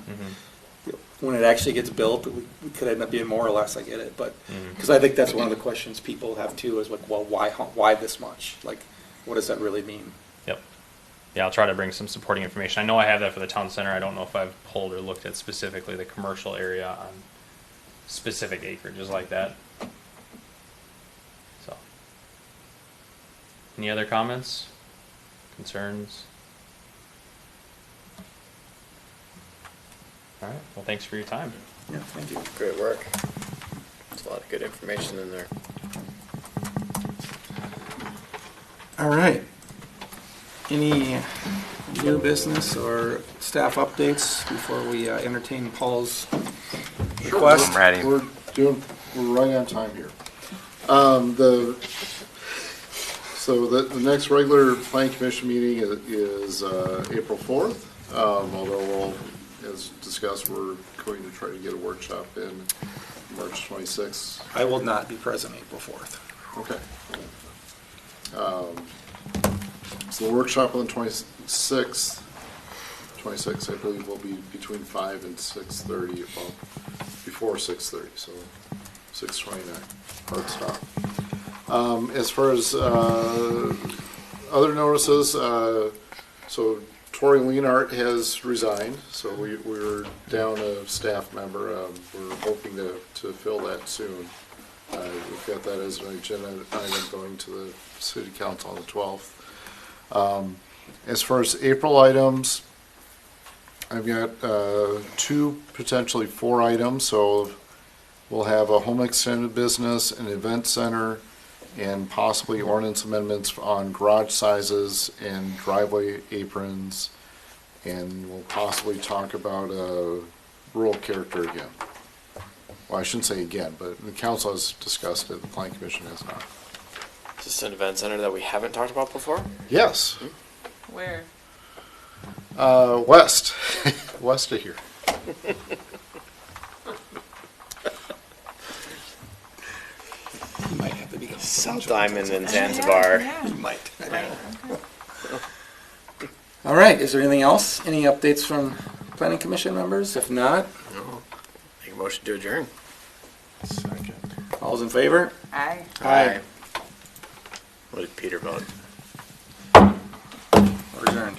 when it actually gets built, we could end up being more or less, I get it, but, because I think that's one of the questions people have too, is like, well, why this much? Like, what does that really mean? Yep. Yeah, I'll try to bring some supporting information. I know I have that for the town center. I don't know if I've pulled or looked at specifically the commercial area on specific acreages like that. So, any other comments, concerns? All right. Well, thanks for your time. Yeah, thank you. Great work. There's a lot of good information in there. All right. Any new business or staff updates before we entertain Paul's request? I'm ready. We're right on time here. The next regular planning commission meeting is April 4th. Although we'll, as discussed, we're going to try to get a workshop in March 26th. I will not be present April 4th. Okay. So the workshop on the 26th, I believe, will be between 5 and 6:30, well, before 6:30, so 6:29, hard stop. As far as other notices, so Tori Leonhardt has resigned, so we're down a staff member. We're hoping to fill that soon. We've got that as an agenda item going to the city council on the 12th. As far as April items, I've got 2, potentially 4 items. So we'll have a home extended business, an event center, and possibly ordinance amendments on garage sizes and driveway aprons. And we'll possibly talk about rural character again. Well, I shouldn't say again, but the council has discussed it, the planning commission has not. Is this an event center that we haven't talked about before? Yes. Where? West. West of here. You might have to become South Diamond and Zanzibar. Yeah. You might. Right, okay. All right, is there anything else? Any updates from planning commission members? If not, No. Make a motion to adjourn. Second. all's in favor? Aye. Aye. What did Peter vote? We're adjourned.